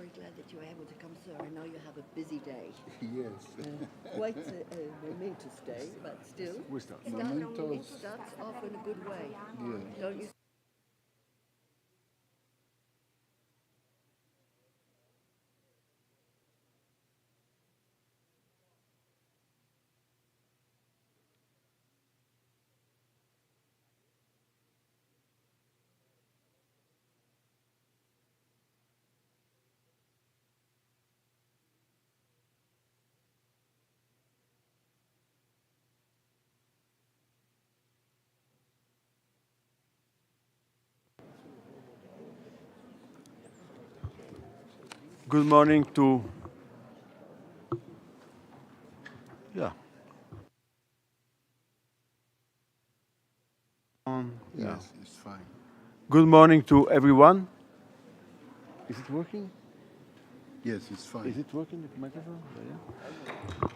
very glad that you were able to come, sir. I know you have a busy day. Yes. Quite a momentous day, but still. Starts off in a good way. Yeah. Don't you? Good morning to, Yes, it's fine. Good morning to everyone. Is it working? Yes, it's fine. Is it working, the microphone? Yeah.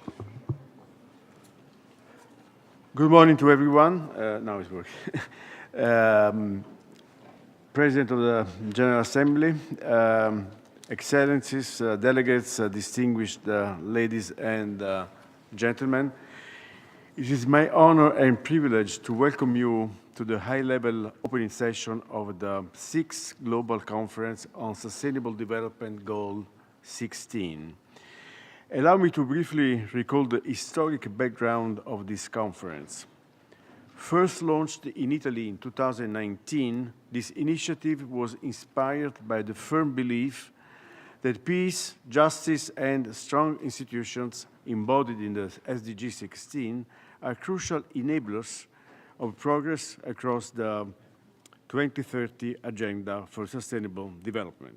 Good morning to everyone. Now it's working. President of the General Assembly, Excellencies, delegates, distinguished ladies and gentlemen, it is my honor and privilege to welcome you to the high-level opening session of the 6th Global Conference on Sustainable Development Goal 16. Allow me to briefly recall the historic background of this conference. First launched in Italy in 2019, this initiative was inspired by the firm belief that peace, justice, and strong institutions embodied in the SDG 16 are crucial enablers of progress across the 2030 Agenda for Sustainable Development.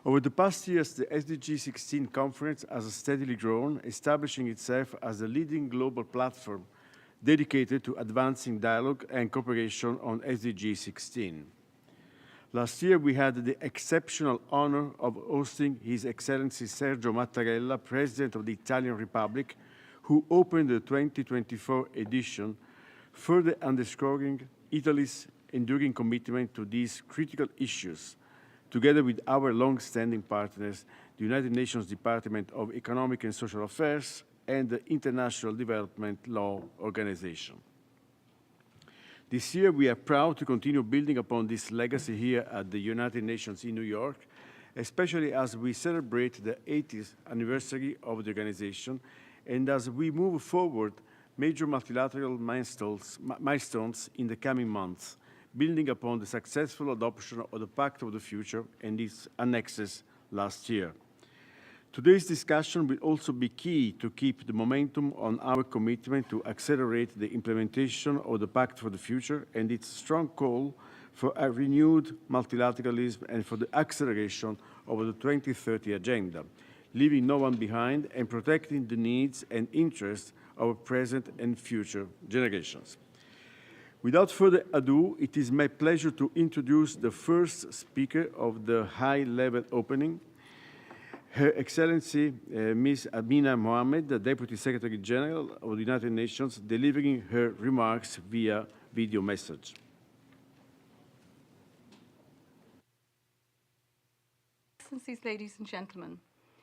Over the past years, the SDG 16 conference has steadily grown, establishing itself as a leading global platform dedicated to advancing dialogue and cooperation on SDG 16. Last year, we had the exceptional honor of hosting His Excellency Sergio Mattarella, President of the Italian Republic, who opened the 2024 edition, further underscoring Italy's enduring commitment to these critical issues, together with our long-standing partners, the United Nations Department of Economic and Social Affairs and the International Development Law Organization. This year, we are proud to continue building upon this legacy here at the United Nations in New York, especially as we celebrate the 80th anniversary of the organization and as we move forward major multilateral milestones in the coming months, building upon the successful adoption of the Pact of the Future and its annexes last year. Today's discussion will also be key to keep the momentum on our commitment to accelerate the implementation of the Pact for the Future and its strong call for a renewed multilateralism and for the acceleration of the 2030 Agenda, leaving no one behind and protecting the needs and interests of present and future generations. Without further ado, it is my pleasure to introduce the first speaker of the high-level opening, Her Excellency Ms. Amina Mohammed, the Deputy Secretary General of the United Nations, delivering her remarks via video message. Excellencies, ladies and gentlemen,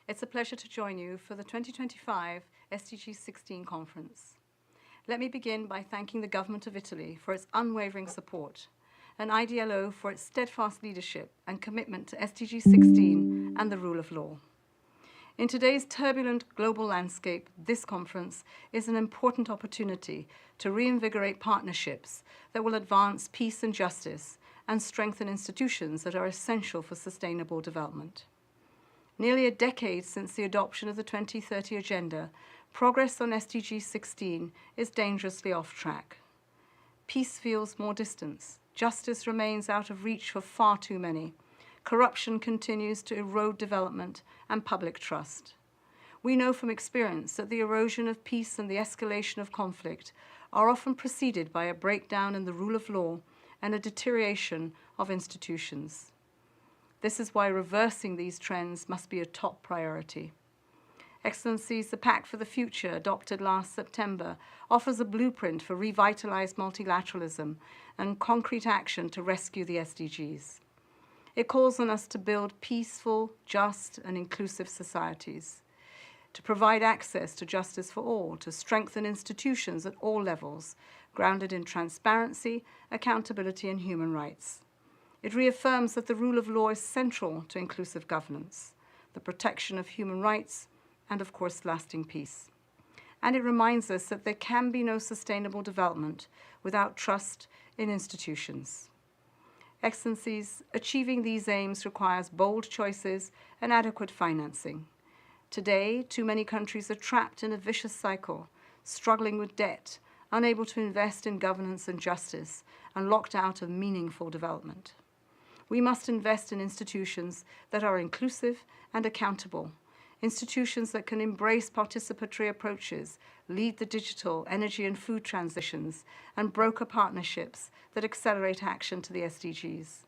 it's a pleasure to join you for the 2025 SDG 16 conference. Let me begin by thanking the Government of Italy for its unwavering support, and IDLO for its steadfast leadership and commitment to SDG 16 and the rule of law. In today's turbulent global landscape, this conference is an important opportunity to reinvigorate partnerships that will advance peace and justice and strengthen institutions that are essential for sustainable development. Nearly a decade since the adoption of the 2030 Agenda, progress on SDG 16 is dangerously off track. Peace feels more distant. Justice remains out of reach for far too many. Corruption continues to erode development and public trust. We know from experience that the erosion of peace and the escalation of conflict are often preceded by a breakdown in the rule of law and a deterioration of institutions. This is why reversing these trends must be a top priority. Excellencies, the Pact for the Future, adopted last September, offers a blueprint for revitalized multilateralism and concrete action to rescue the SDGs. It calls on us to build peaceful, just, and inclusive societies, to provide access to justice for all, to strengthen institutions at all levels, grounded in transparency, accountability, and human rights. It reaffirms that the rule of law is central to inclusive governance, the protection of human rights, and of course, lasting peace. And it reminds us that there can be no sustainable development without trust in institutions. Excellencies, achieving these aims requires bold choices and adequate financing. Today, too many countries are trapped in a vicious cycle, struggling with debt, unable to invest in governance and justice, and locked out of meaningful development. We must invest in institutions that are inclusive and accountable, institutions that can embrace participatory approaches, lead the digital, energy and food transitions, and broker partnerships that accelerate action to the SDGs.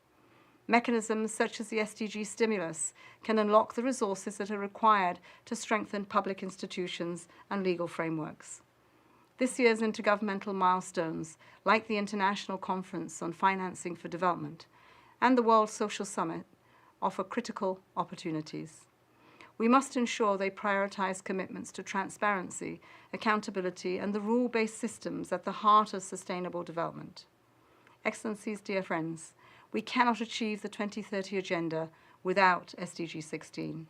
Mechanisms such as the SDG stimulus can unlock the resources that are required to strengthen public institutions and legal frameworks. This year's intergovernmental milestones, like the International Conference on Financing for Development and the World Social Summit, offer critical opportunities. We must ensure they prioritize commitments to transparency, accountability, and the rule-based systems at the heart of sustainable development. Excellencies, dear friends, we cannot achieve the 2030 Agenda without SDG 16.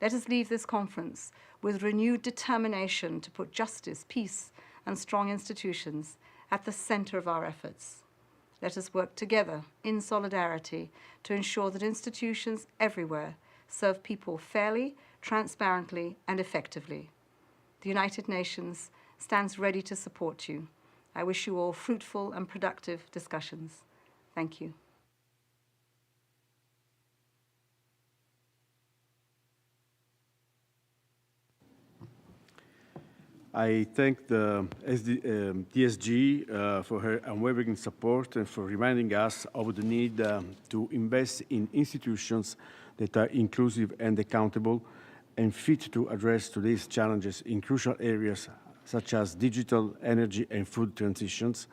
Let us leave this conference with renewed determination to put justice, peace, and strong institutions at the center of our efforts. Let us work together in solidarity to ensure that institutions everywhere serve people fairly, transparently, and effectively. The United Nations stands ready to support you. I wish you all fruitful and productive discussions. Thank you. I thank the DSG for her unwavering support and for reminding us of the need to invest in institutions that are inclusive and accountable and fit to address today's challenges in crucial areas such as digital, energy, and food transitions,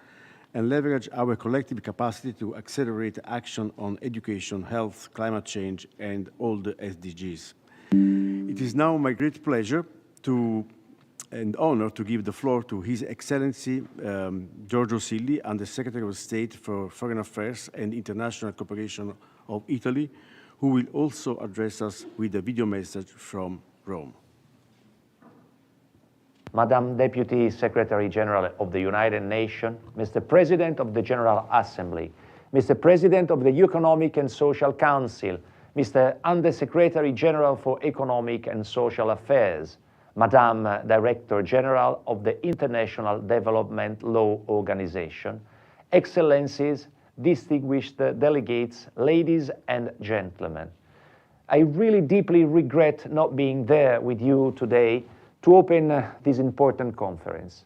and leverage our collective capacity to accelerate action on education, health, climate change, and all the SDGs. It is now my great pleasure and honor to give the floor to His Excellency Giorgio Silli, Under Secretary of State for Foreign Affairs and International Cooperation of Italy, who will also address us with a video message from Rome. Madam Deputy Secretary General of the United Nations, Mr. President of the General Assembly, Mr. President of the Economic and Social Council, Mr. Under-Secretary General for Economic and Social Affairs, Madam Director General of the International Development Law Organization, Excellencies, distinguished delegates, ladies and gentlemen. I really deeply regret not being there with you today to open this important conference.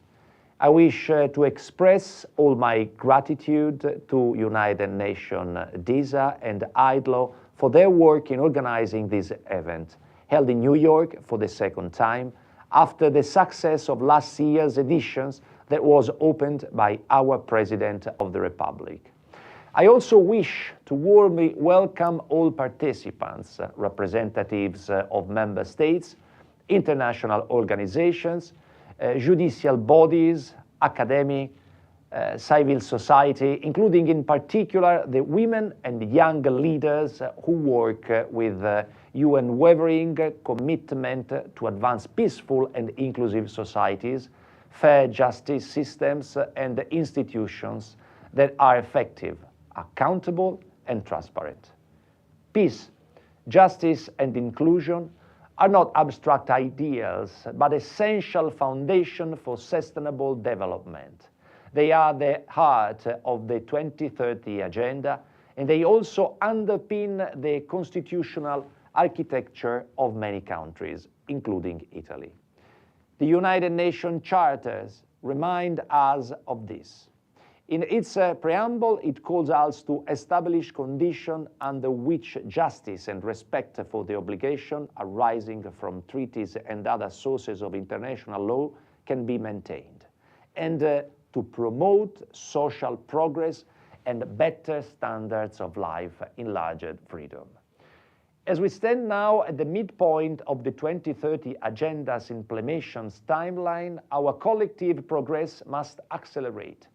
I wish to express all my gratitude to United Nations DESA and IDLO for their work in organizing this event, held in New York for the second time, after the success of last year's editions that was opened by our President of the Republic. I also wish to warmly welcome all participants, representatives of member states, international organizations, judicial bodies, academic, civil society, including in particular the women and young leaders who work with unwavering commitment to advance peaceful and inclusive societies, fair justice systems, and institutions that are effective, accountable, and transparent. Peace, justice, and inclusion are not abstract ideals, but essential foundation for sustainable development. They are the heart of the 2030 Agenda, and they also underpin the constitutional architecture of many countries, including Italy. The United Nations Charters remind us of this. In its preamble, it calls us to establish conditions under which justice and respect for the obligation arising from treaties and other sources of international law can be maintained, and to promote social progress and better standards of life, enlarged freedom. As we stand now at the midpoint of the 2030 Agenda's implementation timeline, our collective progress must accelerate.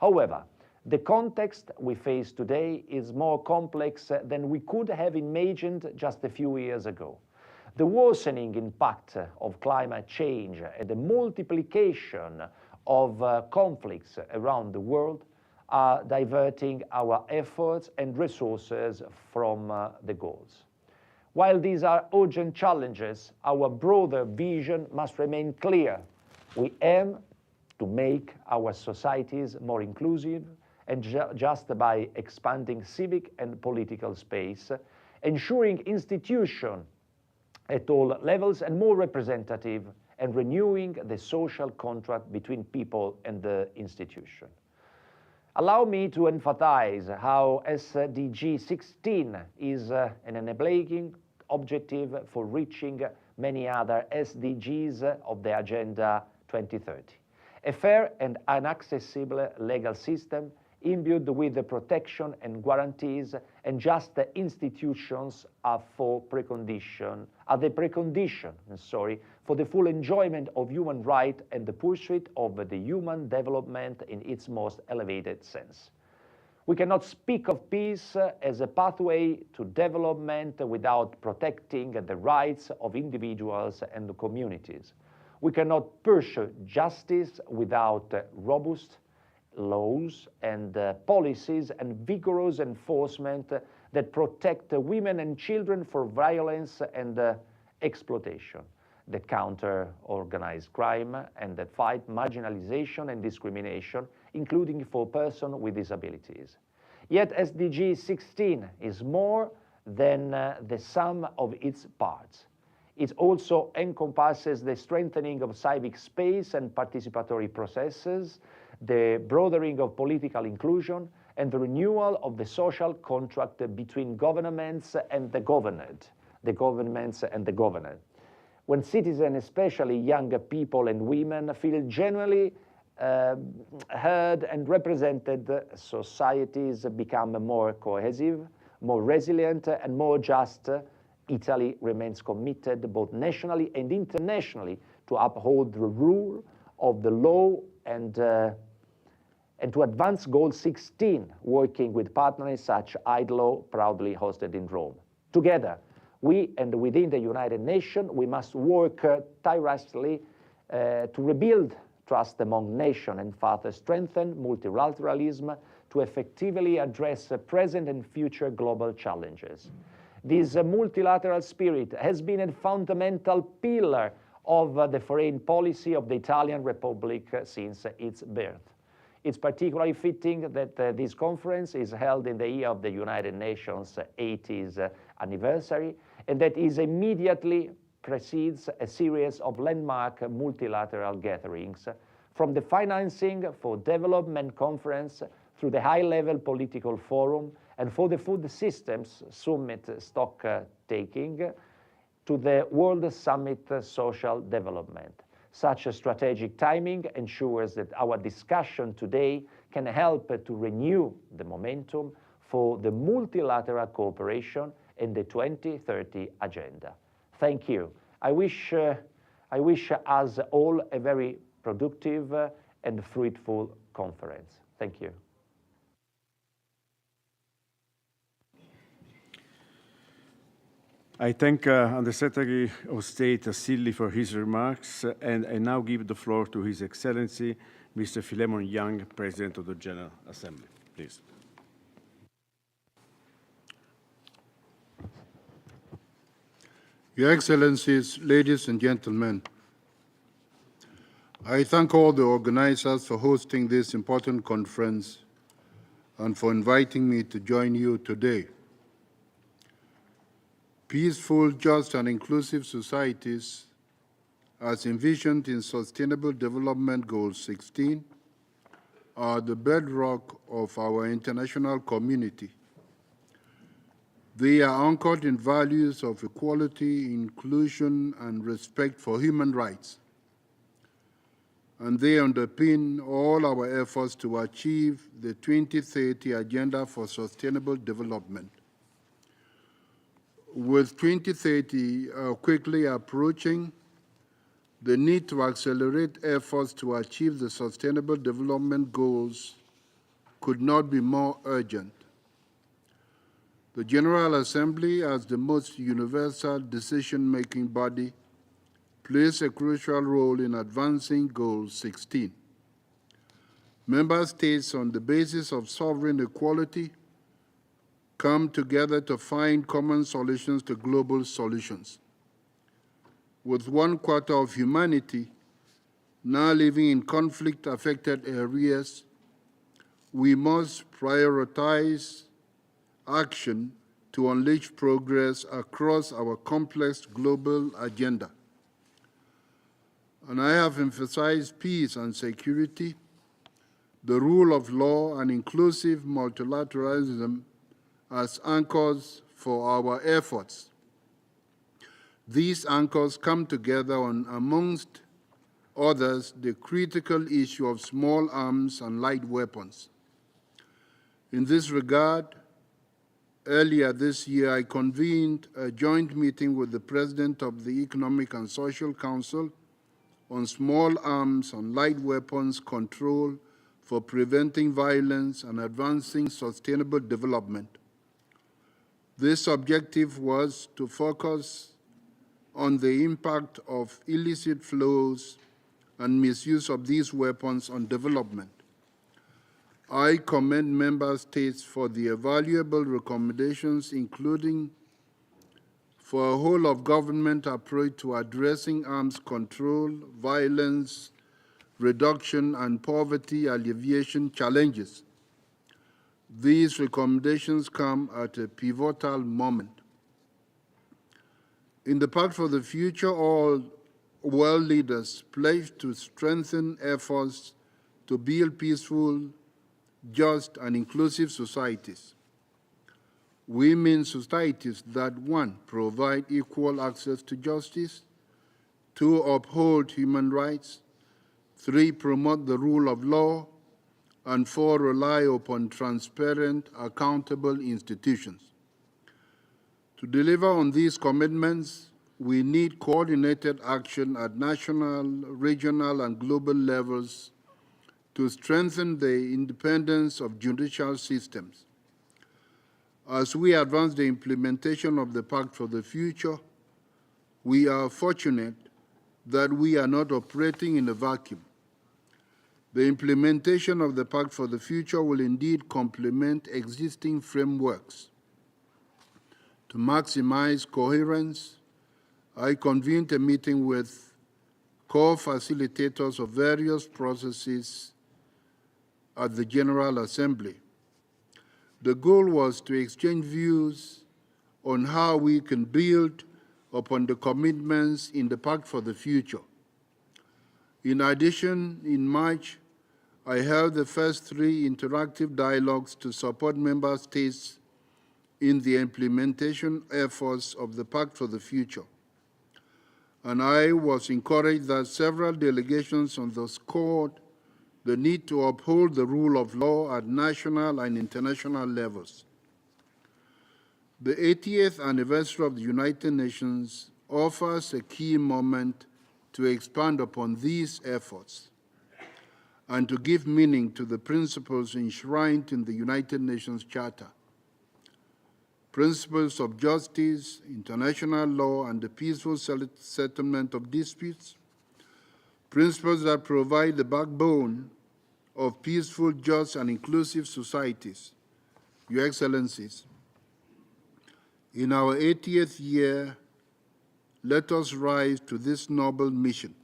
However, the context we face today is more complex than we could have imagined just a few years ago. The worsening impact of climate change and the multiplication of conflicts around the world are diverting our efforts and resources from the goals. While these are urgent challenges, our broader vision must remain clear. We aim to make our societies more inclusive and just by expanding civic and political space, ensuring institutions at all levels and more representative, and renewing the social contract between people and the institution. Allow me to emphasize how SDG 16 is an enabling objective for reaching many other SDGs of the Agenda 2030. A fair and inaccessible legal system imbued with the protection and guarantees and just institutions are the precondition for the full enjoyment of human rights and the pursuit of the human development in its most elevated sense. We cannot speak of peace as a pathway to development without protecting the rights of individuals and communities. We cannot pursue justice without robust laws and policies and vigorous enforcement that protect women and children from violence and exploitation, that counter organized crime, and that fight marginalization and discrimination, including for persons with disabilities. Yet SDG 16 is more than the sum of its parts. It also encompasses the strengthening of civic space and participatory processes, the broadening of political inclusion, and the renewal of the social contract between governments and the governed, When citizens, especially younger people and women, feel genuinely heard and represented, societies become more cohesive, more resilient, and more just. Italy remains committed both nationally and internationally to uphold the rule of the law and to advance Goal 16, working with partners such as IDLO, proudly hosted in Rome. Together, we and within the United Nations, we must work tirelessly to rebuild trust among nations and further strengthen multilateralism to effectively address present and future global challenges. This multilateral spirit has been a fundamental pillar of the foreign policy of the Italian Republic since its birth. It's particularly fitting that this conference is held in the year of the United Nations 80th anniversary, and that is immediately precedes a series of landmark multilateral gatherings, from the Financing for Development Conference through the high-level political forum and for the Food Systems Summit Stocktaking to the World Summit Social Development. Such a strategic timing ensures that our discussion today can help to renew the momentum for the multilateral cooperation in the 2030 Agenda. Thank you. I wish us all a very productive and fruitful conference. Thank you. I thank Undersecretary of State Silli for his remarks, and I now give the floor to His Excellency, Mr. Philemon Young, President of the General Assembly. Please. Your Excellencies, ladies and gentlemen, I thank all the organizers for hosting this important conference and for inviting me to join you today. Peaceful, just, and inclusive societies, as envisioned in Sustainable Development Goal 16, are the bedrock of our international community. They are anchored in values of equality, inclusion, and respect for human rights. and they underpin all our efforts to achieve the 2030 Agenda for Sustainable Development. With 2030 quickly approaching, the need to accelerate efforts to achieve the Sustainable Development Goals could not be more urgent. The General Assembly, as the most universal decision-making body, plays a crucial role in advancing Goal 16. Member states, on the basis of sovereign equality, come together to find common solutions to global solutions. With 1/4 of humanity now living in conflict-affected areas, we must prioritize action to unleash progress across our complex global agenda. And I have emphasized peace and security, the rule of law, and inclusive multilateralism as anchors for our efforts. These anchors come together on, amongst others, the critical issue of small arms and light weapons. In this regard, earlier this year, I convened a joint meeting with the President of the Economic and Social Council on small arms and light weapons control for preventing violence and advancing sustainable development. This objective was to focus on the impact of illicit flows and misuse of these weapons on development. I commend Member States for the valuable recommendations, including for a whole-of-government approach to addressing arms control, violence reduction, and poverty alleviation challenges. These recommendations come at a pivotal moment. In the Pact for the Future, all world leaders pledged to strengthen efforts to build peaceful, just, and inclusive societies. We mean societies that, 1, provide equal access to justice, 2, uphold human rights, 3, promote the rule of law, and 4, rely upon transparent, accountable institutions. To deliver on these commitments, we need coordinated action at national, regional, and global levels to strengthen the independence of judicial systems. As we advance the implementation of the Pact for the Future, we are fortunate that we are not operating in a vacuum. The implementation of the Pact for the Future will indeed complement existing frameworks. To maximize coherence, I convened a meeting with co-facilitators of various processes at the General Assembly. The goal was to exchange views on how we can build upon the commitments in the Pact for the Future. In addition, in March, I held the first 3 interactive dialogues to support Member States in the implementation efforts of the Pact for the Future. And I was encouraged that several delegations underscored the need to uphold the rule of law at national and international levels. The 80th anniversary of the United Nations offers a key moment to expand upon these efforts and to give meaning to the principles enshrined in the United Nations Charter. Principles of justice, international law, and the peaceful settlement of disputes, principles that provide the backbone of peaceful, just, and inclusive societies. Your Excellencies, in our 80th year, let us rise to this noble mission.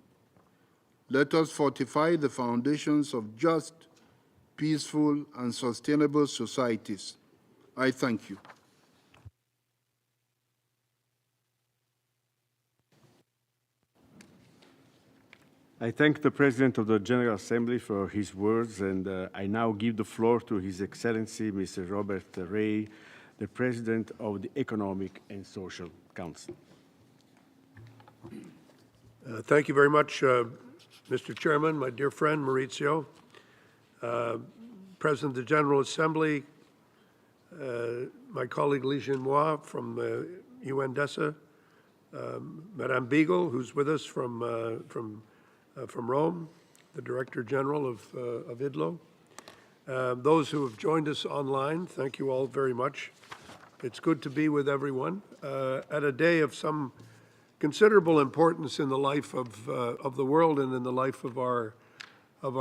Let us fortify the foundations of just, peaceful, and sustainable societies. I thank you. I thank the President of the General Assembly for his words, and I now give the floor to His Excellency Mr. Robert Ray, the President of the Economic and Social Council. Thank you very much, Mr. Chairman, my dear friend Maurizio, President of the General Assembly, my colleague Li Jinhua from UNODC, Madame Beagle, who's with us from Rome, the Director General of IDLO. Those who have joined us online, thank you all very much. It's good to be with everyone at a day of some considerable importance in the life of the world and in the life of our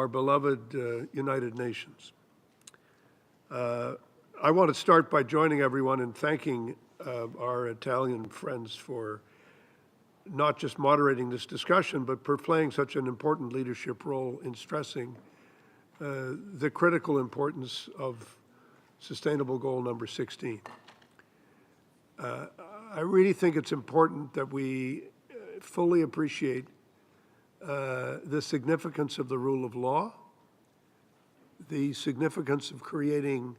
beloved United Nations. I want to start by joining everyone in thanking our Italian friends for not just moderating this discussion, but for playing such an important leadership role in stressing the critical importance of Sustainable Goal number 16. I really think it's important that we fully appreciate the significance of the rule of law, the significance of creating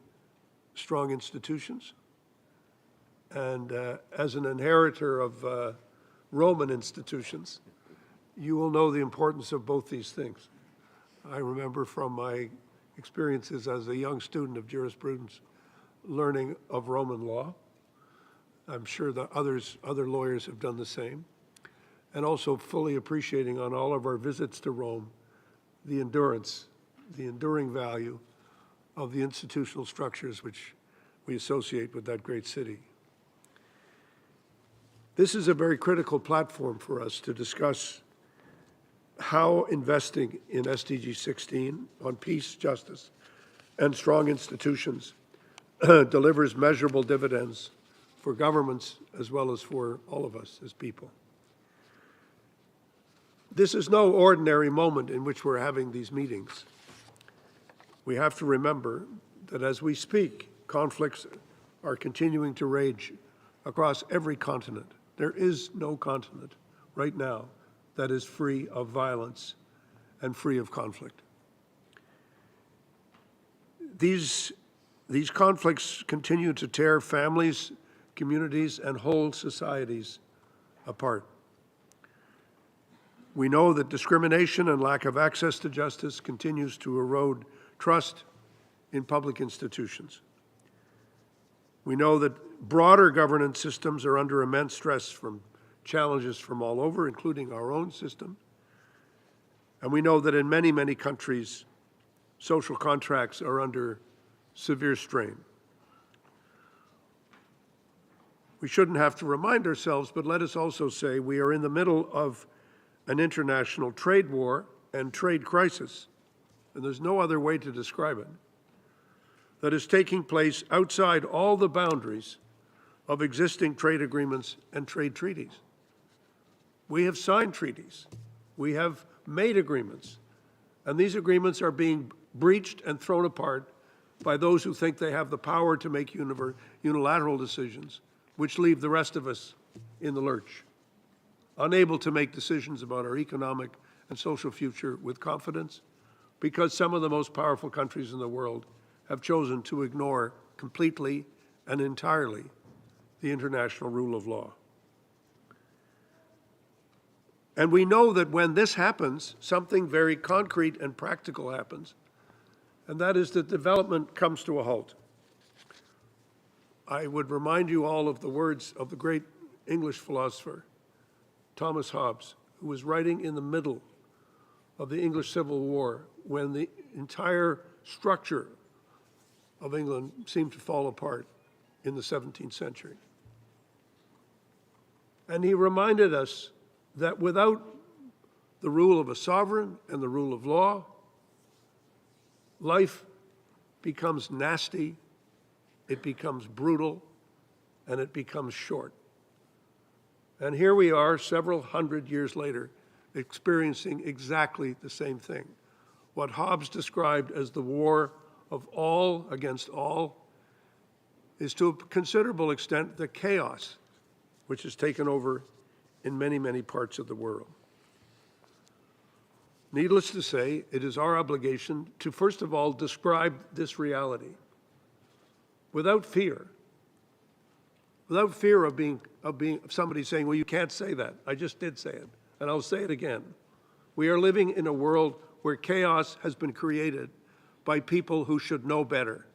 strong institutions, and as an inheritor of Roman institutions, you will know the importance of both these things. I remember from my experiences as a young student of jurisprudence learning of Roman law. I'm sure that other lawyers have done the same, and also fully appreciating on all of our visits to Rome the endurance, the enduring value of the institutional structures which we associate with that great city. This is a very critical platform for us to discuss how investing in SDG 16 on peace, justice, and strong institutions delivers measurable dividends for governments as well as for all of us as people. This is no ordinary moment in which we're having these meetings. We have to remember that as we speak, conflicts are continuing to rage across every continent. There is no continent right now that is free of violence and free of conflict. These conflicts continue to tear families, communities, and whole societies apart. We know that discrimination and lack of access to justice continues to erode trust in public institutions. We know that broader governance systems are under immense stress from challenges from all over, including our own system. And we know that in many, many countries, social contracts are under severe strain. We shouldn't have to remind ourselves, but let us also say we are in the middle of an international trade war and trade crisis, and there's no other way to describe it, that is taking place outside all the boundaries of existing trade agreements and trade treaties. We have signed treaties, we have made agreements, and these agreements are being breached and thrown apart by those who think they have the power to make unilateral decisions, which leave the rest of us in the lurch, unable to make decisions about our economic and social future with confidence, because some of the most powerful countries in the world have chosen to ignore completely and entirely the international rule of law. And we know that when this happens, something very concrete and practical happens, and that is that development comes to a halt. I would remind you all of the words of the great English philosopher, Thomas Hobbes, who was writing in the middle of the English Civil War when the entire structure of England seemed to fall apart in the 17th century. And he reminded us that without the rule of a sovereign and the rule of law, life becomes nasty, it becomes brutal, and it becomes short. And here we are, several hundred years later, experiencing exactly the same thing. What Hobbes described as the war of all against all is to a considerable extent the chaos which has taken over in many, many parts of the world. Needless to say, it is our obligation to, first of all, describe this reality without fear of somebody saying, well, you can't say that. I just did say it, and I'll say it again. We are living in a world where chaos has been created by people who should know better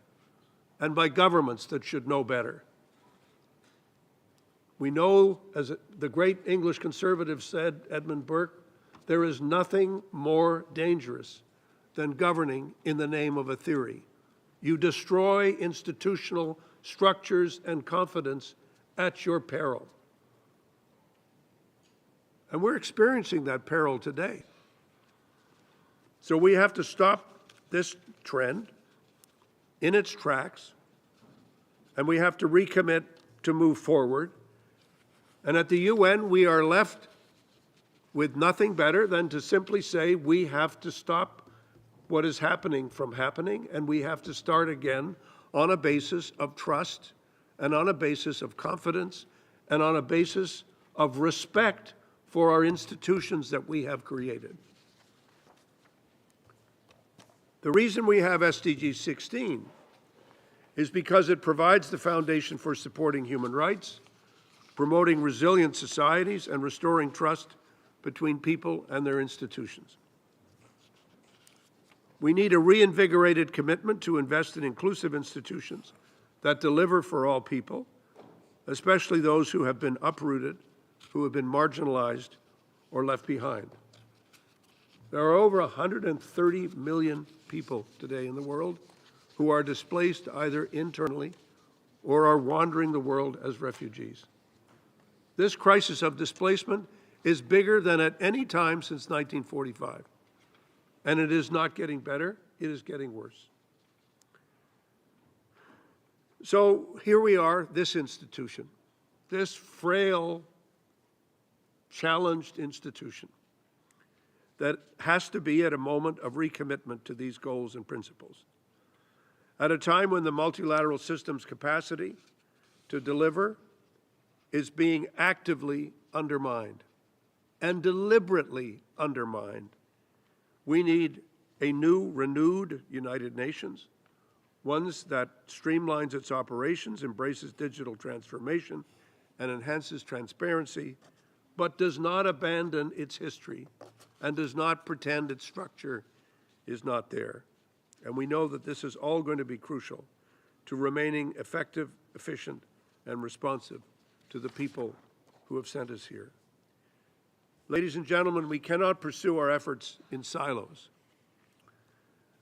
and by governments that should know better. We know, as the great English conservative said, Edmund Burke, there is nothing more dangerous than governing in the name of a theory. You destroy institutional structures and confidence at your peril. And we're experiencing that peril today. So we have to stop this trend in its tracks, and we have to recommit to move forward. And at the UN, we are left with nothing better than to simply say we have to stop what is happening from happening, and we have to start again on a basis of trust and on a basis of confidence and on a basis of respect for our institutions that we have created. The reason we have SDG 16 is because it provides the foundation for supporting human rights, promoting resilient societies, and restoring trust between people and their institutions. We need a reinvigorated commitment to invest in inclusive institutions that deliver for all people, especially those who have been uprooted, who have been marginalized, or left behind. There are over 130 million people today in the world who are displaced either internally or are wandering the world as refugees. This crisis of displacement is bigger than at any time since 1945. And it is not getting better, it is getting worse. So here we are, this institution, this frail, challenged institution that has to be at a moment of recommitment to these goals and principles. At a time when the multilateral system's capacity to deliver is being actively undermined and deliberately undermined, we need a new, renewed United Nations, one that streamlines its operations, embraces digital transformation, and enhances transparency, but does not abandon its history and does not pretend its structure is not there. And we know that this is all going to be crucial to remaining effective, efficient, and responsive to the people who have sent us here. Ladies and gentlemen, we cannot pursue our efforts in silos.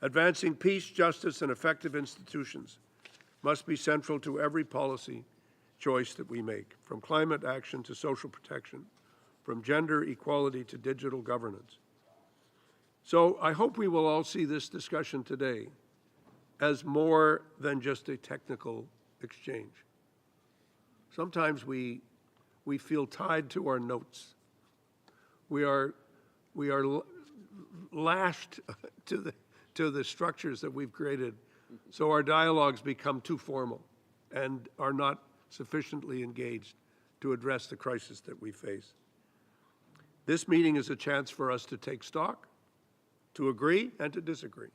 Advancing peace, justice, and effective institutions must be central to every policy choice that we make, from climate action to social protection, from gender equality to digital governance. So I hope we will all see this discussion today as more than just a technical exchange. Sometimes we feel tied to our notes. We are lashed to the structures that we've created, so our dialogues become too formal and are not sufficiently engaged to address the crisis that we face. This meeting is a chance for us to take stock, to agree and to disagree.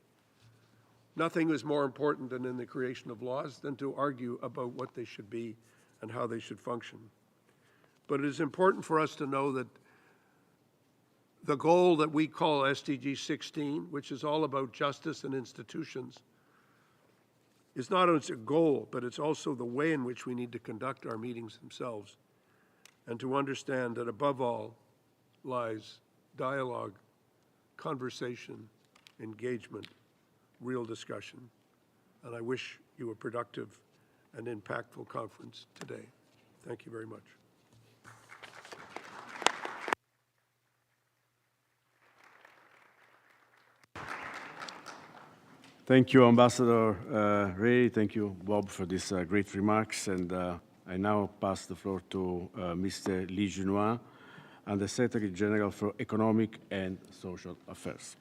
Nothing is more important than in the creation of laws than to argue about what they should be and how they should function. But it is important for us to know that the goal that we call SDG 16, which is all about justice and institutions, is not only a goal, but it's also the way in which we need to conduct our meetings themselves, and to understand that above all lies dialogue, conversation, engagement, real discussion. And I wish you a productive and impactful conference today. Thank you very much. Thank you, Ambassador Ray. Thank you, Bob, for these great remarks. And I now pass the floor to Mr. Lee Junhua, and the Secretary General for Economic and Social Affairs.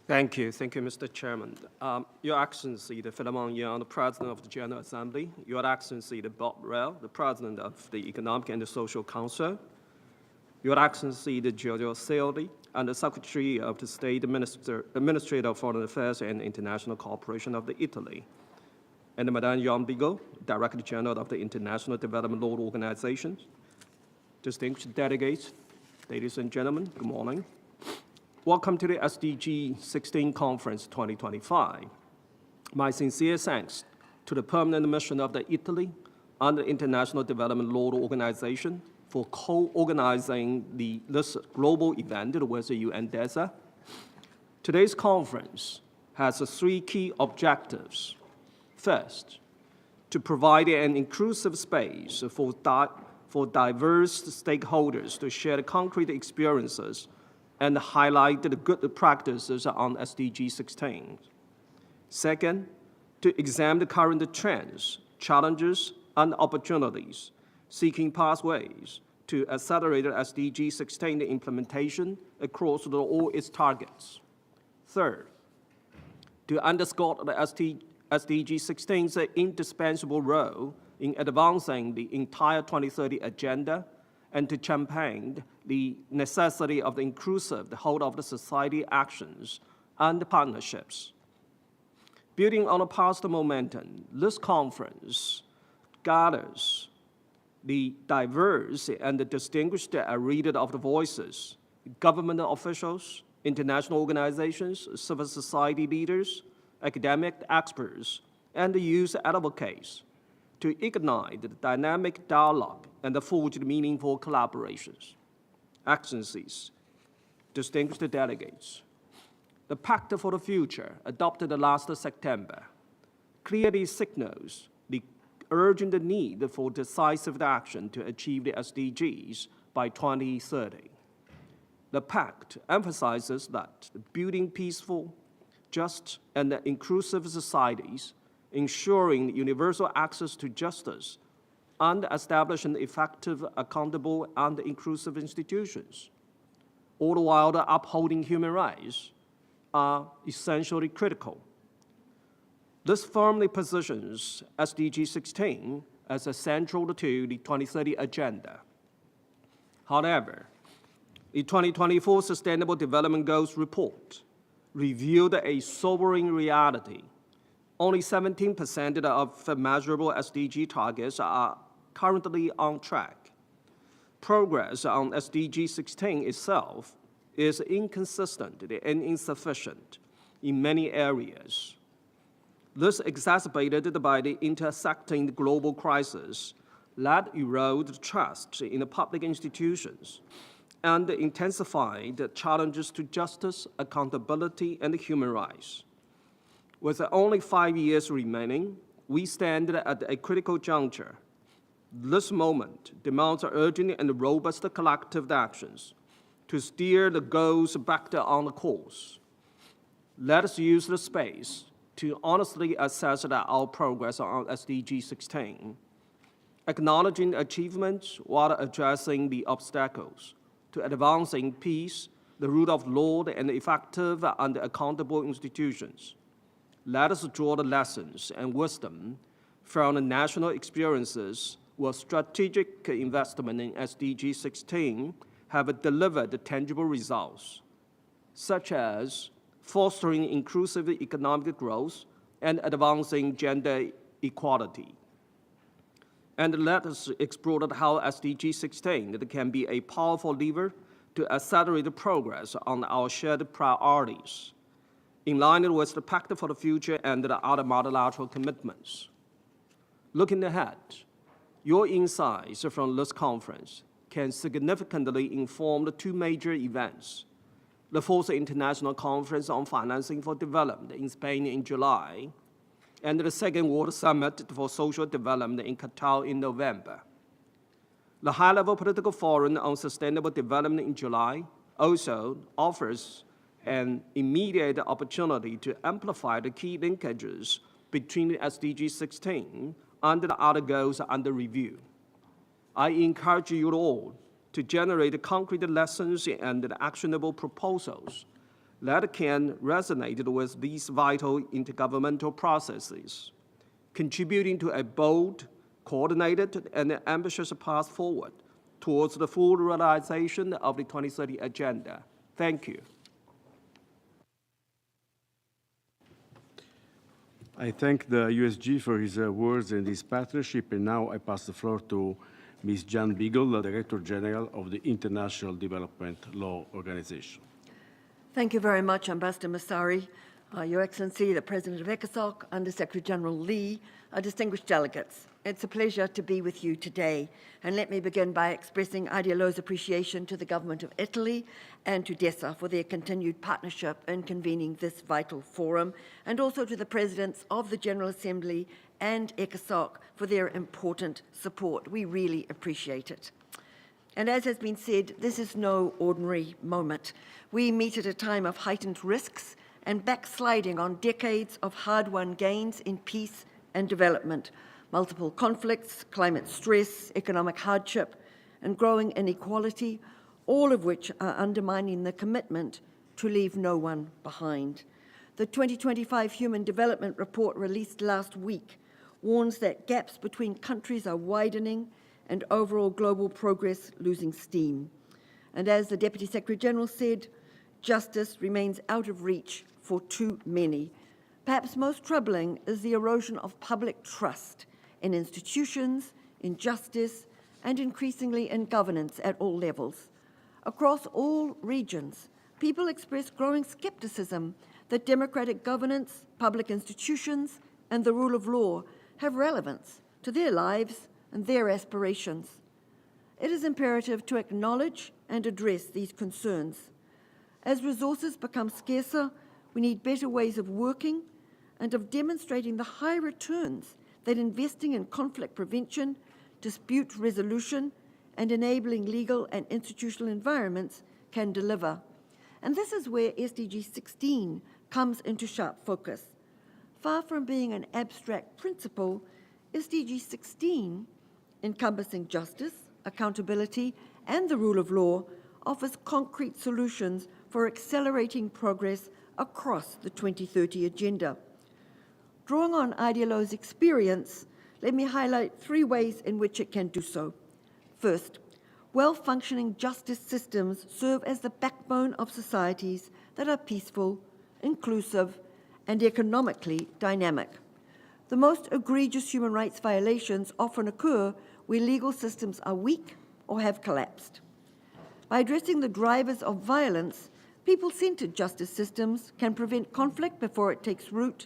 Thank you, Mr. Chairman. Your Excellency, the Philemon Yang, the President of the General Assembly, Your Excellency, the Bob Rell, the President of the Economic and Social Council, Your Excellency, the Judicial, and the Secretary of the State Administrator of Foreign Affairs and International Cooperation of Italy, and Madame Jan Bigo, Director General of the International Development Law Organization, distinguished delegates, Ladies and gentlemen, good morning. Welcome to the SDG 16 Conference 2025. My sincere thanks to the permanent mission of Italy and the International Development Law Organization for co-organizing this global event with the UNODC. Today's conference has three key objectives. First, to provide an inclusive space for diverse stakeholders to share concrete experiences and highlight the good practices on SDG 16. Second, to examine the current trends, challenges, and opportunities, seeking pathways to accelerate SDG 16 implementation across all its targets. Third, to underscore the SDG 16's indispensable role in advancing the entire 2030 agenda and to champion the necessity of the inclusive whole of the society actions and partnerships. Building on the past momentum, this conference gathers the diverse and the distinguished array of the voices, government officials, international organizations, civil society leaders, academic experts, and youth advocates to ignite the dynamic dialogue and forge meaningful collaborations. Excellencies, distinguished delegates, the Pact for the Future, adopted last September, clearly signals the urgent need for decisive action to achieve the SDGs by 2030. The Pact emphasizes that building peaceful, just, and inclusive societies, ensuring universal access to justice, and establishing effective, accountable, and inclusive institutions, all while upholding human rights, are essentially critical. This firmly positions SDG 16 as central to the 2030 agenda. However, the 2024 Sustainable Development Goals report revealed a sobering reality. Only 17% of measurable SDG targets are currently on track. Progress on SDG 16 itself is inconsistent and insufficient in many areas. This exacerbated by the intersecting global crisis that erode trust in the public institutions and intensified challenges to justice, accountability, and human rights. With only 5 years remaining, we stand at a critical juncture. This moment demands urgent and robust collective actions to steer the goals back on the course. Let us use the space to honestly assess our progress on SDG 16, acknowledging achievements while addressing the obstacles to advancing peace, the rule of law, and effective and accountable institutions. Let us draw the lessons and wisdom from the national experiences where strategic investment in SDG 16 have delivered tangible results, such as fostering inclusive economic growth and advancing gender equality. And let us explore how SDG 16 can be a powerful lever to accelerate progress on our shared priorities, in line with the Pact for the Future and the other multilateral commitments. Looking ahead, your insights from this conference can significantly inform the two major events: the fourth International Conference on Financing for Development in Spain in July, and the second World Summit for Social Development in Qatar in November. The high-level political forum on sustainable development in July also offers an immediate opportunity to amplify the key linkages between the SDG 16 and the other goals under review. I encourage you all to generate concrete lessons and actionable proposals that can resonate with these vital intergovernmental processes, contributing to a bold, coordinated, and ambitious path forward towards the full realization of the 2030 Agenda. Thank you. I thank the USG for his words and his partnership, and now I pass the floor to Ms. Jan Beagle, the Director General of the International Development Law Organization. Thank you very much, Ambassador Massari, Your Excellency, the President of ECOSOC, Under-Secretary General Lee, distinguished delegates. It's a pleasure to be with you today. And let me begin by expressing IDLO's appreciation to the Government of Italy and to DESA for their continued partnership in convening this vital forum, and also to the Presidents of the General Assembly and ECOSOC for their important support. We really appreciate it. And as has been said, this is no ordinary moment. We meet at a time of heightened risks and backsliding on decades of hard-won gains in peace and development, multiple conflicts, climate stress, economic hardship, and growing inequality, all of which are undermining the commitment to leave no one behind. The 2025 Human Development Report released last week warns that gaps between countries are widening and overall global progress losing steam. And as the Deputy Secretary General said, justice remains out of reach for too many. Perhaps most troubling is the erosion of public trust in institutions, in justice, and increasingly in governance at all levels. Across all regions, people express growing skepticism that democratic governance, public institutions, and the rule of law have relevance to their lives and their aspirations. It is imperative to acknowledge and address these concerns. As resources become scarcer, we need better ways of working and of demonstrating the high returns that investing in conflict prevention, dispute resolution, and enabling legal and institutional environments can deliver. And this is where SDG 16 comes into sharp focus. Far from being an abstract principle, SDG 16, encompassing justice, accountability, and the rule of law, offers concrete solutions for accelerating progress across the 2030 agenda. Drawing on IDLO's experience, let me highlight 3 ways in which it can do so. First, well-functioning justice systems serve as the backbone of societies that are peaceful, inclusive, and economically dynamic. The most egregious human rights violations often occur where legal systems are weak or have collapsed. By addressing the drivers of violence, people-centered justice systems can prevent conflict before it takes root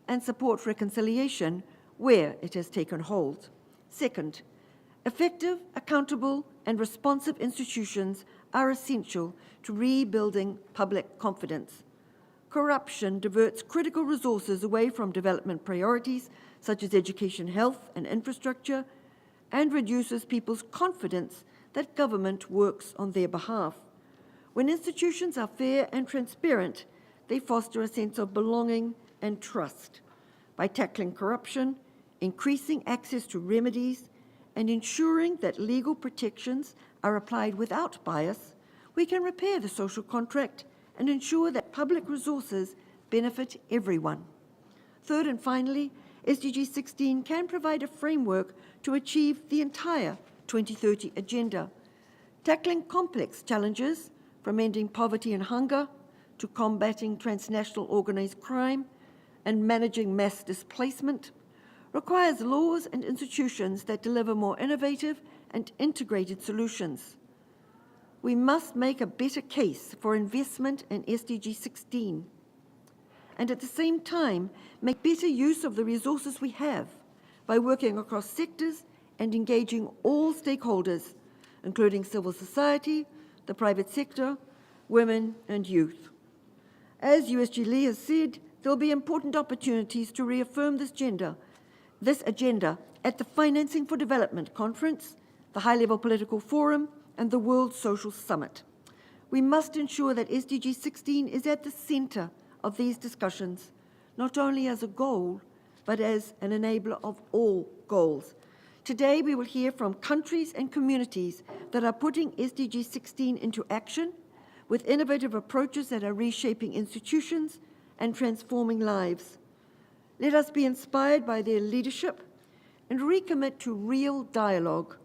and support reconciliation where it has taken hold. Second, effective, accountable, and responsive institutions are essential to rebuilding public confidence. Corruption diverts critical resources away from development priorities such as education, health, and infrastructure, and reduces people's confidence that government works on their behalf. When institutions are fair and transparent, they foster a sense of belonging and trust. By tackling corruption, increasing access to remedies, and ensuring that legal protections are applied without bias, we can repair the social contract and ensure that public resources benefit everyone. Third and finally, SDG 16 can provide a framework to achieve the entire 2030 agenda, tackling complex challenges from ending poverty and hunger to combating transnational organized crime and managing mass displacement, requires laws and institutions that deliver more innovative and integrated solutions. We must make a better case for investment in SDG 16 and at the same time make better use of the resources we have by working across sectors and engaging all stakeholders, including civil society, the private sector, women, and youth. As USG Lee has said, there will be important opportunities to reaffirm this agenda at the Financing for Development Conference, the High-Level Political Forum, and the World Social Summit. We must ensure that SDG 16 is at the center of these discussions, not only as a goal, but as an enabler of all goals. Today, we will hear from countries and communities that are putting SDG 16 into action with innovative approaches that are reshaping institutions and transforming lives. Let us be inspired by their leadership and recommit to real dialogue,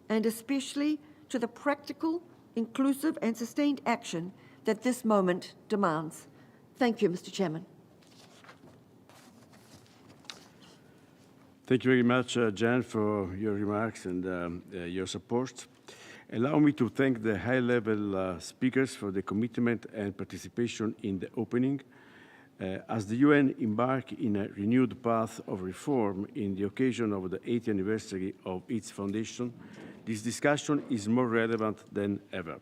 and especially to the practical, inclusive, and sustained action that this moment demands. Thank you, Mr. Chairman. Thank you very much, Jan, for your remarks and your support. Allow me to thank the high-level speakers for the commitment and participation in the opening. As the UN embark in a renewed path of reform in the occasion of the 80th anniversary of its foundation, this discussion is more relevant than ever.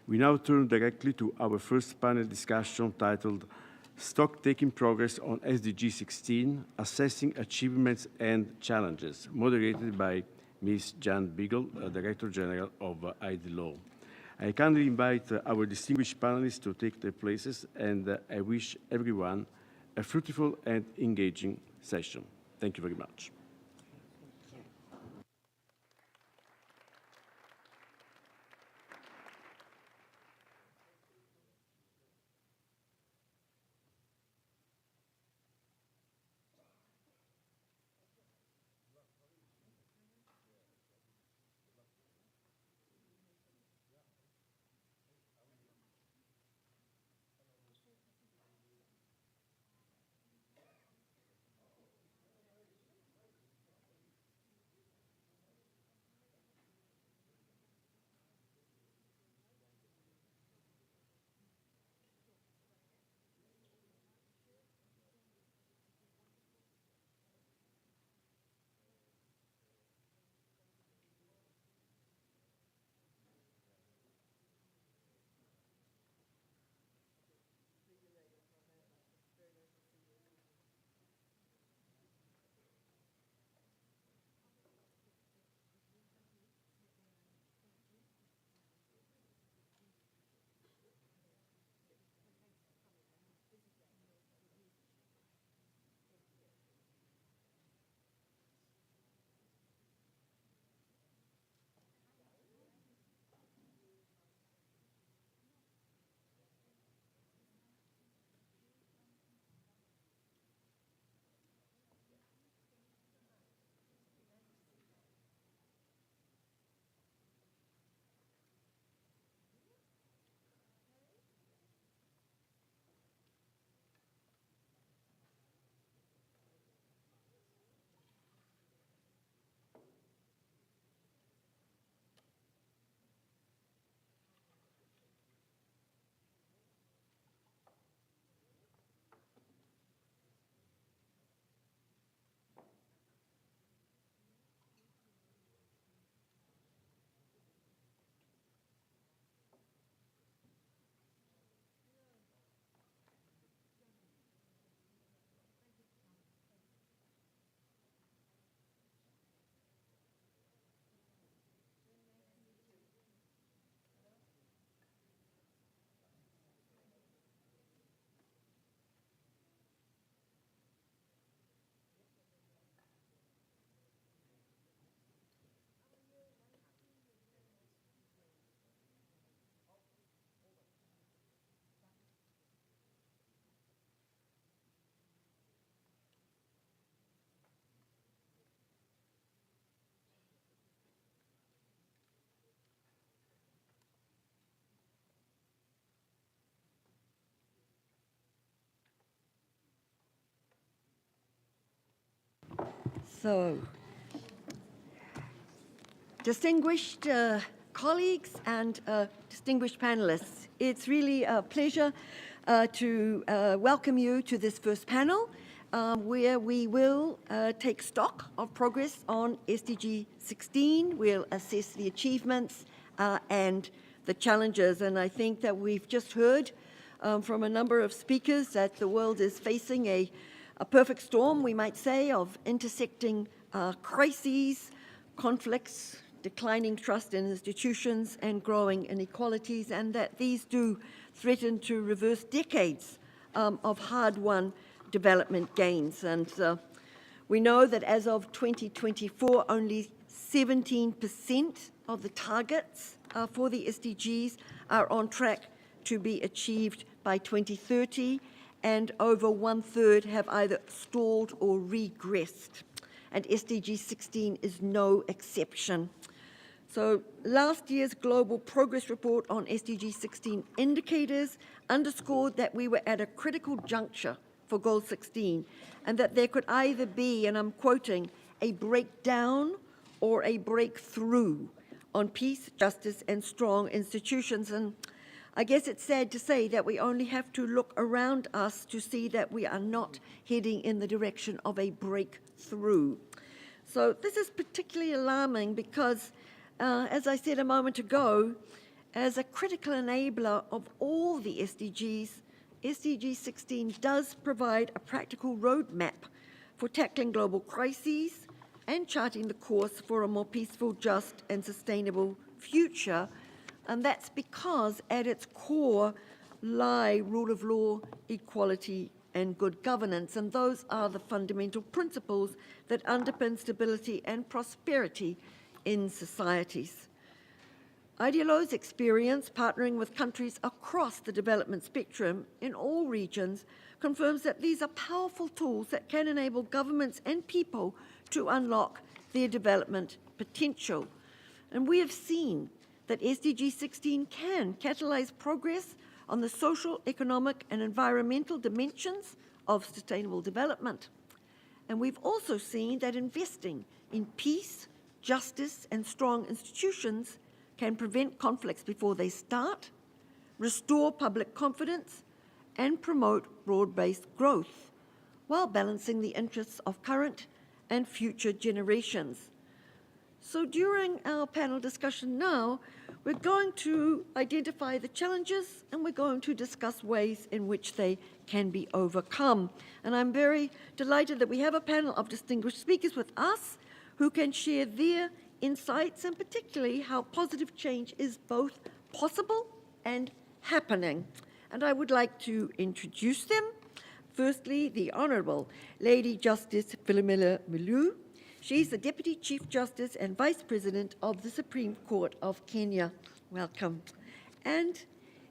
We now turn directly to our first panel discussion titled Stocktaking Progress on SDG 16, Assessing Achievements and Challenges, moderated by Ms. Jan Beagle, Director General of IDLO. I kindly invite our distinguished panelists to take their places, and I wish everyone a fruitful and engaging session. Thank you very much. So, distinguished colleagues and distinguished panelists, it's really a pleasure to welcome you to this first panel where we will take stock of progress on SDG 16. We'll assess the achievements and the challenges. And I think that we've just heard from a number of speakers that the world is facing a perfect storm, we might say, of intersecting crises, conflicts, declining trust in institutions, and growing inequalities, and that these do threaten to reverse decades of hard-won development gains. And we know that as of 2024, only 17% of the targets for the SDGs are on track to be achieved by 2030, and over 1/3 have either stalled or regressed. And SDG 16 is no exception. So last year's Global Progress Report on SDG 16 indicators underscored that we were at a critical juncture for Goal 16, and that there could either be, and I'm quoting, a breakdown or a breakthrough on peace, justice, and strong institutions. And I guess it's sad to say that we only have to look around us to see that we are not heading in the direction of a breakthrough. So this is particularly alarming because, as I said a moment ago, as a critical enabler of all the SDGs, SDG 16 does provide a practical roadmap for tackling global crises and charting the course for a more peaceful, just, and sustainable future. And that's because at its core lie rule of law, equality, and good governance. And those are the fundamental principles that underpin stability and prosperity in societies. IDLO's experience partnering with countries across the development spectrum in all regions confirms that these are powerful tools that can enable governments and people to unlock their development potential. And we have seen that SDG 16 can catalyze progress on the social, economic, and environmental dimensions of sustainable development. And we've also seen that investing in peace, justice, and strong institutions can prevent conflicts before they start, restore public confidence, and promote broad-based growth, while balancing the interests of current and future generations. So during our panel discussion now, we're going to identify the challenges and we're going to discuss ways in which they can be overcome. And I'm very delighted that we have a panel of distinguished speakers with us who can share their insights and particularly how positive change is both possible and happening. And I would like to introduce them. Firstly, the Honourable Lady Justice Philomena Mwilu. She's the Deputy Chief Justice and Vice President of the Supreme Court of Kenya. Welcome. And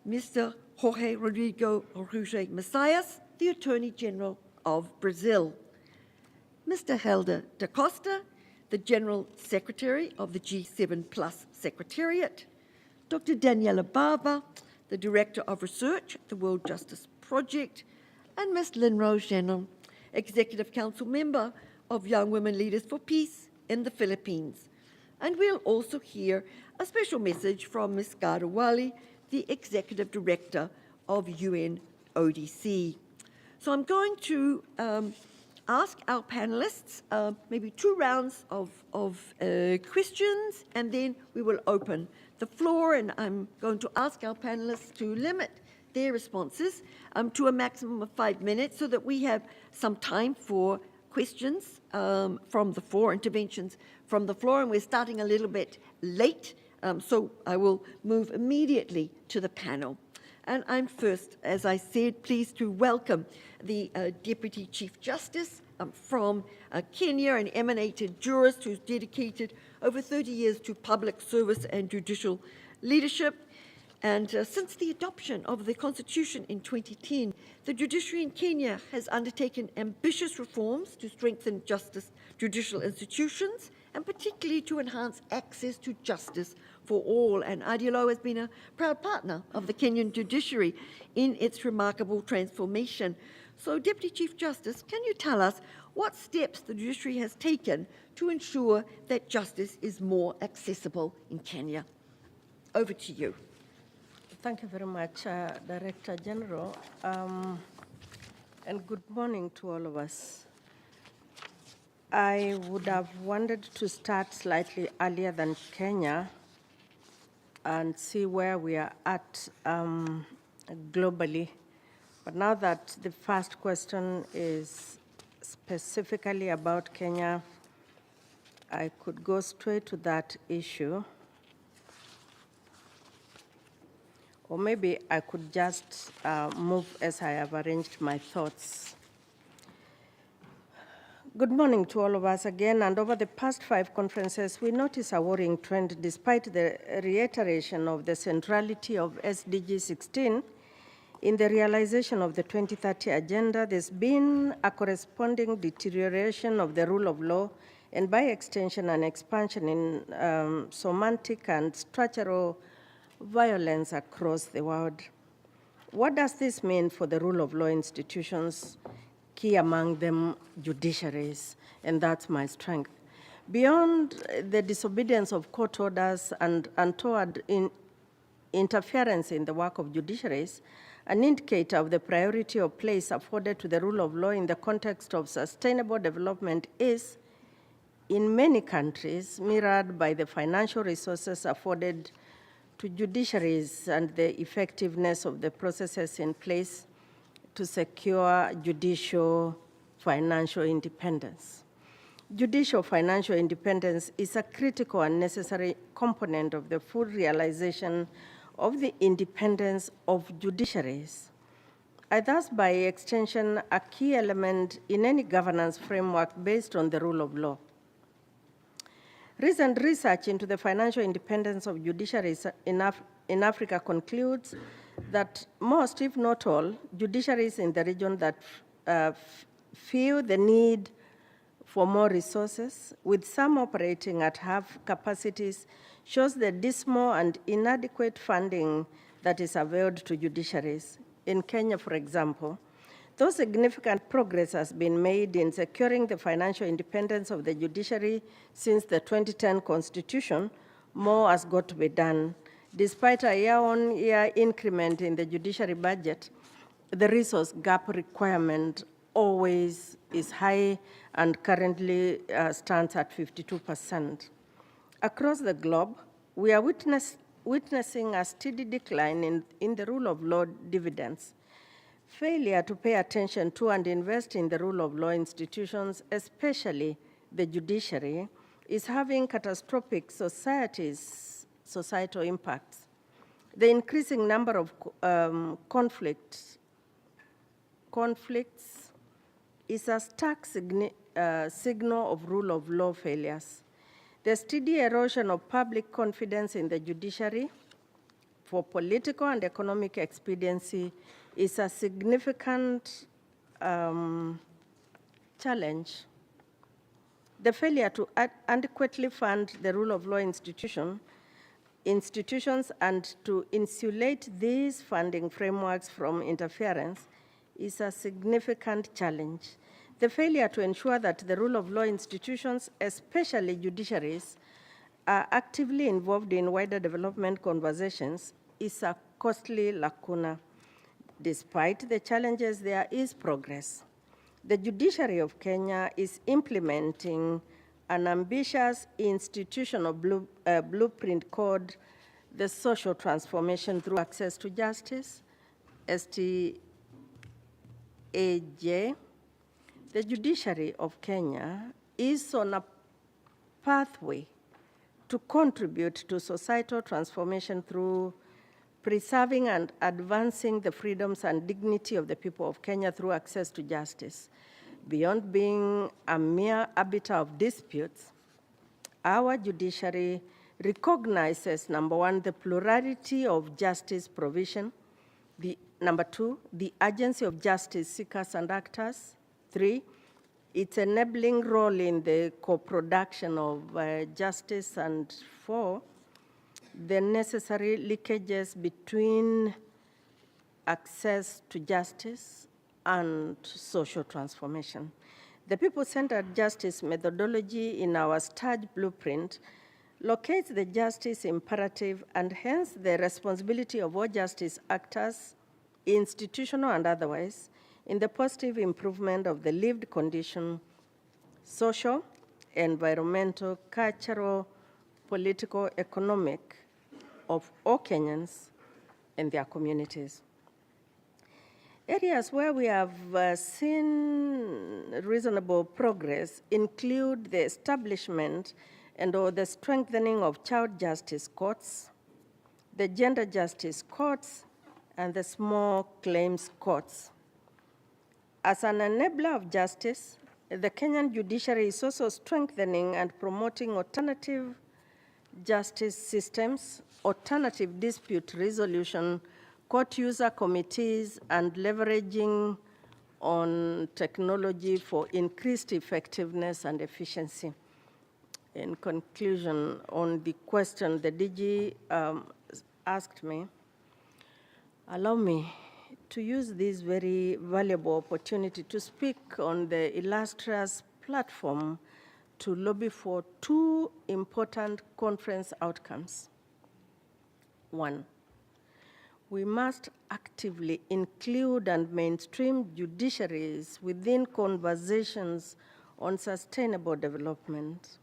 Mr. Jorge Rodrigo Jorge Messias, the Attorney General of Brazil. Mr. Helder da Costa, the General Secretary of the G7 Plus Secretariat. Dr. Daniela Barber, the Director of Research at the World Justice Project. And Ms. Lynn-Rose Shannon, Executive Council Member of Young Women Leaders for Peace in the Philippines. And we'll also hear a special message from Ms. Gada Wali, the Executive Director of UNODC. So I'm going to ask our panelists maybe 2 rounds of questions, and then we will open the floor, and I'm going to ask our panelists to limit their responses to a maximum of 5 minutes so that we have some time for questions from the floor, interventions from the floor, and we're starting a little bit late, so I will move immediately to the panel. And I'm first, as I said, pleased to welcome the Deputy Chief Justice from Kenya, an eminent jurist who's dedicated over 30 years to public service and judicial leadership. And since the adoption of the Constitution in 2010, the judiciary in Kenya has undertaken ambitious reforms to strengthen judicial institutions, and particularly to enhance access to justice for all. And IDLO has been a proud partner of the Kenyan judiciary in its remarkable transformation. So, Deputy Chief Justice, can you tell us what steps the judiciary has taken to ensure that justice is more accessible in Kenya? Over to you. Thank you very much, Director General, and good morning to all of us. I would have wanted to start slightly earlier than Kenya and see where we are at globally. But now that the first question is specifically about Kenya, I could go straight to that issue. Or maybe I could just move as I have arranged my thoughts. Good morning to all of us again, and over the past 5 conferences, we notice a worrying trend despite the reiteration of the centrality of SDG 16 in the realization of the 2030 agenda. There's been a corresponding deterioration of the rule of law, and by extension, an expansion in semantic and structural violence across the world. What does this mean for the rule of law institutions key among them judiciaries, and that's my strength. Beyond the disobedience of court orders and untoward interference in the work of judiciaries, an indicator of the priority of place afforded to the rule of law in the context of sustainable development is, in many countries, mirrored by the financial resources afforded to judiciaries and the effectiveness of the processes in place to secure judicial financial independence. Judicial financial independence is a critical and necessary component of the full realization of the independence of judiciaries, and thus by extension a key element in any governance framework based on the rule of law. Recent research into the financial independence of judiciaries in Africa concludes that most, if not all, judiciaries in the region that feel the need for more resources, with some operating at half capacities, shows the dismal and inadequate funding that is availed to judiciaries. In Kenya, for example, though significant progress has been made in securing the financial independence of the judiciary since the 2010 Constitution, more has got to be done. Despite a year-on-year increment in the judiciary budget, the resource gap requirement always is high and currently stands at 52%. Across the globe, we are witnessing a steady decline in the rule of law dividends. Failure to pay attention to and invest in the rule of law institutions, especially the judiciary, is having catastrophic societal impacts. The increasing number of conflicts is a stark signal of rule of law failures. The steady erosion of public confidence in the judiciary for political and economic expediency is a significant challenge. The failure to adequately fund the rule of law institutions and to insulate these funding frameworks from interference is a significant challenge. The failure to ensure that the rule of law institutions, especially judiciaries, are actively involved in wider development conversations is a costly lacuna. Despite the challenges, there is progress. The judiciary of Kenya is implementing an ambitious institutional blueprint called the social transformation through access to justice, SDG. The judiciary of Kenya is on a pathway to contribute to societal transformation through preserving and advancing the freedoms and dignity of the people of Kenya through access to justice. Beyond being a mere arbiter of disputes, our judiciary recognizes, number one, the plurality of justice provision, number two, the urgency of justice seekers and actors, three, its enabling role in the co-production of justice, and four, the necessary leakages between access to justice and social transformation. The people-centered justice methodology in our STARJ blueprint locates the justice imperative and hence the responsibility of all justice actors, institutional and otherwise, in the positive improvement of the lived condition, social, environmental, cultural, political, economic, of all Kenyans and their communities. Areas where we have seen reasonable progress include the establishment and/or the strengthening of child justice courts, the gender justice courts, and the small claims courts. As an enabler of justice, the Kenyan judiciary is also strengthening and promoting alternative justice systems, alternative dispute resolution, court user committees, and leveraging on technology for increased effectiveness and efficiency. In conclusion, on the question the DG asked me, allow me to use this very valuable opportunity to speak on the illustrious platform to lobby for two important conference outcomes. One, we must actively include and mainstream judiciaries within conversations on sustainable development.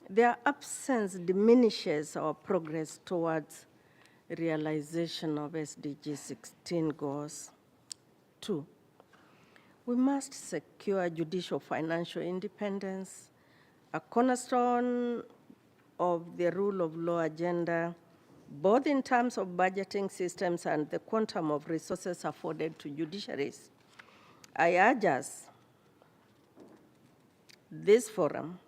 Their absence diminishes our progress towards realization of SDG 16 goals. Two, we must secure judicial financial independence, a cornerstone of the rule of law agenda, both in terms of budgeting systems and the quantum of resources afforded to judiciaries. I urge us, this forum,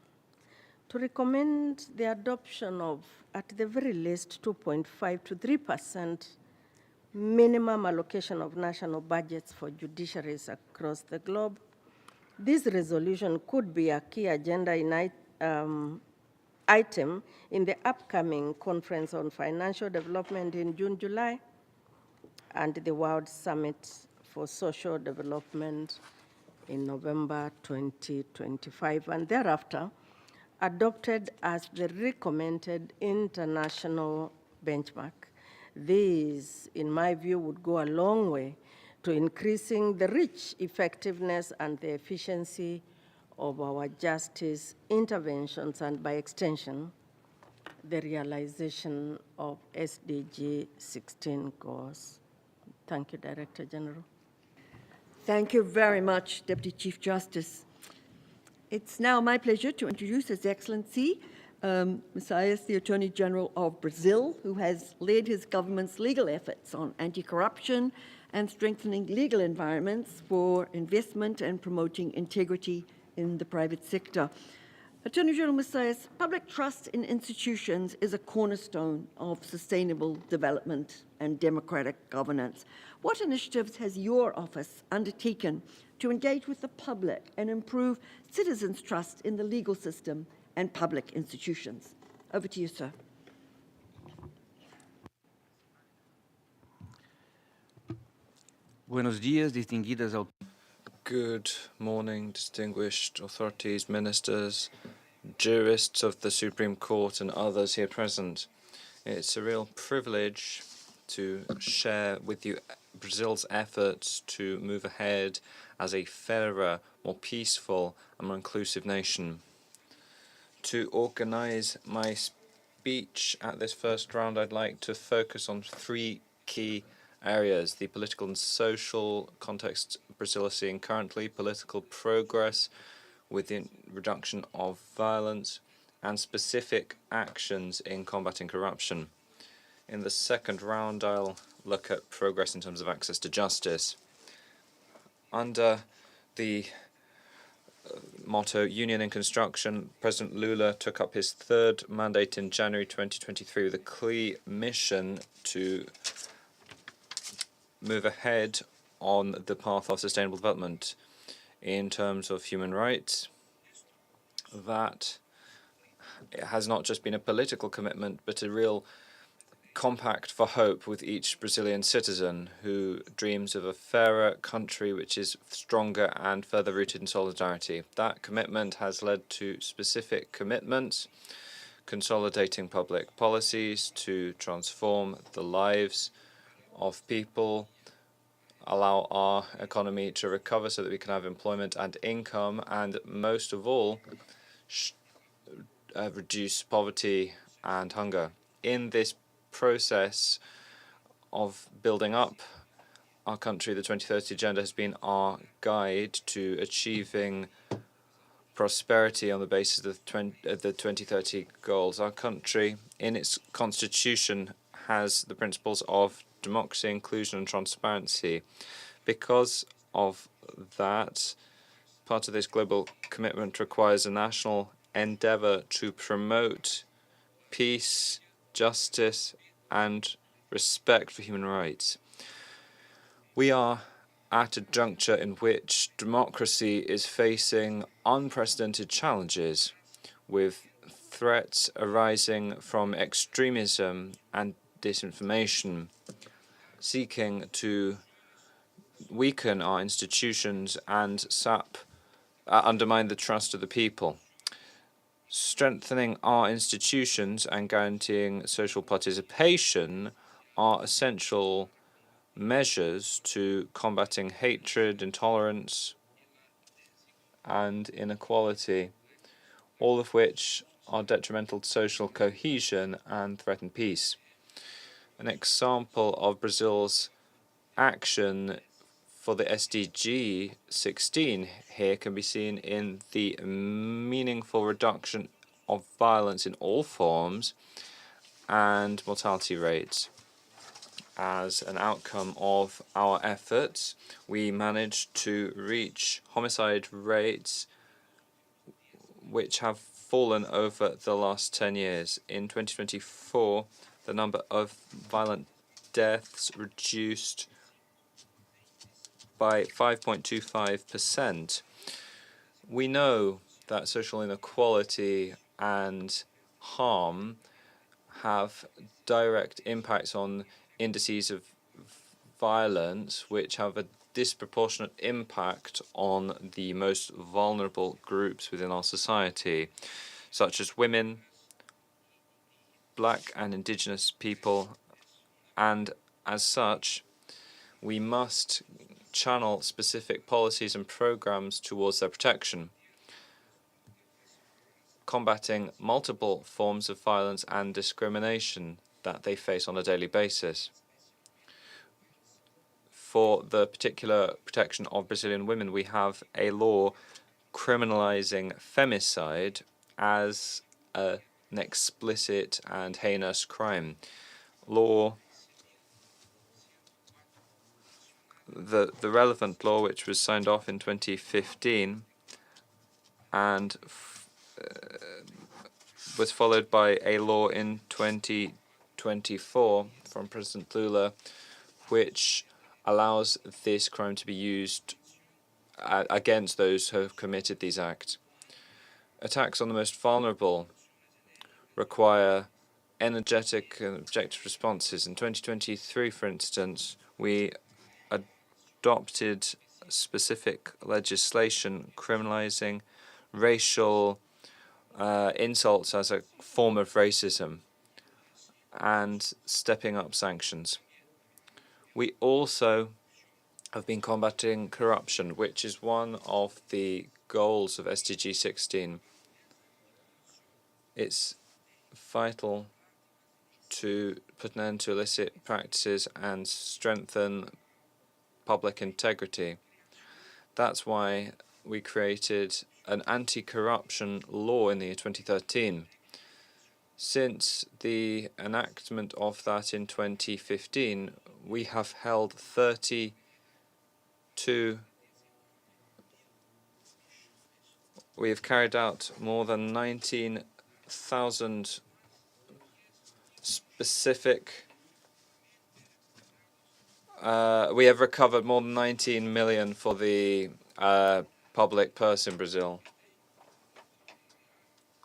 to recommend the adoption of, at the very least, 2.5 to 3% minimum allocation of national budgets for judiciaries across the globe. This resolution could be a key agenda item in the upcoming Conference on Financial Development in June, July, and the World Summit for Social Development in November 2025, and thereafter adopted as the recommended international benchmark. This, in my view, would go a long way to increasing the reach, effectiveness, and the efficiency of our justice interventions, and by extension, the realization of SDG 16 goals. Thank you, Director General. Thank you very much, Deputy Chief Justice. It's now my pleasure to introduce His Excellency, Messias, the Attorney General of Brazil, who has led his government's legal efforts on anti-corruption and strengthening legal environments for investment and promoting integrity in the private sector. Attorney General Messias, public trust in institutions is a cornerstone of sustainable development and democratic governance. What initiatives has your office undertaken to engage with the public and improve citizens' trust in the legal system and public institutions? Over to you, sir. Buenos días, distinguidas autoridades. Good morning, distinguished authorities, ministers, jurists of the Supreme Court, and others here present. It's a real privilege to share with you Brazil's efforts to move ahead as a fairer, more peaceful, and more inclusive nation. To organize my speech at this first round, I'd like to focus on three key areas: the political and social context Brazil is seeing currently, political progress with the reduction of violence, and specific actions in combating corruption. In the second round, I'll look at progress in terms of access to justice. Under the motto Union in Construction, President Lula took up his third mandate in January 2023 with a clear mission to move ahead on the path of sustainable development in terms of human rights. That it has not just been a political commitment, but a real compact for hope with each Brazilian citizen who dreams of a fairer country which is stronger and further rooted in solidarity. That commitment has led to specific commitments, consolidating public policies to transform the lives of people, allow our economy to recover so that we can have employment and income, and most of all, reduce poverty and hunger. In this process of building up our country, the 2030 Agenda has been our guide to achieving prosperity on the basis of the 2030 goals. Our country, in its constitution, has the principles of democracy, inclusion, and transparency. Because of that, part of this global commitment requires a national endeavor to promote peace, justice, and respect for human rights. We are at a juncture in which democracy is facing unprecedented challenges, with threats arising from extremism and disinformation, seeking to weaken our institutions and undermine the trust of the people. Strengthening our institutions and guaranteeing social participation are essential measures to combating hatred, intolerance, and inequality, all of which are detrimental to social cohesion and threaten peace. An example of Brazil's action for the SDG 16 here can be seen in the meaningful reduction of violence in all forms and mortality rates. As an outcome of our efforts, we managed to reach homicide rates which have fallen over the last 10 years. In 2024, the number of violent deaths reduced by 5.25%. We know that social inequality and harm have direct impacts on indices of violence, which have a disproportionate impact on the most vulnerable groups within our society, such as women, Black and Indigenous people, and as such, we must channel specific policies and programs towards their protection, combating multiple forms of violence and discrimination that they face on a daily basis. For the particular protection of Brazilian women, we have a law criminalizing femicide as an explicit and heinous crime. The relevant law, which was signed off in 2015 and was followed by a law in 2024 from President Lula, which allows this crime to be used against those who have committed these acts. Attacks on the most vulnerable require energetic and objective responses. In 2023, for instance, we adopted specific legislation criminalizing racial insults as a form of racism and stepping up sanctions. We also have been combating corruption, which is one of the goals of SDG 16. It's vital to put an end to illicit practices and strengthen public integrity. That's why we created an anti-corruption law in the year 2013. Since the enactment of that in 2015, we have held we have carried out more than 19,000 specific we have recovered more than 19 million for the public purse in Brazil.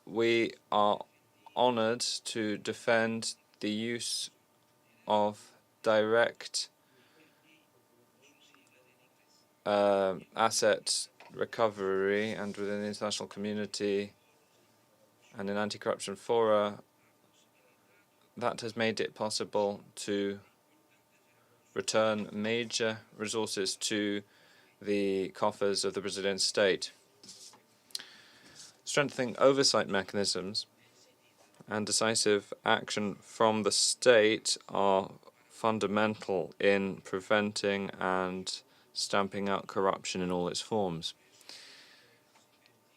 We are honored to defend the use of direct asset recovery, and within the international community and in anti-corruption fora, that has made it possible to return major resources to the coffers of the Brazilian state. Strengthening oversight mechanisms and decisive action from the state are fundamental in preventing and stamping out corruption in all its forms.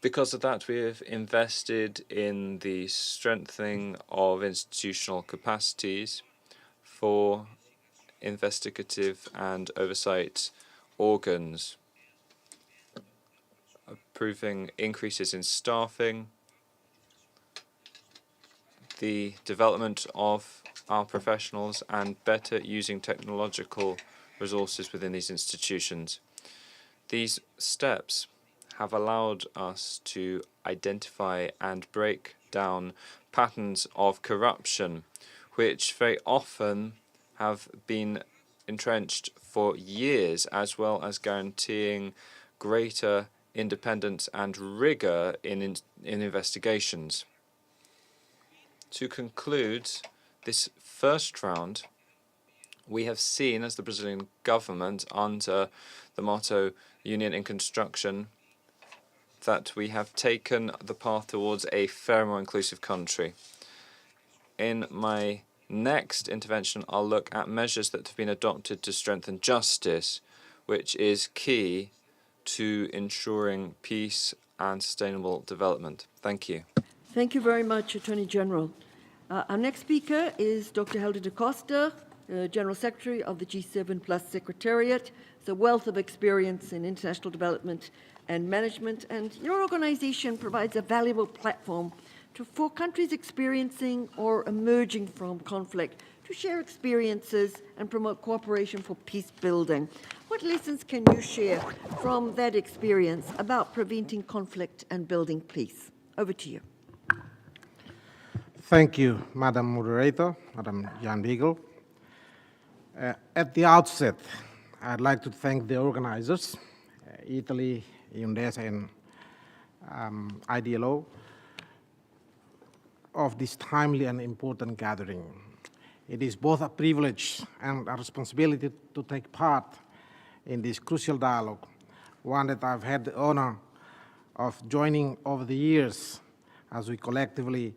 Because of that, we have invested in the strengthening of institutional capacities for investigative and oversight organs, approving increases in staffing, the development of our professionals, and better using technological resources within these institutions. These steps have allowed us to identify and break down patterns of corruption, which very often have been entrenched for years, as well as guaranteeing greater independence and rigor in investigations. To conclude this first round, we have seen, as the Brazilian government, under the motto Union in Construction, that we have taken the path towards a fair, more inclusive country. In my next intervention, I'll look at measures that have been adopted to strengthen justice, which is key to ensuring peace and sustainable development. Thank you. Thank you very much, Attorney General. Our next speaker is Dr. Helder da Costa, General Secretary of the G7 Plus Secretariat. It's a wealth of experience in international development and management, and your organization provides a valuable platform for countries experiencing or emerging from conflict to share experiences and promote cooperation for peace building. What lessons can you share from that experience about preventing conflict and building peace? Over to you. Thank you, Madam Moderator, Madam Jan Wiegel. At the outset, I'd like to thank the organizers, Italy, UNODC, and IDLO, of this timely and important gathering. It is both a privilege and a responsibility to take part in this crucial dialogue, one that I've had the honor of joining over the years as we collectively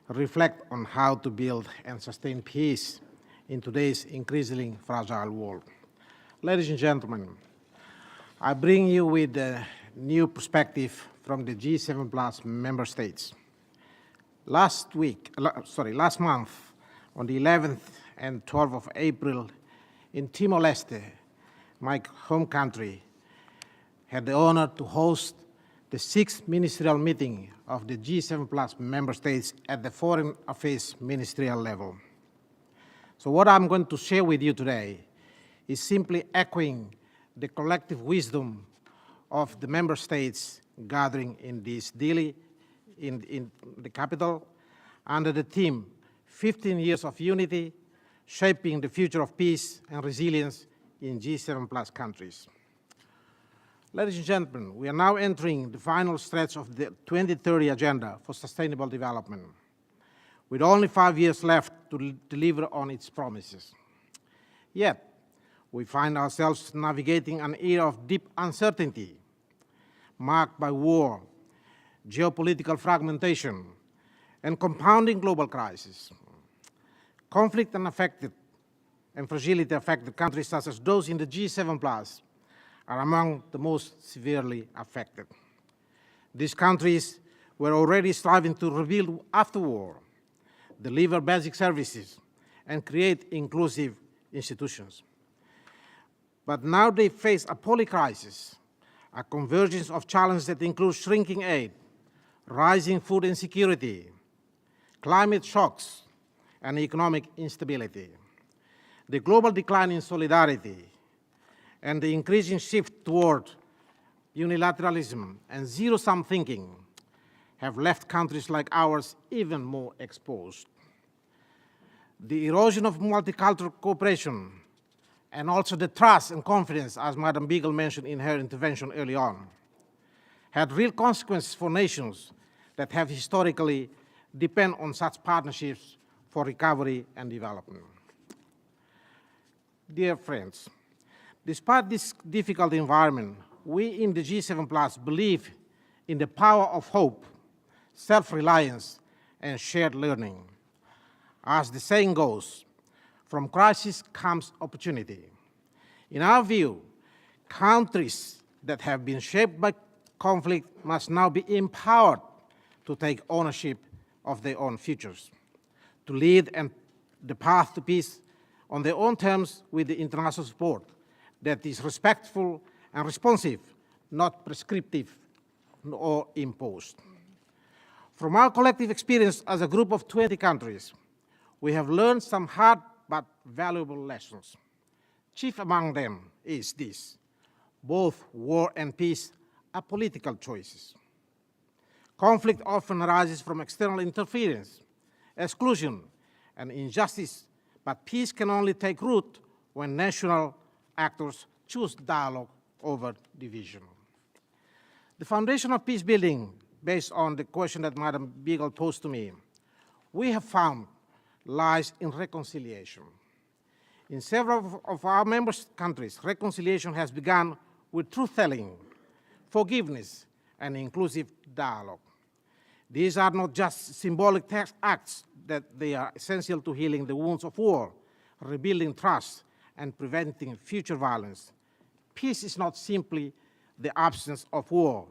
reflect on how to build and sustain peace in today's increasingly fragile world. Ladies and gentlemen, I bring you with a new perspective from the G7 Plus member states. Last month, on the 11th and 12th of April, in Timor-Leste, my home country, had the honor to host the 6th ministerial meeting of the G7 Plus member states at the Foreign Affairs ministerial level. So what I'm going to share with you today is simply echoing the collective wisdom of the member states gathering in this Delhi, in the capital, under the theme 15 Years of Unity, Shaping the Future of Peace and Resilience in G7 Plus countries. Ladies and gentlemen, we are now entering the final stretch of the 2030 Agenda for Sustainable Development, with only 5 years left to deliver on its promises. Yet, we find ourselves navigating an era of deep uncertainty, marked by war, geopolitical fragmentation, and compounding global crisis. Conflict and fragility affected countries such as those in the G7 Plus are among the most severely affected. These countries were already striving to rebuild after war, deliver basic services, and create inclusive institutions. But now they face a polycrisis, a convergence of challenges that include shrinking aid, rising food insecurity, climate shocks, and economic instability. The global decline in solidarity and the increasing shift toward unilateralism and zero-sum thinking have left countries like ours even more exposed. The erosion of multicultural cooperation and also the trust and confidence, as Madam Beagle mentioned in her intervention early on, had real consequences for nations that have historically depended on such partnerships for recovery and development. Dear friends, despite this difficult environment, we in the G7 Plus believe in the power of hope, self-reliance, and shared learning. As the saying goes, from crisis comes opportunity. In our view, countries that have been shaped by conflict must now be empowered to take ownership of their own futures, to lead the path to peace on their own terms with the international support that is respectful and responsive, not prescriptive or imposed. From our collective experience as a group of 20 countries, we have learned some hard but valuable lessons. Chief among them is this: both war and peace are political choices. Conflict often arises from external interference, exclusion, and injustice, but peace can only take root when national actors choose dialogue over division. The foundation of peace building, based on the question that Madam Beagle posed to me, we have found lies in reconciliation. In several of our member countries, reconciliation has begun with truth-telling, forgiveness, and inclusive dialogue. These are not just symbolic acts, that they are essential to healing the wounds of war, rebuilding trust, and preventing future violence. Peace is not simply the absence of war,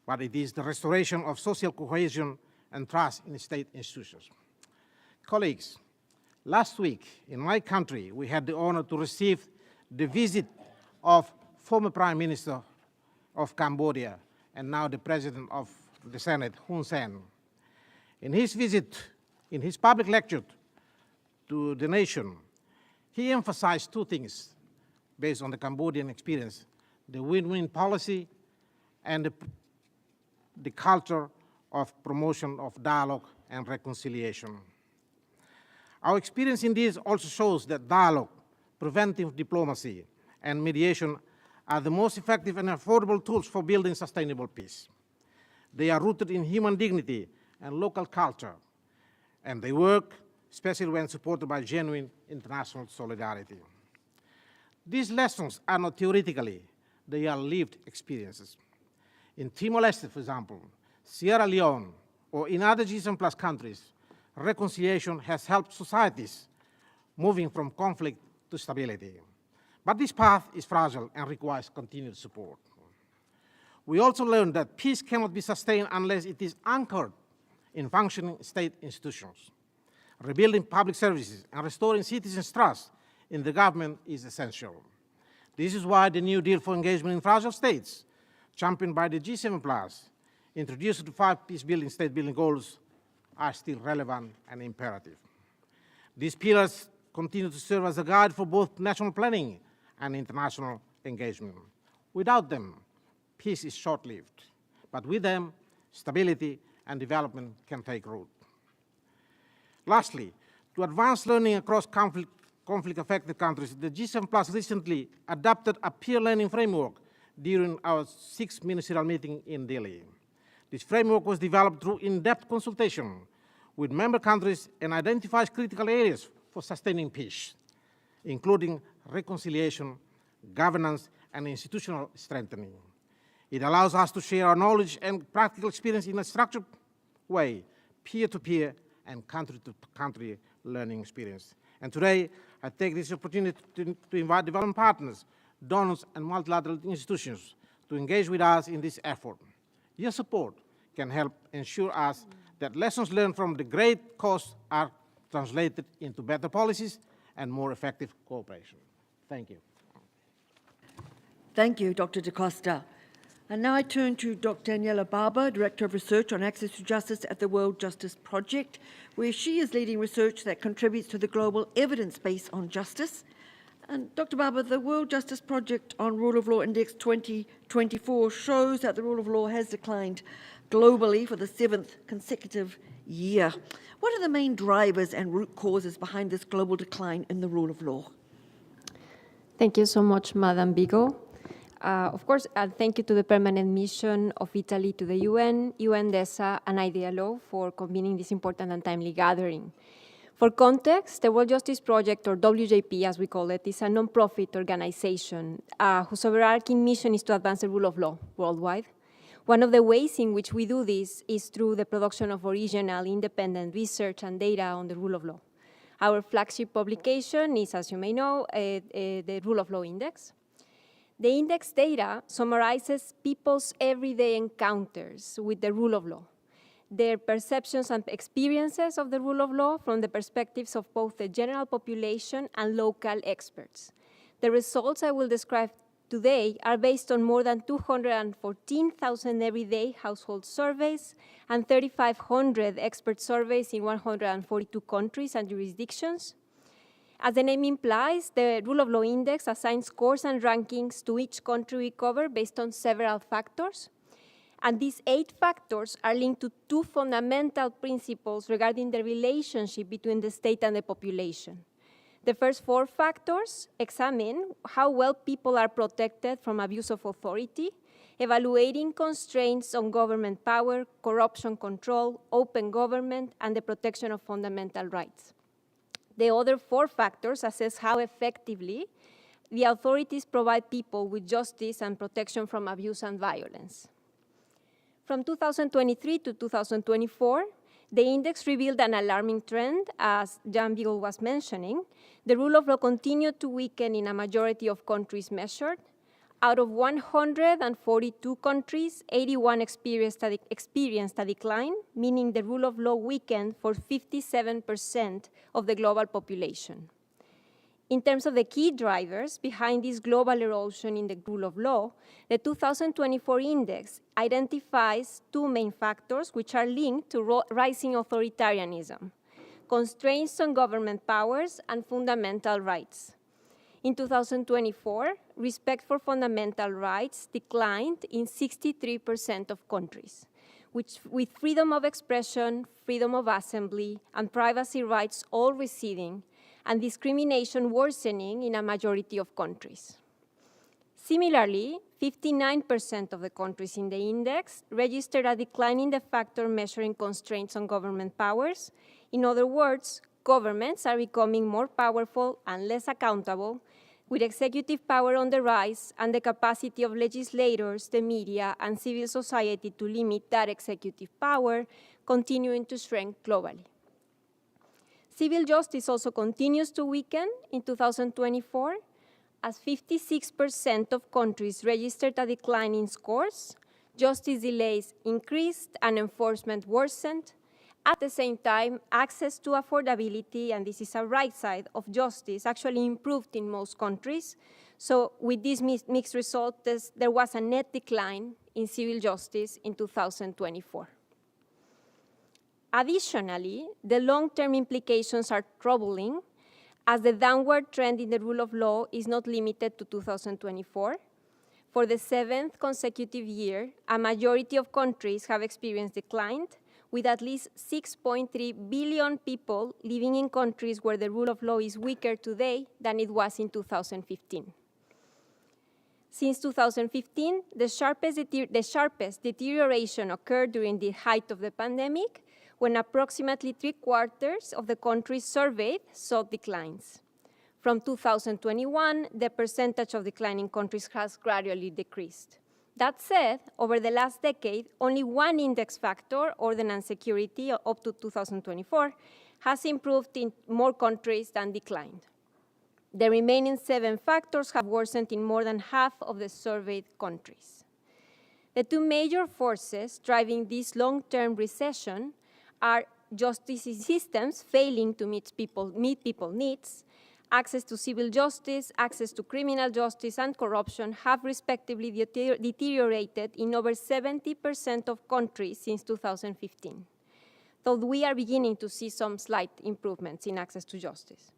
but it is the restoration of social cohesion and trust in state institutions. Colleagues, last week in my country, we had the honor to receive the visit of former Prime Minister of Cambodia and now the President of the Senate, Hun Sen. In his visit, in his public lecture to the nation, he emphasized two things based on the Cambodian experience: the win-win policy and the culture of promotion of dialogue and reconciliation. Our experience indeed also shows that dialogue, preventive diplomacy, and mediation are the most effective and affordable tools for building sustainable peace. They are rooted in human dignity and local culture, and they work especially when supported by genuine international solidarity. These lessons are not theoretically, they are lived experiences. In Timor-Leste, for example, Sierra Leone, or in other G7+ countries, reconciliation has helped societies moving from conflict to stability. But this path is fragile and requires continued support. We also learned that peace cannot be sustained unless it is anchored in functioning state institutions. Rebuilding public services and restoring citizens' trust in the government is essential. This is why the New Deal for Engagement in Fragile States, championed by the G7+, introduced the 5 peace-building, state-building goals, are still relevant and imperative. These pillars continue to serve as a guide for both national planning and international engagement. Without them, peace is short-lived, but with them, stability and development can take root. Lastly, to advance learning across conflict-affected countries, the G7+ recently adopted a peer learning framework during our 6th ministerial meeting in Delhi. This framework was developed through in-depth consultation with member countries and identifies critical areas for sustaining peace, including reconciliation, governance, and institutional strengthening. It allows us to share our knowledge and practical experience in a structured way, peer-to-peer and country-to-country learning experience. And today, I take this opportunity to invite development partners, donors, and multilateral institutions to engage with us in this effort. Your support can help ensure us that lessons learned from the great costs are translated into better policies and more effective cooperation. Thank you. Thank you, Dr. Da Costa. And now I turn to Dr. Daniela Barber, Director of Research on Access to Justice at the World Justice Project, where she is leading research that contributes to the global evidence base on justice. And Dr. Barber, the World Justice Project on Rule of Law Index 2024 shows that the rule of law has declined globally for the 7th consecutive year. What are the main drivers and root causes behind this global decline in the rule of law? Thank you so much, Madam Beagle. Of course, thank you to the Permanent Mission of Italy to the UN, DESA, and IDLO for convening this important and timely gathering. For context, the World Justice Project, or WJP as we call it, is a non-profit organization whose overarching mission is to advance the rule of law worldwide. One of the ways in which we do this is through the production of original, independent research and data on the rule of law. Our flagship publication is, as you may know, the Rule of Law Index. The index data summarizes people's everyday encounters with the rule of law, their perceptions and experiences of the rule of law from the perspectives of both the general population and local experts. The results I will describe today are based on more than 214,000 everyday household surveys and 3,500 expert surveys in 142 countries and jurisdictions. As the name implies, the Rule of Law Index assigns scores and rankings to each country we cover based on several factors. And these 8 factors are linked to 2 fundamental principles regarding the relationship between the state and the population. The first 4 factors examine how well people are protected from abuse of authority, evaluating constraints on government power, corruption control, open government, and the protection of fundamental rights. The other 4 factors assess how effectively the authorities provide people with justice and protection from abuse and violence. From 2023 to 2024, the index revealed an alarming trend, as Jan Beagle was mentioning. The rule of law continued to weaken in a majority of countries measured. Out of 142 countries, 81 experienced a decline, meaning the rule of law weakened for 57% of the global population. In terms of the key drivers behind this global erosion in the rule of law, the 2024 index identifies 2 main factors which are linked to rising authoritarianism: constraints on government powers and fundamental rights. In 2024, respect for fundamental rights declined in 63% of countries, with freedom of expression, freedom of assembly, and privacy rights all receding, and discrimination worsening in a majority of countries. Similarly, 59% of the countries in the index registered a decline in the factor measuring constraints on government powers. In other words, governments are becoming more powerful and less accountable, with executive power on the rise and the capacity of legislators, the media, and civil society to limit that executive power continuing to shrink globally. Civil justice also continues to weaken in 2024, as 56% of countries registered a decline in scores, justice delays increased, and enforcement worsened. At the same time, access to affordability, and this is a right side of justice, actually improved in most countries. So with this mixed result, there was a net decline in civil justice in 2024. Additionally, the long-term implications are troubling, as the downward trend in the rule of law is not limited to 2024. For the 7th consecutive year, a majority of countries have experienced decline, with at least 6.3 billion people living in countries where the rule of law is weaker today than it was in 2015. Since 2015, the sharpest deterioration occurred during the height of the pandemic, when approximately 3/4 of the countries surveyed saw declines. From 2021, the percentage of declining countries has gradually decreased. That said, over the last decade, only 1 index factor, ordinance security, up to 2024, has improved in more countries than declined. The remaining 7 factors have worsened in more than half of the surveyed countries. The 2 major forces driving this long-term recession are justice systems failing to meet people's needs. Access to civil justice, access to criminal justice, and corruption have respectively deteriorated in over 70% of countries since 2015, though we are beginning to see some slight improvements in access to justice.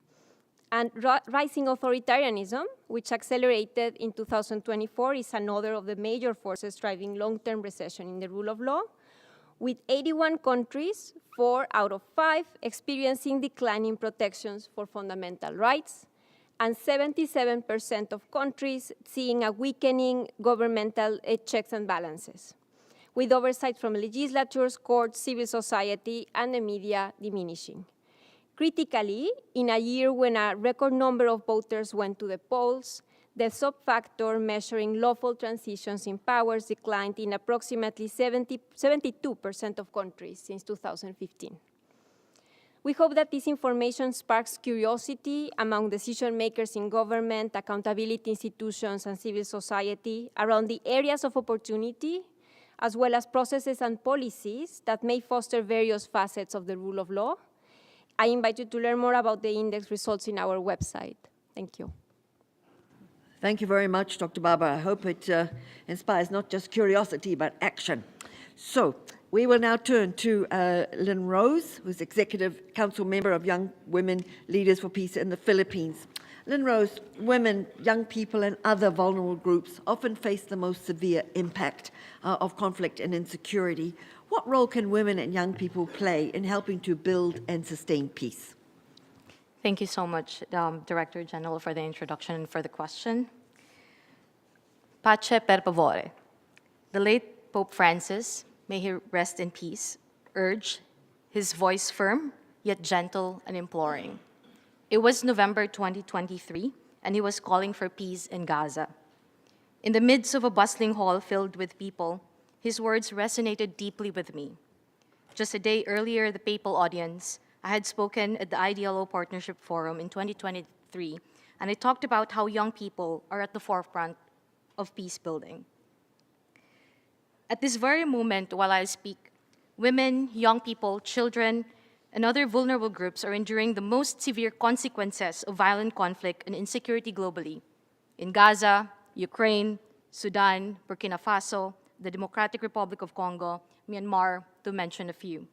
And rising authoritarianism, which accelerated in 2024, is another of the major forces driving long-term recession in the rule of law, with 81 countries, 4 out of 5, experiencing declining protections for fundamental rights, and 77% of countries seeing a weakening governmental checks and balances, with oversight from legislatures, courts, civil society, and the media diminishing. Critically, in a year when a record number of voters went to the polls, the sub-factor measuring lawful transitions in powers declined in approximately 72% of countries since 2015. We hope that this information sparks curiosity among decision makers in government, accountability institutions, and civil society around the areas of opportunity, as well as processes and policies that may foster various facets of the rule of law. I invite you to learn more about the index results in our website. Thank you. Thank you very much, Dr. Barbara. I hope it inspires not just curiosity, but action. So we will now turn to Lynn Rose, who's Executive Council Member of Young Women Leaders for Peace in the Philippines. Lynn Rose, women, young people, and other vulnerable groups often face the most severe impact of conflict and insecurity. What role can women and young people play in helping to build and sustain peace? Thank you so much, Director General, for the introduction and for the question. Pace per favore. The late Pope Francis, may he rest in peace, urged, his voice firm, yet gentle and imploring. It was November 2023, and he was calling for peace in Gaza. In the midst of a bustling hall filled with people, his words resonated deeply with me. Just a day earlier, the papal audience, I had spoken at the IDLO Partnership Forum in 2023, and I talked about how young people are at the forefront of peace building. At this very moment, while I speak, women, young people, children, and other vulnerable groups are enduring the most severe consequences of violent conflict and insecurity globally. In Gaza, Ukraine, Sudan, Burkina Faso, the Democratic Republic of Congo, Myanmar, to mention a few.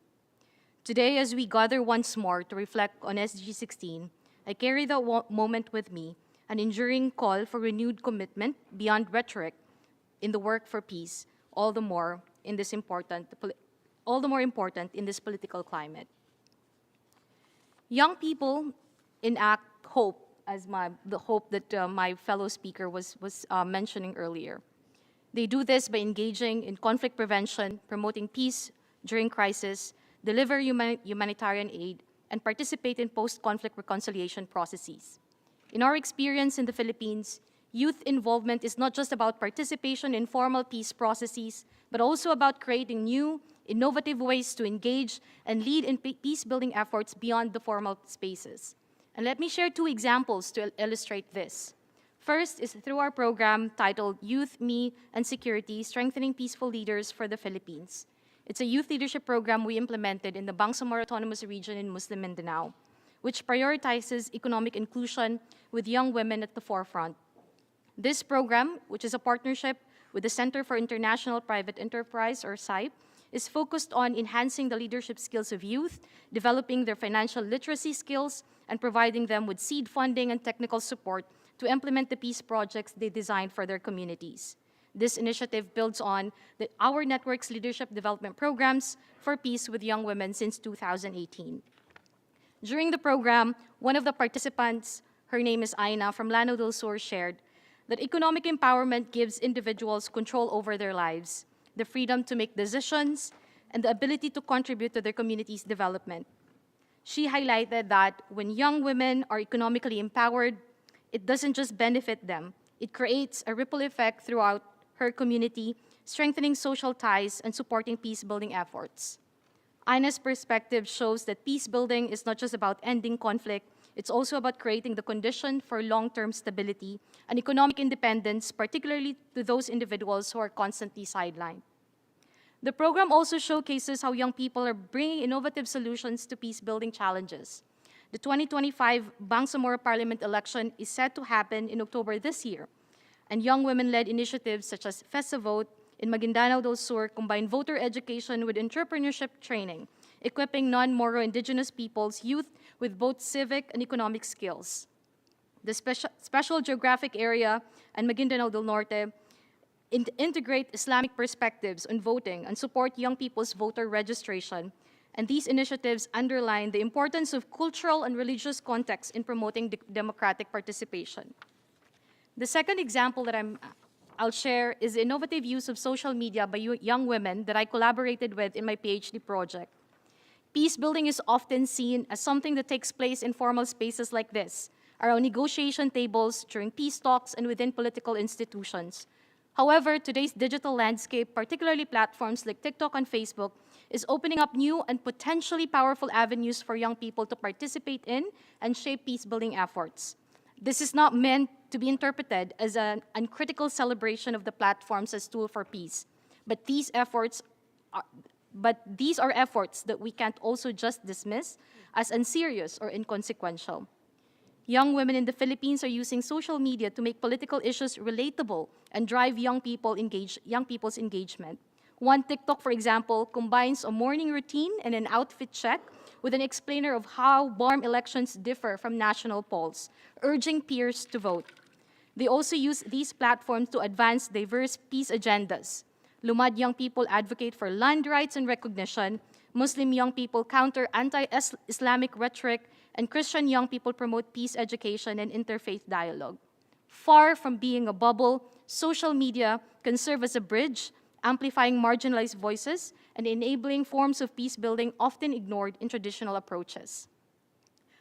Today, as we gather once more to reflect on SDG 16, I carry that moment with me, an enduring call for renewed commitment beyond rhetoric in the work for peace, all the more important in this political climate. Young people enact hope, as the hope that my fellow speaker was mentioning earlier. They do this by engaging in conflict prevention, promoting peace during crisis, deliver humanitarian aid, and participate in post-conflict reconciliation processes. In our experience in the Philippines, youth involvement is not just about participation in formal peace processes, but also about creating new, innovative ways to engage and lead in peace-building efforts beyond the formal spaces. And let me share two examples to illustrate this. First is through our program titled Youth, Me, and Security, Strengthening Peaceful Leaders for the Philippines. It's a youth leadership program we implemented in the Bangsamoro Autonomous Region in Muslim Mindanao, which prioritizes economic inclusion with young women at the forefront. This program, which is a partnership with the Center for International Private Enterprise, or CIPE, is focused on enhancing the leadership skills of youth, developing their financial literacy skills, and providing them with seed funding and technical support to implement the peace projects they designed for their communities. This initiative builds on our network's leadership development programs for peace with young women since 2018. During the program, one of the participants, her name is Aina from Llano del Sur, shared that economic empowerment gives individuals control over their lives, the freedom to make decisions, and the ability to contribute to their community's development. She highlighted that when young women are economically empowered, it doesn't just benefit them, it creates a ripple effect throughout her community, strengthening social ties and supporting peace-building efforts. Aina's perspective shows that peace building is not just about ending conflict, it's also about creating the condition for long-term stability and economic independence, particularly to those individuals who are constantly sidelined. The program also showcases how young people are bringing innovative solutions to peace-building challenges. The 2025 Bangsamoro Parliament election is set to happen in October this year, and young women-led initiatives such as FESA-Vote in Maguindanao del Sur combine voter education with entrepreneurship training, equipping non-Moro indigenous peoples' youth with both civic and economic skills. The special geographic area and Maguindanao del Norte integrate Islamic perspectives on voting and support young people's voter registration, and these initiatives underline the importance of cultural and religious context in promoting democratic participation. The second example that I'll share is the innovative use of social media by young women that I collaborated with in my PhD project. Peace building is often seen as something that takes place in formal spaces like this, around negotiation tables, during peace talks, and within political institutions. However, today's digital landscape, particularly platforms like TikTok and Facebook, is opening up new and potentially powerful avenues for young people to participate in and shape peace-building efforts. This is not meant to be interpreted as an uncritical celebration of the platforms as tool for peace, but these are efforts that we can't also just dismiss as unserious or inconsequential. Young women in the Philippines are using social media to make political issues relatable and drive young people's engagement. One TikTok, for example, combines a morning routine and an outfit check with an explainer of how BARM elections differ from national polls, urging peers to vote. They also use these platforms to advance diverse peace agendas. Lumad young people advocate for land rights and recognition. Muslim young people counter anti-Islamic rhetoric, and Christian young people promote peace education and interfaith dialogue. Far from being a bubble, social media can serve as a bridge, amplifying marginalized voices and enabling forms of peace building often ignored in traditional approaches.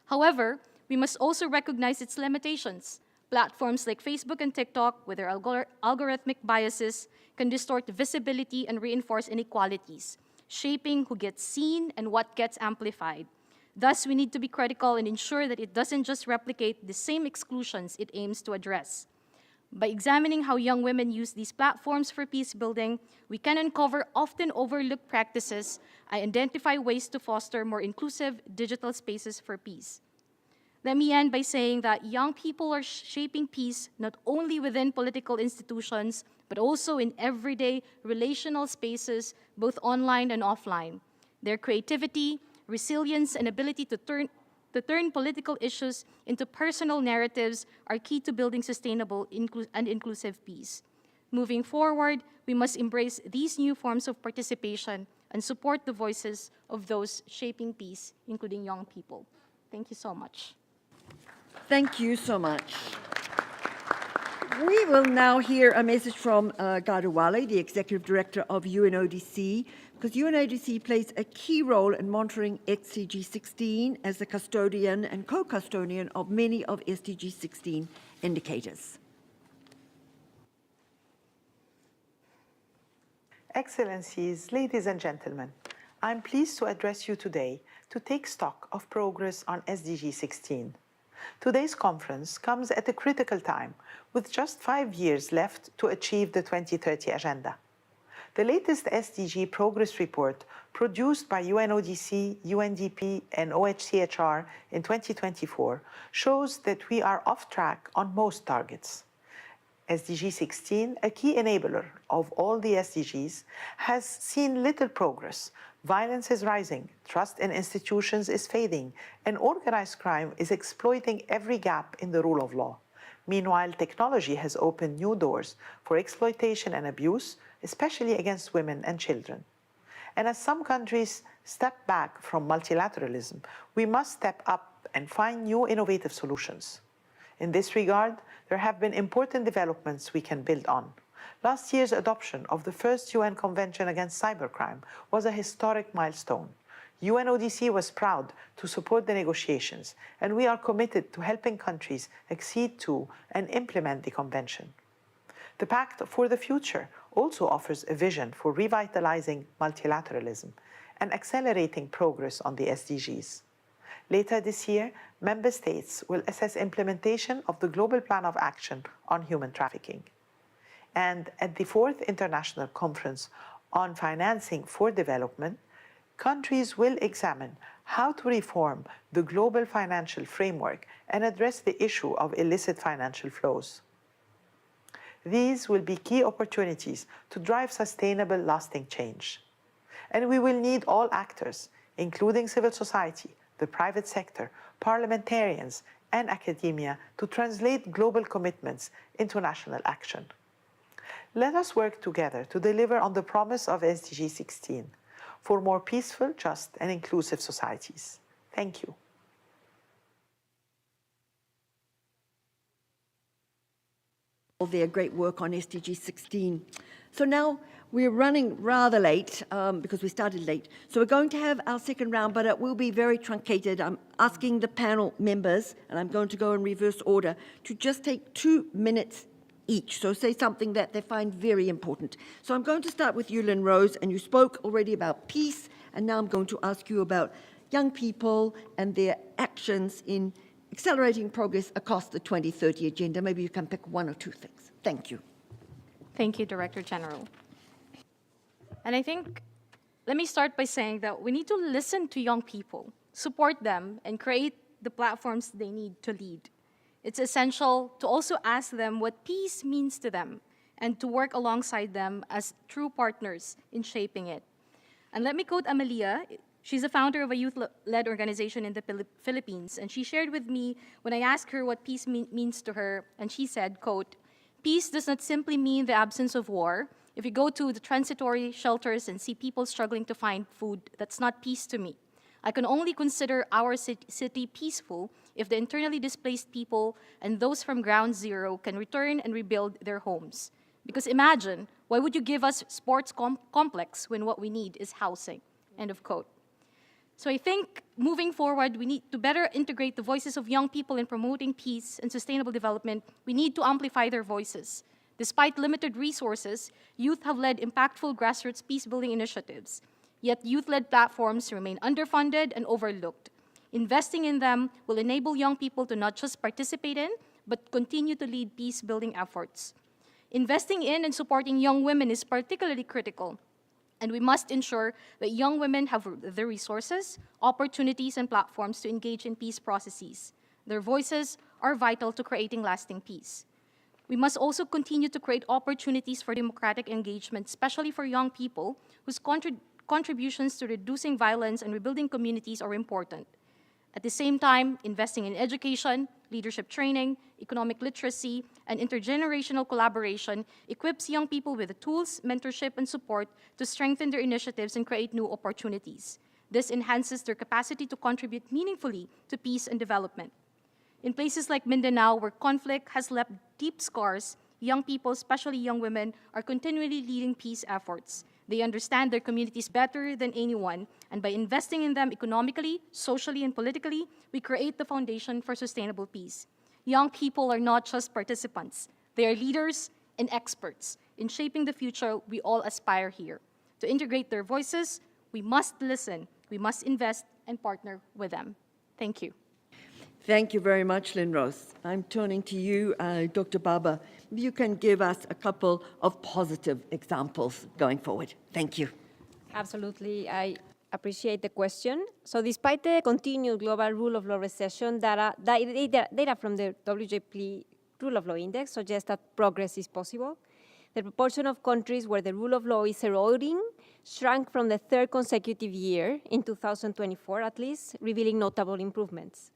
However, we must also recognize its limitations. Platforms like Facebook and TikTok, with their algorithmic biases, can distort visibility and reinforce inequalities, shaping who gets seen and what gets amplified. Thus, we need to be critical and ensure that it doesn't just replicate the same exclusions it aims to address. By examining how young women use these platforms for peace building, we can uncover often overlooked practices and identify ways to foster more inclusive digital spaces for peace. Let me end by saying that young people are shaping peace not only within political institutions, but also in everyday relational spaces, both online and offline. Their creativity, resilience, and ability to turn political issues into personal narratives are key to building sustainable and inclusive peace. Moving forward, we must embrace these new forms of participation and support the voices of those shaping peace, including young people. Thank you so much. Thank you so much. We will now hear a message from Gadawale, the Executive Director of UNODC, because UNODC plays a key role in monitoring SDG 16 as the custodian and co-custodian of many of SDG 16 indicators. Excellencies, ladies and gentlemen, I'm pleased to address you today to take stock of progress on SDG 16. Today's conference comes at a critical time, with just 5 years left to achieve the 2030 Agenda. The latest SDG progress report produced by UNODC, UNDP, and OHCHR in 2024 shows that we are off track on most targets. SDG 16, a key enabler of all the SDGs, has seen little progress. Violence is rising, trust in institutions is fading, and organized crime is exploiting every gap in the rule of law. Meanwhile, technology has opened new doors for exploitation and abuse, especially against women and children. And as some countries step back from multilateralism, we must step up and find new innovative solutions. In this regard, there have been important developments we can build on. Last year's adoption of the first UN Convention against Cybercrime was a historic milestone. UNODC was proud to support the negotiations, and we are committed to helping countries accede to and implement the convention. The Pact for the Future also offers a vision for revitalizing multilateralism and accelerating progress on the SDGs. Later this year, member states will assess implementation of the Global Plan of Action on Human Trafficking. And at the 4th International Conference on Financing for Development, countries will examine how to reform the global financial framework and address the issue of illicit financial flows. These will be key opportunities to drive sustainable, lasting change. And we will need all actors, including civil society, the private sector, parliamentarians, and academia, to translate global commitments into national action. Let us work together to deliver on the promise of SDG 16 for more peaceful, just, and inclusive societies. Thank you. All their great work on SDG 16. So now we're running rather late because we started late. So we're going to have our second round, but it will be very truncated. I'm asking the panel members, and I'm going to go in reverse order, to just take 2 minutes each. So say something that they find very important. So I'm going to start with you, Lynn Rose, and you spoke already about peace, and now I'm going to ask you about young people and their actions in accelerating progress across the 2030 agenda. Maybe you can pick 1 or 2 things. Thank you. Thank you, Director General. And I think, let me start by saying that we need to listen to young people, support them, and create the platforms they need to lead. It's essential to also ask them what peace means to them and to work alongside them as true partners in shaping it. And let me quote Amelia. She's the founder of a youth-led organization in the Philippines, and she shared with me when I asked her what peace means to her, and she said, quote, "Peace does not simply mean the absence of war. If you go to the transitory shelters and see people struggling to find food, that's not peace to me. I can only consider our city peaceful if the internally displaced people and those from ground zero can return and rebuild their homes. Because imagine, why would you give us sports complex when what we need is housing? End of quote. So I think moving forward, we need to better integrate the voices of young people in promoting peace and sustainable development. We need to amplify their voices. Despite limited resources, youth have led impactful grassroots peace-building initiatives. Yet youth-led platforms remain underfunded and overlooked. Investing in them will enable young people to not just participate in, but continue to lead peace-building efforts. Investing in and supporting young women is particularly critical, and we must ensure that young women have the resources, opportunities, and platforms to engage in peace processes. Their voices are vital to creating lasting peace. We must also continue to create opportunities for democratic engagement, especially for young people whose contributions to reducing violence and rebuilding communities are important. At the same time, investing in education, leadership training, economic literacy, and intergenerational collaboration equips young people with the tools, mentorship, and support to strengthen their initiatives and create new opportunities. This enhances their capacity to contribute meaningfully to peace and development. In places like Mindanao, where conflict has left deep scars, young people, especially young women, are continually leading peace efforts. They understand their communities better than anyone, and by investing in them economically, socially, and politically, we create the foundation for sustainable peace. Young people are not just participants. They are leaders and experts in shaping the future we all aspire here. To integrate their voices, we must listen, we must invest, and partner with them. Thank you. Thank you very much, Lynn Rose. I'm turning to you, Dr. Baba. You can give us a couple of positive examples going forward. Thank you. Absolutely. I appreciate the question. So despite the continued global rule of law recession, data from the WJP Rule of Law Index suggests that progress is possible. The proportion of countries where the rule of law is eroding shrank from the third consecutive year in 2024, at least, revealing notable improvements.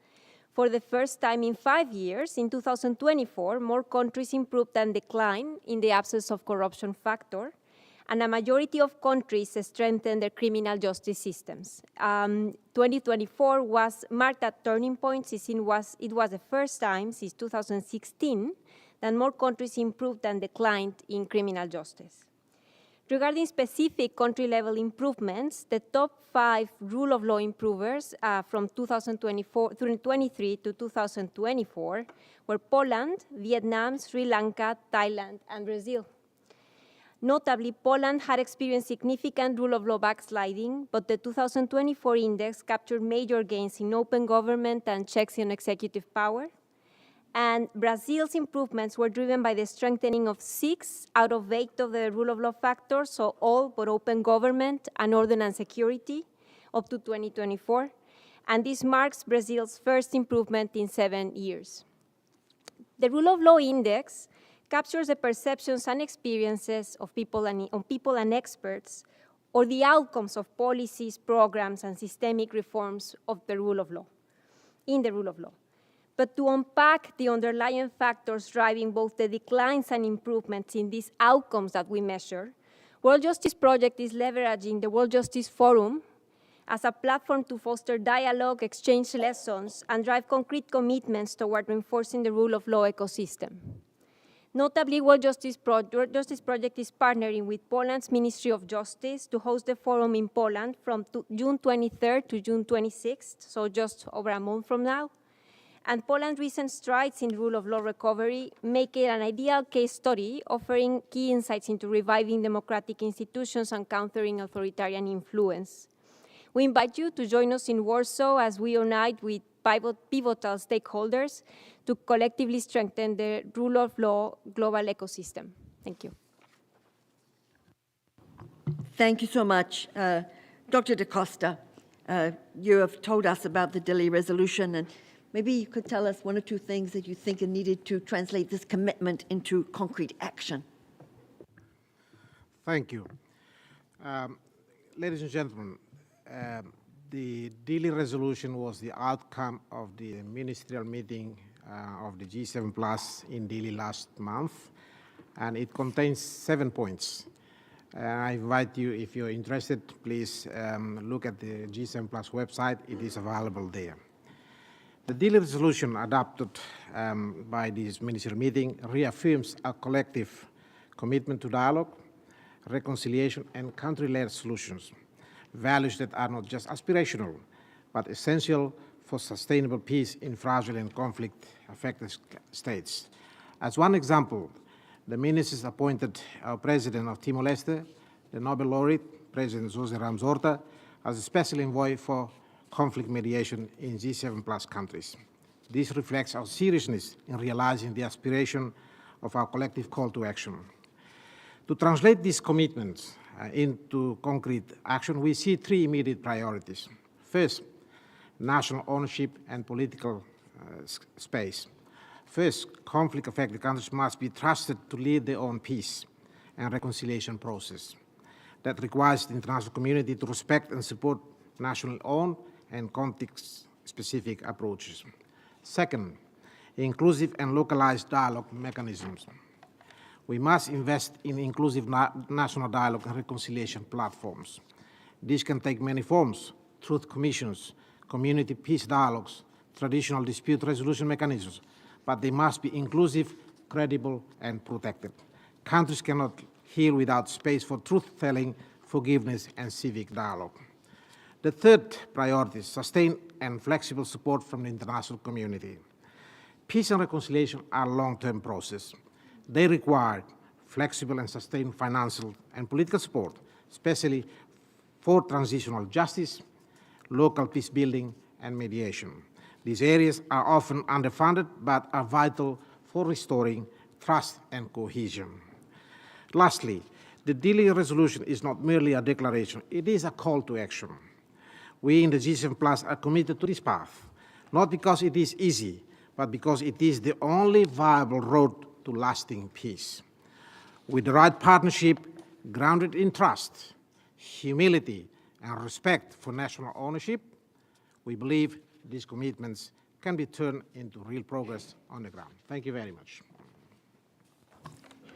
For the first time in 5 years, in 2024, more countries improved than declined in the absence of corruption factor, and a majority of countries strengthened their criminal justice systems. 2024 marked a turning point since it was the first time since 2016 that more countries improved than declined in criminal justice. Regarding specific country-level improvements, the top 5 rule of law improvers from 2023 to 2024 were Poland, Vietnam, Sri Lanka, Thailand, and Brazil. Notably, Poland had experienced significant rule of law backsliding, but the 2024 index captured major gains in open government and checks on executive power. And Brazil's improvements were driven by the strengthening of 6 out of 8 of the rule of law factors, so all but open government and order and security up to 2024. And this marks Brazil's first improvement in 7 years. The rule of law index captures the perceptions and experiences of people and experts, or the outcomes of policies, programs, and systemic reforms of the rule of law, in the rule of law. But to unpack the underlying factors driving both the declines and improvements in these outcomes that we measure, World Justice Project is leveraging the World Justice Forum as a platform to foster dialogue, exchange lessons, and drive concrete commitments toward reinforcing the rule of law ecosystem. Notably, World Justice Project is partnering with Poland's Ministry of Justice to host the forum in Poland from June 23rd to June 26th, so just over a month from now. And Poland's recent strides in rule of law recovery make it an ideal case study, offering key insights into reviving democratic institutions and countering authoritarian influence. We invite you to join us in Warsaw as we unite with pivotal stakeholders to collectively strengthen the rule of law global ecosystem. Thank you. Thank you so much. Dr. Da Costa, you have told us about the Delhi resolution, and maybe you could tell us 1 or 2 things that you think are needed to translate this commitment into concrete action. Thank you. Ladies and gentlemen, the Delhi resolution was the outcome of the ministerial meeting of the G7 Plus in Delhi last month, and it contains 7 points. I invite you, if you're interested, please look at the G7 Plus website. It is available there. The daily resolution adopted by this ministerial meeting reaffirms a collective commitment to dialogue, reconciliation, and country-led solutions, values that are not just aspirational, but essential for sustainable peace in fragile and conflict-affected states. As one example, the ministers appointed our president of Timor-Leste, the Nobel laureate, President José Ramos Horta, as a special envoy for conflict mediation in G7 Plus countries. This reflects our seriousness in realizing the aspiration of our collective call to action. To translate these commitments into concrete action, we see three immediate priorities. First, national ownership and political space. First, conflict-affected countries must be trusted to lead their own peace and reconciliation process. That requires the international community to respect and support nationally owned and context-specific approaches. Second, inclusive and localized dialogue mechanisms. We must invest in inclusive national dialogue and reconciliation platforms. This can take many forms: truth commissions, community peace dialogues, traditional dispute resolution mechanisms, but they must be inclusive, credible, and protected. Countries cannot heal without space for truth-telling, forgiveness, and civic dialogue. The third priority is sustained and flexible support from the international community. Peace and reconciliation are a long-term process. They require flexible and sustained financial and political support, especially for transitional justice, local peace building, and mediation. These areas are often underfunded, but are vital for restoring trust and cohesion. Lastly, the daily resolution is not merely a declaration, it is a call to action. We in the G7 Plus are committed to this path, not because it is easy, but because it is the only viable road to lasting peace. With the right partnership grounded in trust, humility, and respect for national ownership, we believe these commitments can be turned into real progress on the ground. Thank you very much.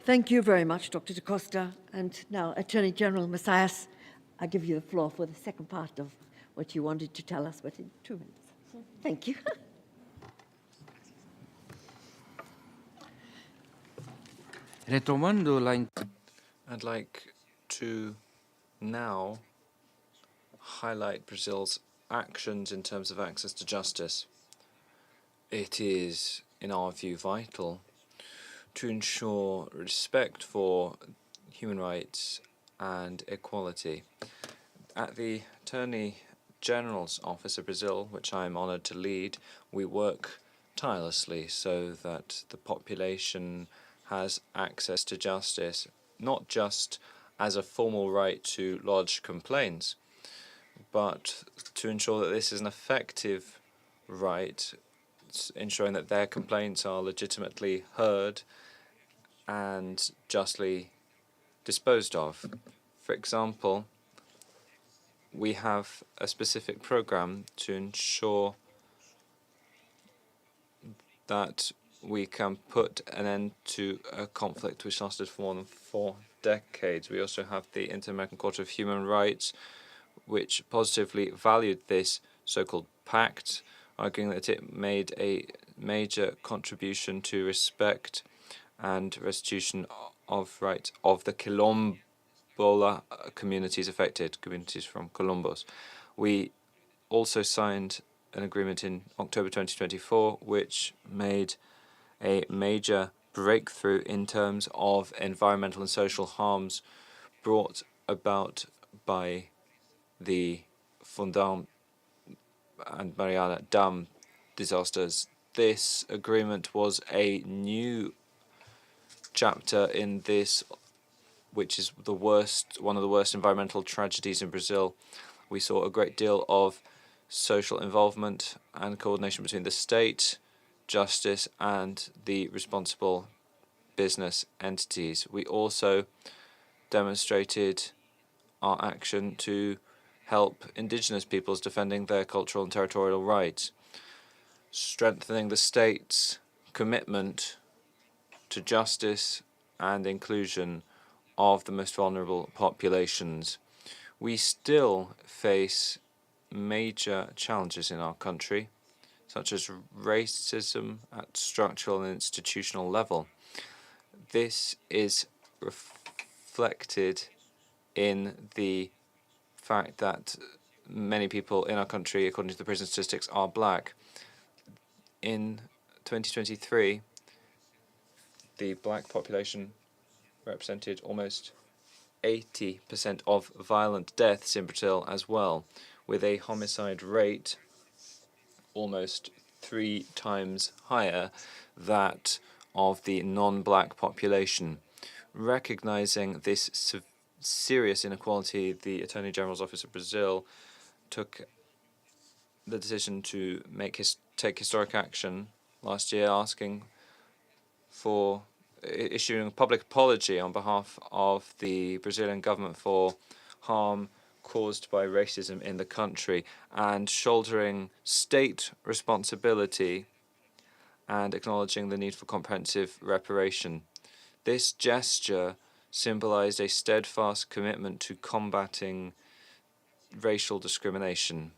Thank you very much, Dr. Da Costa. And now, Attorney General Macias, I give you the floor for the second part of what you wanted to tell us within 2 minutes. Thank you. I'd like to now highlight Brazil's actions in terms of access to justice. It is, in our view, vital to ensure respect for human rights and equality. At the Attorney General's Office of Brazil, which I am honored to lead, we work tirelessly so that the population has access to justice, not just as a formal right to lodge complaints, but to ensure that this is an effective right, ensuring that their complaints are legitimately heard and justly disposed of. For example, we have a specific program to ensure that we can put an end to a conflict which lasted for more than 4 decades. We also have the Inter-American Court of Human Rights, which positively valued this so-called Pact, arguing that it made a major contribution to respect and restitution of rights of the Quilombola communities affected, communities from Colombos. We also signed an agreement in October 2024, which made a major breakthrough in terms of environmental and social harms brought about by the Fundão and Mariana Dam disasters. This agreement was a new chapter in this, which is one of the worst environmental tragedies in Brazil. We saw a great deal of social involvement and coordination between the state, justice, and the responsible business entities. We also demonstrated our action to help indigenous peoples defending their cultural and territorial rights, strengthening the state's commitment to justice and inclusion of the most vulnerable populations. We still face major challenges in our country, such as racism at structural and institutional level. This is reflected in the fact that many people in our country, according to the prison statistics, are black. In 2023, the black population represented almost 80% of violent deaths in Brazil as well, with a homicide rate almost 3 times higher that of the non-black population. Recognizing this serious inequality, the Attorney General's Office of Brazil took the decision to take historic action last year, asking for issuing a public apology on behalf of the Brazilian government for harm caused by racism in the country, and shouldering state responsibility and acknowledging the need for comprehensive reparation. This gesture symbolized a steadfast commitment to combating racial discrimination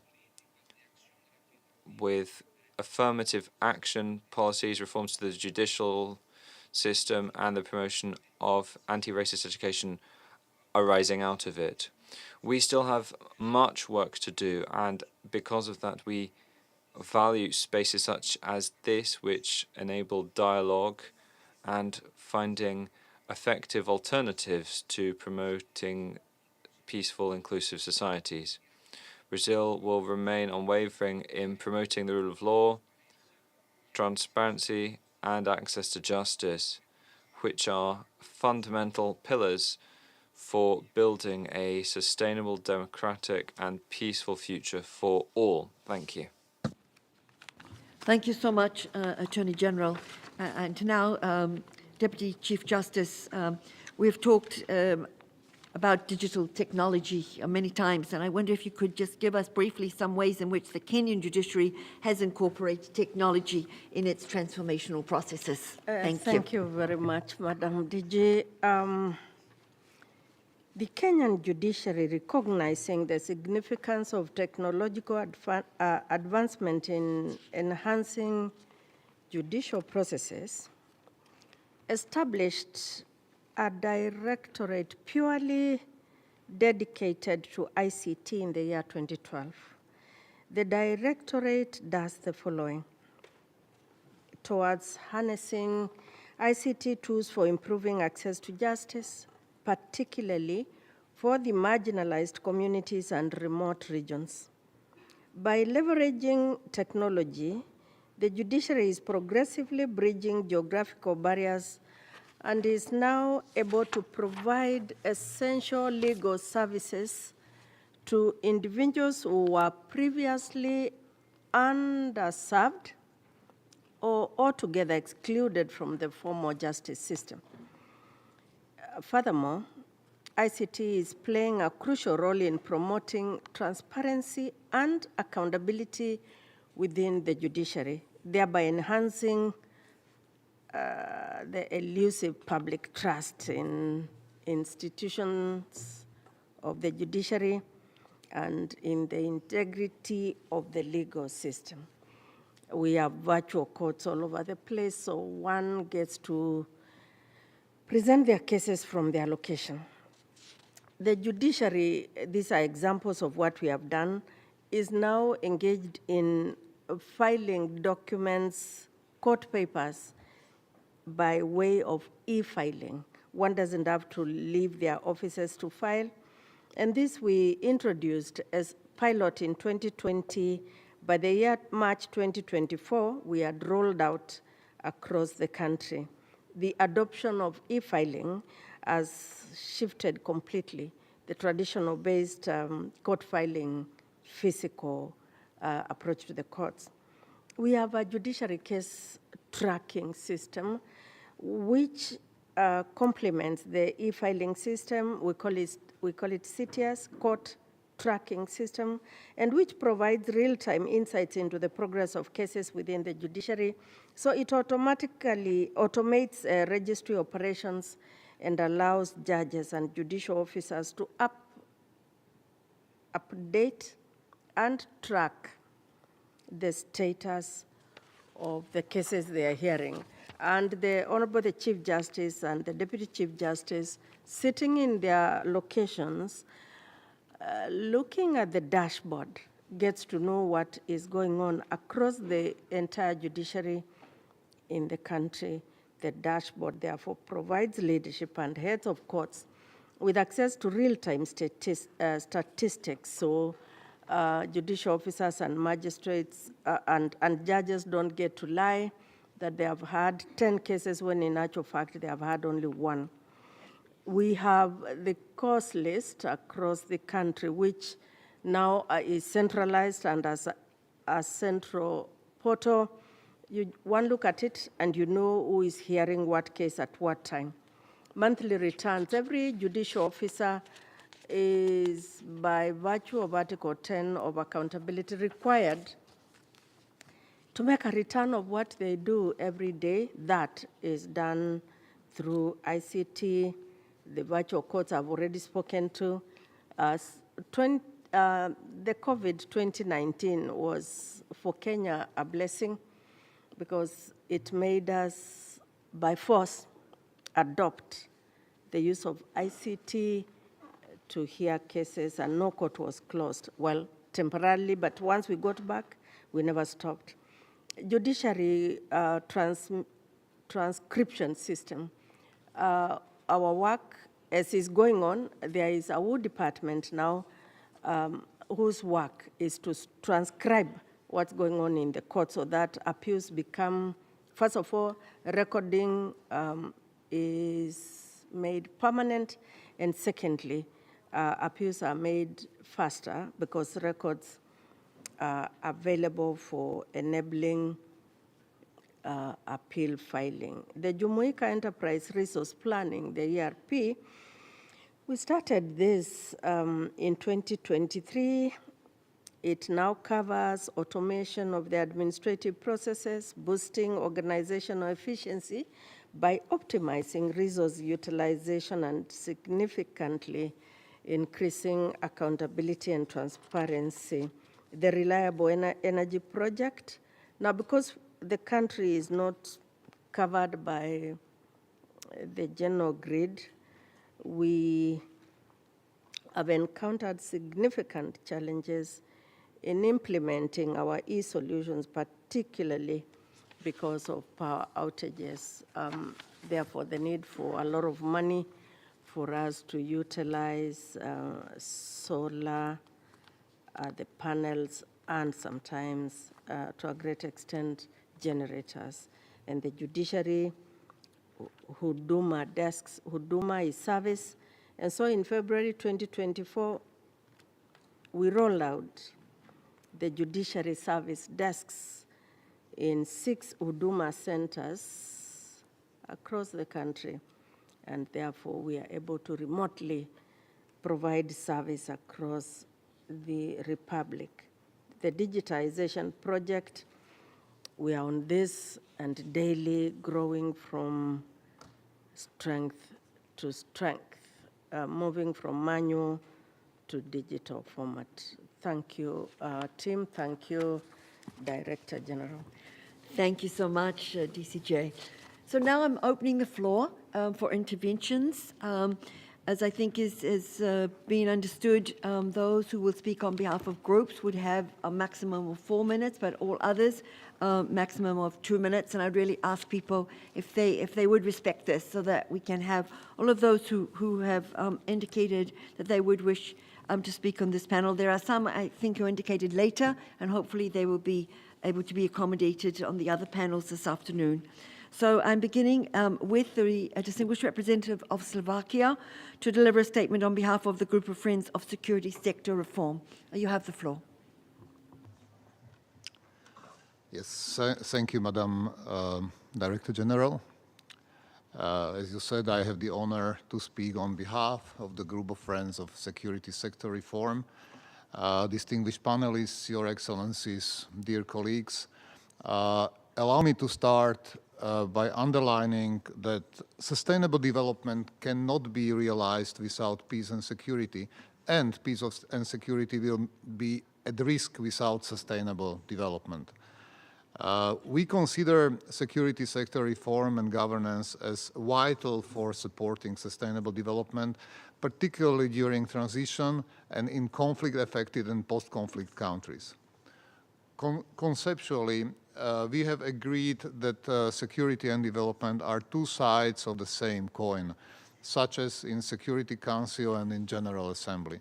with affirmative action policies, reforms to the judicial system, and the promotion of anti-racist education arising out of it. We still have much work to do, and because of that, we value spaces such as this, which enable dialogue and finding effective alternatives to promoting peaceful, inclusive societies. Brazil will remain unwavering in promoting the rule of law, transparency, and access to justice, which are fundamental pillars for building a sustainable, democratic, and peaceful future for all. Thank you. Thank you so much, Attorney General. And now, Deputy Chief Justice, we've talked about digital technology many times, and I wonder if you could just give us briefly some ways in which the Kenyan judiciary has incorporated technology in its transformational processes. Thank you. Thank you very much, Madam DG. The Kenyan judiciary, recognizing the significance of technological advancement in enhancing judicial processes, established a directorate purely dedicated to ICT in the year 2012. The directorate does the following: towards harnessing ICT tools for improving access to justice, particularly for the marginalized communities and remote regions. By leveraging technology, the judiciary is progressively bridging geographical barriers and is now able to provide essential legal services to individuals who were previously underserved or altogether excluded from the formal justice system. Furthermore, ICT is playing a crucial role in promoting transparency and accountability within the judiciary, thereby enhancing the elusive public trust in institutions of the judiciary and in the integrity of the legal system. We have virtual courts all over the place, so one gets to present their cases from their location. The judiciary, these are examples of what we have done, is now engaged in filing documents, court papers, by way of e-filing. One doesn't have to leave their offices to file. And this we introduced as pilot in 2020. By the year March 2024, we had rolled out across the country. The adoption of e-filing has shifted completely the traditional-based court filing physical approach to the courts. We have a judiciary case tracking system which complements the e-filing system. We call it CTS, Court Tracking System, and which provides real-time insights into the progress of cases within the judiciary. So it automatically automates registry operations and allows judges and judicial officers to update and track the status of the cases they are hearing. And the Honorable the Chief Justice and the Deputy Chief Justice, sitting in their locations, looking at the dashboard, gets to know what is going on across the entire judiciary in the country. The dashboard, therefore, provides leadership and heads of courts with access to real-time statistics, so judicial officers and magistrates and judges don't get to lie that they have had 10 cases when in actual fact they have had only one. We have the cause list across the country, which now is centralized and as a central portal. One look at it and you know who is hearing what case at what time. Monthly returns, every judicial officer is, by virtue of Article 10 of accountability, required to make a return of what they do every day. That is done through ICT. The virtual courts I've already spoken to. The COVID 2019 was for Kenya a blessing because it made us, by force, adopt the use of ICT to hear cases, and no court was closed. Well, temporarily, but once we got back, we never stopped. Judiciary transcription system. Our work, as is going on, there is a WU department now whose work is to transcribe what's going on in the court so that appeals become, first of all, recording is made permanent, and secondly, appeals are made faster because records are available for enabling appeal filing. The Jumuika Enterprise Resource Planning, the ERP, we started this in 2023. It now covers automation of the administrative processes, boosting organizational efficiency by optimizing resource utilization and significantly increasing accountability and transparency. The Reliable Energy Project. Now, because the country is not covered by the general grid, we have encountered significant challenges in implementing our e-solutions, particularly because of power outages. Therefore, the need for a lot of money for us to utilize solar, the panels, and sometimes, to a great extent, generators. And the judiciary, Huduma desks, Huduma is service. And so in February 2024, we rolled out the judiciary service desks in 6 Huduma centers across the country. And therefore, we are able to remotely provide service across the Republic. The digitization project, we are on this and daily growing from strength to strength, moving from manual to digital format. Thank you, team. Thank you, Director General. Thank you so much, DCJ. So now I'm opening the floor for interventions. As I think is being understood, those who will speak on behalf of groups would have a maximum of 4 minutes, but all others, maximum of 2 minutes. And I'd really ask people if they would respect this so that we can have all of those who have indicated that they would wish to speak on this panel. There are some, I think, who indicated later, and hopefully they will be able to be accommodated on the other panels this afternoon. So I'm beginning with the distinguished representative of Slovakia to deliver a statement on behalf of the Group of Friends of Security Sector Reform. You have the floor. Yes, thank you, Madam Director General. As you said, I have the honor to speak on behalf of the Group of Friends of Security Sector Reform. Distinguished panelists, Your Excellencies, dear colleagues, allow me to start by underlining that sustainable development cannot be realized without peace and security, and peace and security will be at risk without sustainable development. We consider security sector reform and governance as vital for supporting sustainable development, particularly during transition and in conflict-affected and post-conflict countries. Conceptually, we have agreed that security and development are two sides of the same coin, such as in Security Council and in General Assembly.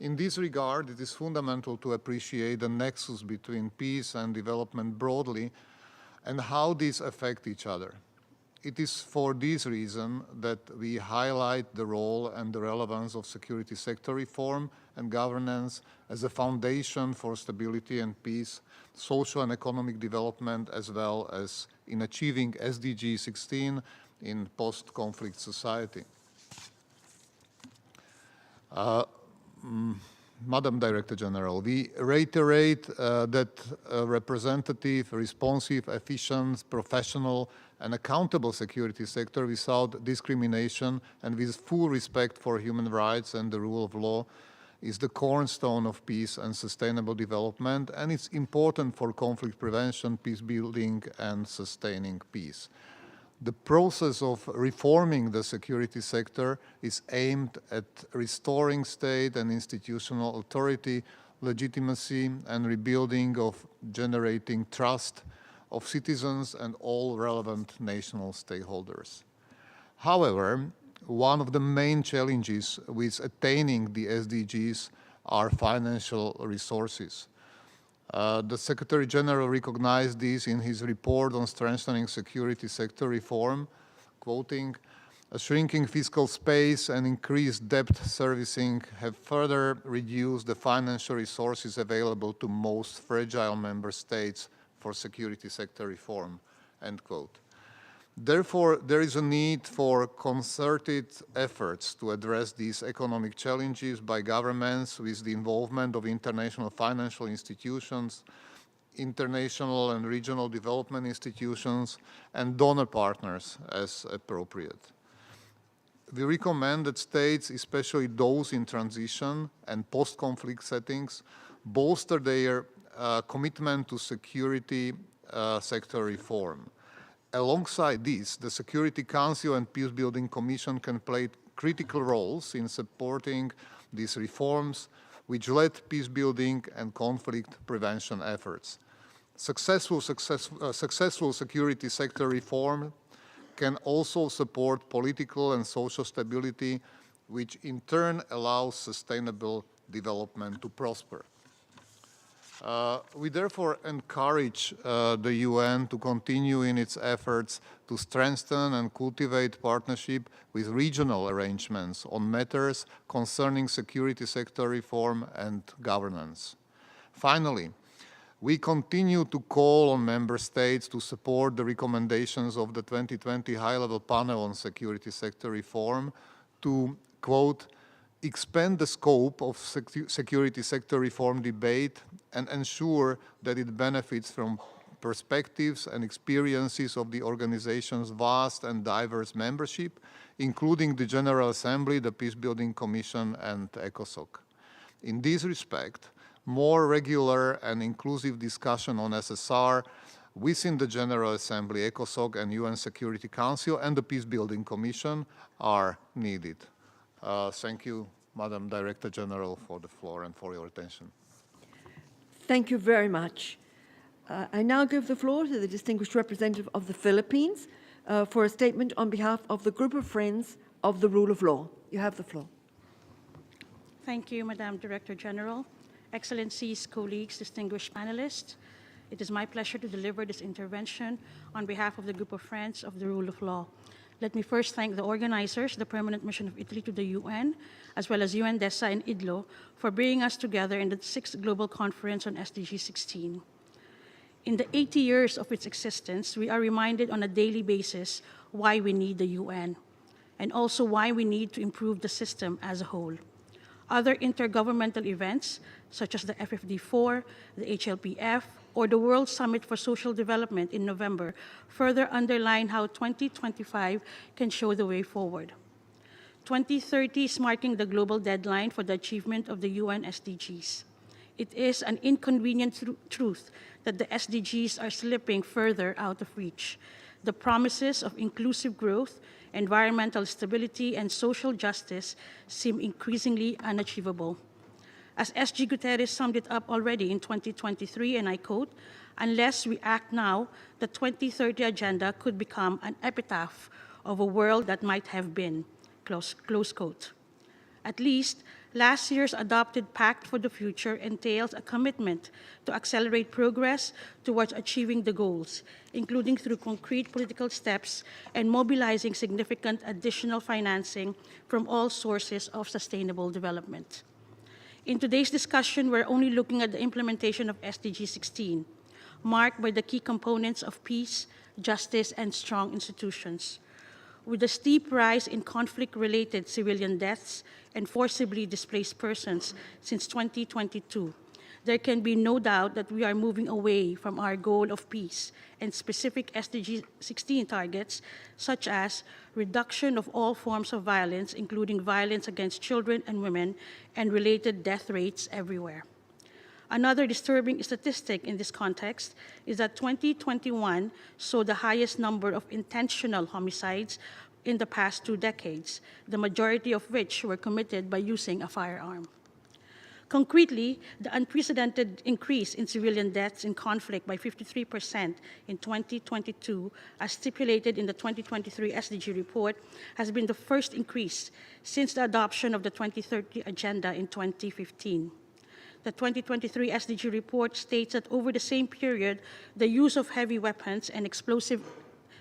In this regard, it is fundamental to appreciate the nexus between peace and development broadly and how these affect each other. It is for this reason that we highlight the role and the relevance of security sector reform and governance as a foundation for stability and peace, social and economic development, as well as in achieving SDG 16 in post-conflict society. Madam Director General, we reiterate that a representative, responsive, efficient, professional, and accountable security sector without discrimination and with full respect for human rights and the rule of law is the cornerstone of peace and sustainable development, and it's important for conflict prevention, peace building, and sustaining peace. The process of reforming the security sector is aimed at restoring state and institutional authority, legitimacy, and rebuilding of generating trust of citizens and all relevant national stakeholders. However, one of the main challenges with attaining the SDGs are financial resources. The Secretary General recognized this in his report on strengthening security sector reform, quoting, "A shrinking fiscal space and increased debt servicing have further reduced the financial resources available to most fragile member states for security sector reform," end quote. Therefore, there is a need for concerted efforts to address these economic challenges by governments with the involvement of international financial institutions, international and regional development institutions, and donor partners as appropriate. We recommend that states, especially those in transition and post-conflict settings, bolster their commitment to security sector reform. Alongside this, the Security Council and Peacebuilding Commission can play critical roles in supporting these reforms, which led peacebuilding and conflict prevention efforts. Successful security sector reform can also support political and social stability, which in turn allows sustainable development to prosper. We therefore encourage the UN to continue in its efforts to strengthen and cultivate partnership with regional arrangements on matters concerning security sector reform and governance. Finally, we continue to call on member states to support the recommendations of the 2020 high-level panel on security sector reform to, quote, expand the scope of security sector reform debate and ensure that it benefits from perspectives and experiences of the organization's vast and diverse membership, including the General Assembly, the Peacebuilding Commission, and ECOSOC. In this respect, more regular and inclusive discussion on SSR within the General Assembly, ECOSOC, and UN Security Council and the Peacebuilding Commission are needed. Thank you, Madam Director General, for the floor and for your attention. Thank you very much. I now give the floor to the distinguished representative of the Philippines for a statement on behalf of the Group of Friends of the Rule of Law. You have the floor. Thank you, Madam Director General. Excellencies, colleagues, distinguished panelists, it is my pleasure to deliver this intervention on behalf of the Group of Friends of the Rule of Law. Let me first thank the organizers, the Permanent Mission of Italy to the UN, as well as UNODC and IDLO, for bringing us together in the 6th Global Conference on SDG 16. In the 80 years of its existence, we are reminded on a daily basis why we need the UN, and also why we need to improve the system as a whole. Other intergovernmental events, such as the FFD4, the HLPF, or the World Summit for Social Development in November further underline how 2025 can show the way forward. 2030 is marking the global deadline for the achievement of the UN SDGs. It is an inconvenient truth that the SDGs are slipping further out of reach. The promises of inclusive growth, environmental stability, and social justice seem increasingly unachievable. As SG Guterres summed it up already in 2023, and I quote, "Unless we act now, the 2030 agenda could become an epitaph of a world that might have been," close quote. At least, last year's adopted Pact for the Future entails a commitment to accelerate progress towards achieving the goals, including through concrete political steps and mobilizing significant additional financing from all sources of sustainable development. In today's discussion, we're only looking at the implementation of SDG 16, marked by the key components of peace, justice, and strong institutions. With a steep rise in conflict-related civilian deaths and forcibly displaced persons since 2022, there can be no doubt that we are moving away from our goal of peace and specific SDG 16 targets, such as reduction of all forms of violence, including violence against children and women, and related death rates everywhere. Another disturbing statistic in this context is that 2021 saw the highest number of intentional homicides in the past 2 decades, the majority of which were committed by using a firearm. Concretely, the unprecedented increase in civilian deaths in conflict by 53% in 2022, as stipulated in the 2023 SDG report, has been the first increase since the adoption of the 2030 Agenda in 2015. The 2023 SDG report states that over the same period, the use of heavy weapons and explosive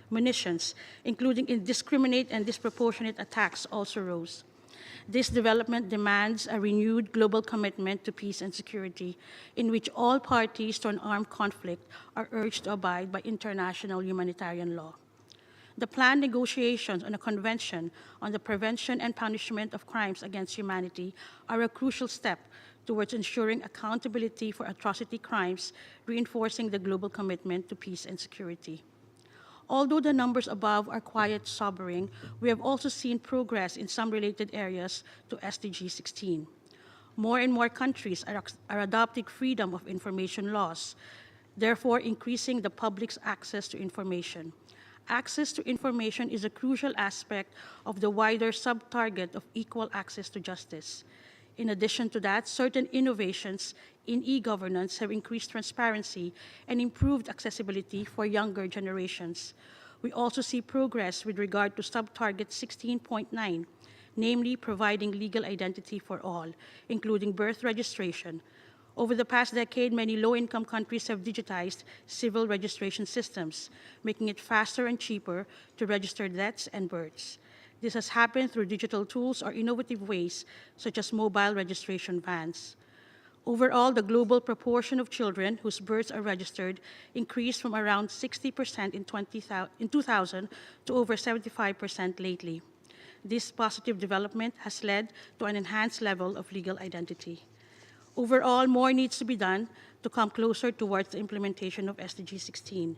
munitions, including indiscriminate and disproportionate attacks, also rose. This development demands a renewed global commitment to peace and security, in which all parties to an armed conflict are urged to abide by international humanitarian law. The planned negotiations on a convention on the prevention and punishment of crimes against humanity are a crucial step towards ensuring accountability for atrocity crimes, reinforcing the global commitment to peace and security. Although the numbers above are quite sobering, we have also seen progress in some related areas to SDG 16. More and more countries are adopting freedom of information laws, therefore increasing the public's access to information. Access to information is a crucial aspect of the wider sub-target of equal access to justice. In addition to that, certain innovations in e-governance have increased transparency and improved accessibility for younger generations. We also see progress with regard to sub-target 16.9, namely providing legal identity for all, including birth registration. Over the past decade, many low-income countries have digitized civil registration systems, making it faster and cheaper to register deaths and births. This has happened through digital tools or innovative ways, such as mobile registration vans. Overall, the global proportion of children whose births are registered increased from around 60% in 2000 to over 75% lately. This positive development has led to an enhanced level of legal identity. Overall, more needs to be done to come closer towards the implementation of SDG 16.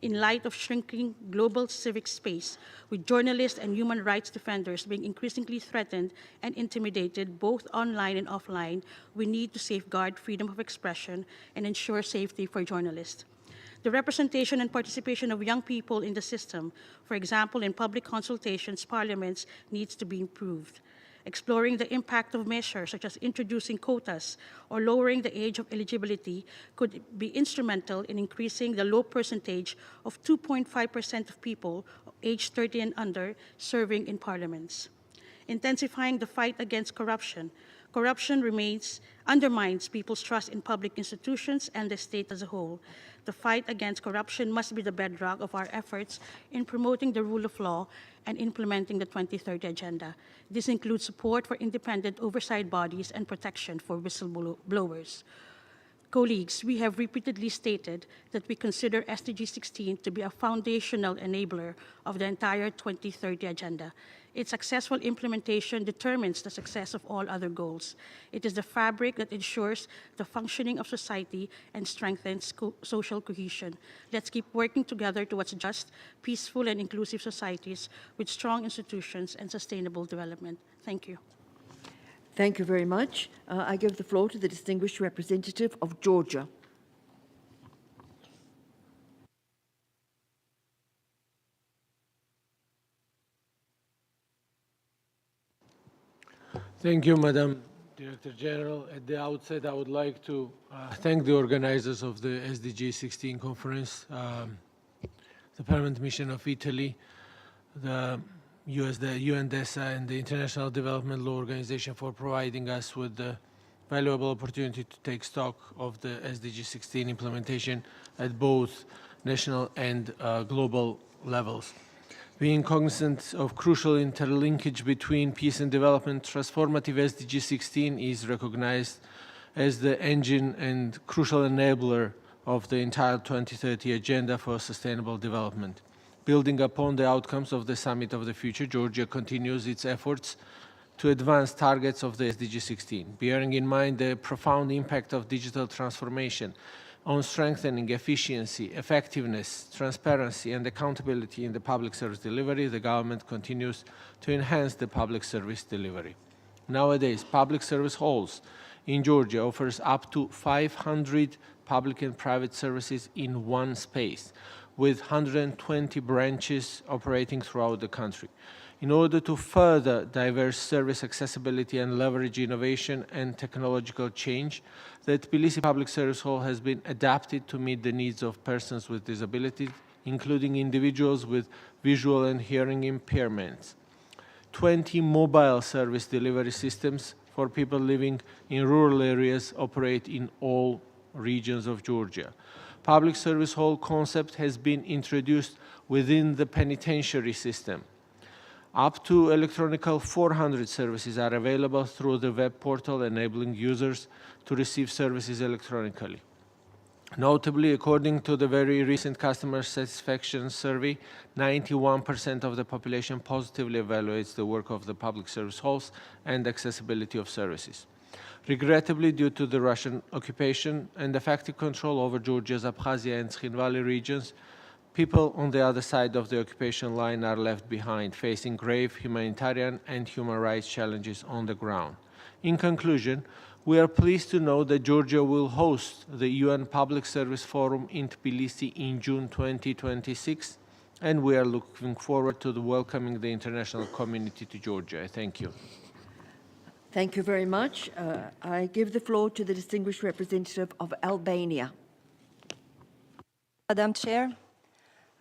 In light of shrinking global civic space, with journalists and human rights defenders being increasingly threatened and intimidated both online and offline, we need to safeguard freedom of expression and ensure safety for journalists. The representation and participation of young people in the system, for example, in public consultations, parliaments, needs to be improved. Exploring the impact of measures such as introducing quotas or lowering the age of eligibility could be instrumental in increasing the low percentage of 2.5% of people aged 30 and under serving in parliaments. Intensifying the fight against corruption. Corruption undermines people's trust in public institutions and the state as a whole. The fight against corruption must be the bedrock of our efforts in promoting the rule of law and implementing the 2030 Agenda. This includes support for independent oversight bodies and protection for whistleblowers. Colleagues, we have repeatedly stated that we consider SDG 16 to be a foundational enabler of the entire 2030 agenda. Its successful implementation determines the success of all other goals. It is the fabric that ensures the functioning of society and strengthens social cohesion. Let's keep working together towards just, peaceful, and inclusive societies with strong institutions and sustainable development. Thank you. Thank you very much. I give the floor to the distinguished representative of Georgia. Thank you, Madam Director General. At the outset, I would like to thank the organizers of the SDG 16 conference, the Permanent Mission of Italy, the UNODC, and the International Development Law Organization for providing us with the valuable opportunity to take stock of the SDG 16 implementation at both national and global levels. Being cognizant of crucial interlinkage between peace and development, transformative SDG 16 is recognized as the engine and crucial enabler of the entire 2030 Agenda for Sustainable Development. Building upon the outcomes of the Summit of the Future, Georgia continues its efforts to advance targets of the SDG 16, bearing in mind the profound impact of digital transformation on strengthening efficiency, effectiveness, transparency, and accountability in the public service delivery. The government continues to enhance the public service delivery. Nowadays, public service halls in Georgia offers up to 500 public and private services in one space, with 120 branches operating throughout the country. In order to further diverse service accessibility and leverage innovation and technological change, the Tbilisi Public Service Hall has been adapted to meet the needs of persons with disabilities, including individuals with visual and hearing impairments. 20 mobile service delivery systems for people living in rural areas operate in all regions of Georgia. Public Service Hall concept has been introduced within the penitentiary system. Up to electronical 400 services are available through the web portal, enabling users to receive services electronically. Notably, according to the very recent customer satisfaction survey, 91% of the population positively evaluates the work of the public service halls and accessibility of services. Regrettably, due to the Russian occupation and effective control over Georgia's Abkhazia and Skhin Valley regions, people on the other side of the occupation line are left behind, facing grave humanitarian and human rights challenges on the ground. In conclusion, we are pleased to know that Georgia will host the UN Public Service Forum in Tbilisi in June 2026, and we are looking forward to welcoming the international community to Georgia. Thank you. Thank you very much. I give the floor to the distinguished representative of Albania. Madam Chair,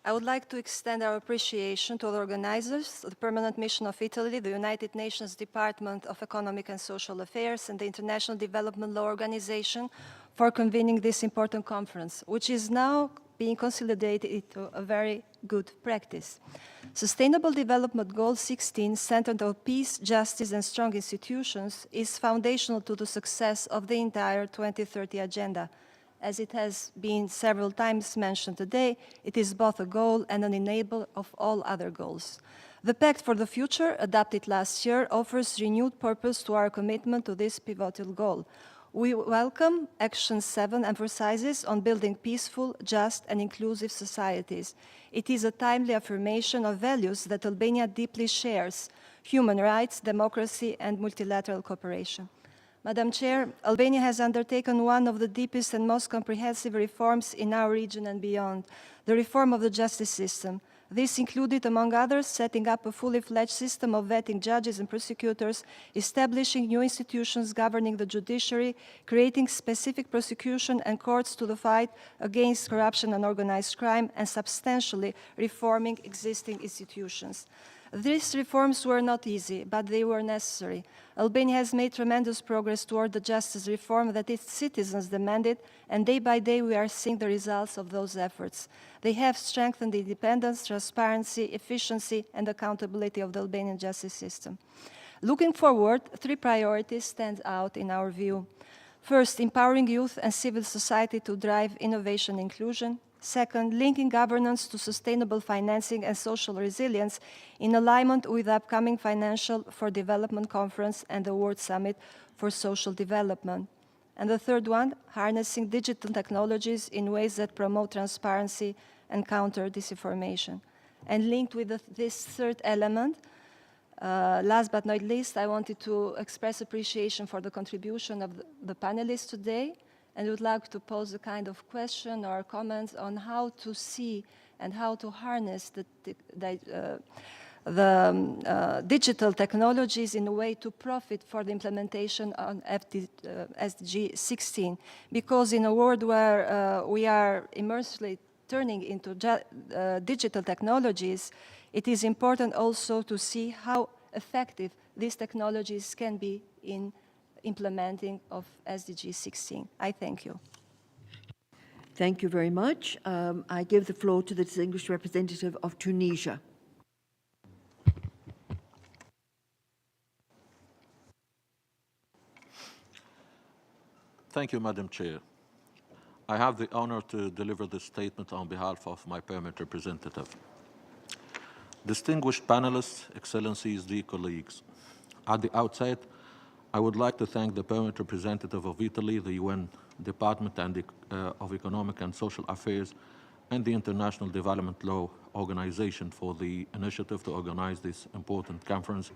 I would like to extend our appreciation to the organizers, the Permanent Mission of Italy, the United Nations Department of Economic and Social Affairs, and the International Development Law Organization for convening this important conference, which is now being consolidated into a very good practice. Sustainable Development Goal 16, centered on peace, justice, and strong institutions, is foundational to the success of the entire 2030 Agenda. As it has been several times mentioned today, it is both a goal and an enabler of all other goals. The Pact for the Future, adopted last year, offers renewed purpose to our commitment to this pivotal goal. We welcome Action 7 emphasizes on building peaceful, just, and inclusive societies. It is a timely affirmation of values that Albania deeply shares: human rights, democracy, and multilateral cooperation. Madam Chair, Albania has undertaken one of the deepest and most comprehensive reforms in our region and beyond, the reform of the justice system. This included, among others, setting up a fully fledged system of vetting judges and prosecutors, establishing new institutions governing the judiciary, creating specific prosecution and courts to the fight against corruption and organized crime, and substantially reforming existing institutions. These reforms were not easy, but they were necessary. Albania has made tremendous progress toward the justice reform that its citizens demanded, and day by day we are seeing the results of those efforts. They have strengthened the independence, transparency, efficiency, and accountability of the Albanian justice system. Looking forward, three priorities stand out in our view. First, empowering youth and civil society to drive innovation and inclusion. Second, linking governance to sustainable financing and social resilience in alignment with the upcoming Financial for Development Conference and the World Summit for Social Development. And the third one, harnessing digital technologies in ways that promote transparency and counter disinformation. And linked with this third element, last but not least, I wanted to express appreciation for the contribution of the panelists today, and would like to pose a kind of question or comments on how to see and how to harness the digital technologies in a way to profit for the implementation on SDG 16. Because in a world where we are immersively turning into digital technologies, it is important also to see how effective these technologies can be in implementing of SDG 16. I thank you. Thank you very much. I give the floor to the distinguished representative of Tunisia. Thank you, Madam Chair. I have the honor to deliver this statement on behalf of my permanent representative. Distinguished panelists, excellencies, dear colleagues, at the outset, I would like to thank the permanent representative of Italy, the UN Department of Economic and Social Affairs, and the International Development Law Organization for the initiative to organize this important conference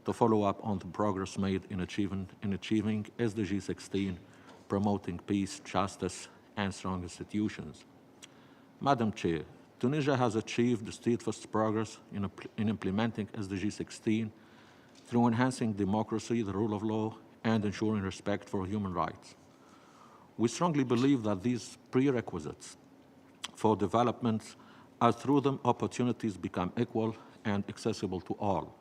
to follow up on the progress made in achieving SDG 16, promoting peace, justice, and strong institutions. Madam Chair, Tunisia has achieved steadfast progress in implementing SDG 16 through enhancing democracy, the rule of law, and ensuring respect for human rights. We strongly believe that these prerequisites for development are through them opportunities become equal and accessible to all.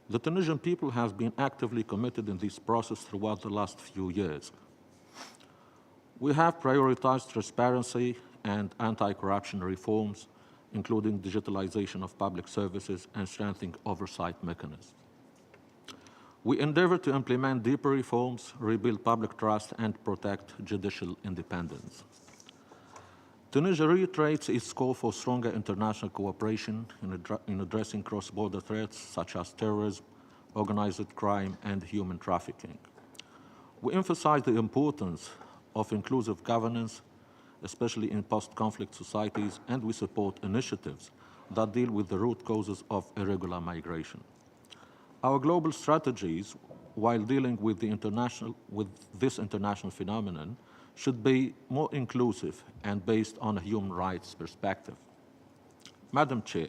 The Tunisian people has been actively committed in this process throughout the last few years. We have prioritized transparency and anti-corruption reforms, including digitalization of public services and strengthening oversight mechanisms. We endeavor to implement deeper reforms, rebuild public trust, and protect judicial independence. Tunisia reiterates its call for stronger international cooperation in addressing cross-border threats such as terrorism, organized crime, and human trafficking. We emphasize the importance of inclusive governance, especially in post-conflict societies, and we support initiatives that deal with the root causes of irregular migration. Our global strategies, while dealing with this international phenomenon, should be more inclusive and based on a human rights perspective. Madam Chair,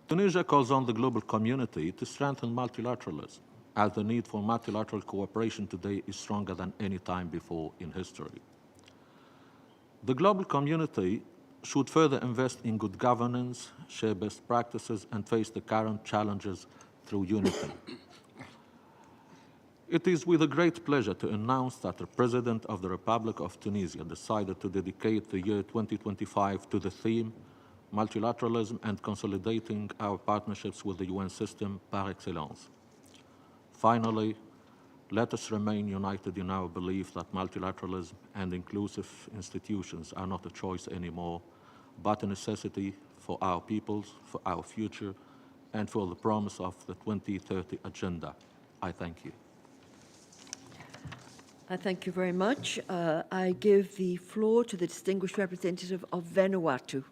Tunisia calls on the global community to strengthen multilateralism, as the need for multilateral cooperation today is stronger than any time before in history. The global community should further invest in good governance, share best practices, and face the current challenges through unity. It is with a great pleasure to announce that the President of the Republic of Tunisia decided to dedicate the year 2025 to the theme multilateralism and consolidating our partnerships with the UN system par excellence. Finally, let us remain united in our belief that multilateralism and inclusive institutions are not a choice anymore, but a necessity for our peoples, for our future, and for the promise of the 2030 Agenda. I thank you. I thank you very much. I give the floor to the distinguished representative of Vanuatu.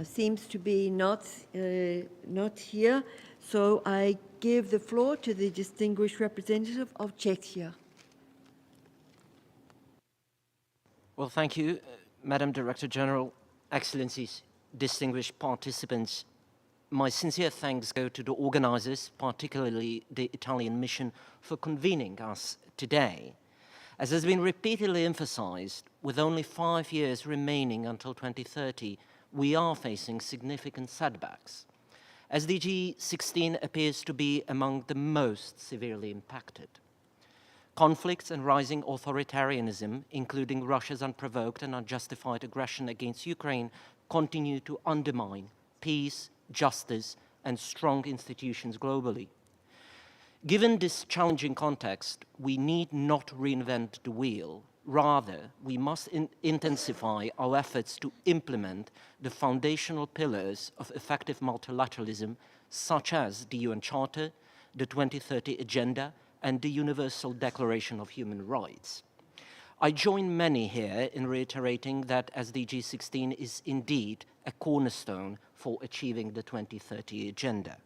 Seems to be not here, so I give the floor to the distinguished representative of Czechia. Well, thank you, Madam Director General, Excellencies, distinguished participants. My sincere thanks go to the organizers, particularly the Italian mission, for convening us today. As has been repeatedly emphasized, with only 5 years remaining until 2030, we are facing significant setbacks. SDG 16 appears to be among the most severely impacted. Conflicts and rising authoritarianism, including Russia's unprovoked and unjustified aggression against Ukraine, continue to undermine peace, justice, and strong institutions globally. Given this challenging context, we need not reinvent the wheel. Rather, we must intensify our efforts to implement the foundational pillars of effective multilateralism, such as the UN Charter, the 2030 Agenda, and the Universal Declaration of Human Rights. I join many here in reiterating that SDG 16 is indeed a cornerstone for achieving the 2030 Agenda.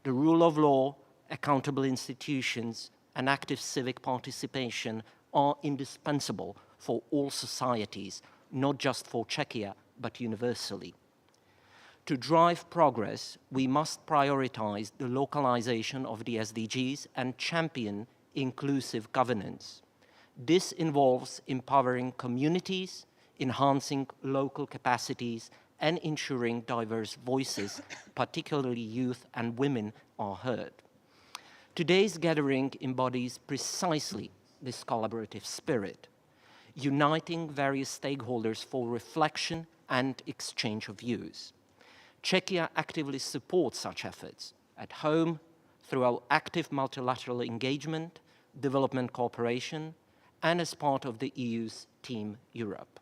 The rule of law, accountable institutions, and active civic participation are indispensable for all societies, not just for Czechia, but universally. To drive progress, we must prioritize the localization of the SDGs and champion inclusive governance. This involves empowering communities, enhancing local capacities, and ensuring diverse voices, particularly youth and women, are heard. Today's gathering embodies precisely this collaborative spirit, uniting various stakeholders for reflection and exchange of views. Czechia actively supports such efforts at home through our active multilateral engagement, development cooperation, and as part of the EU's Team Europe.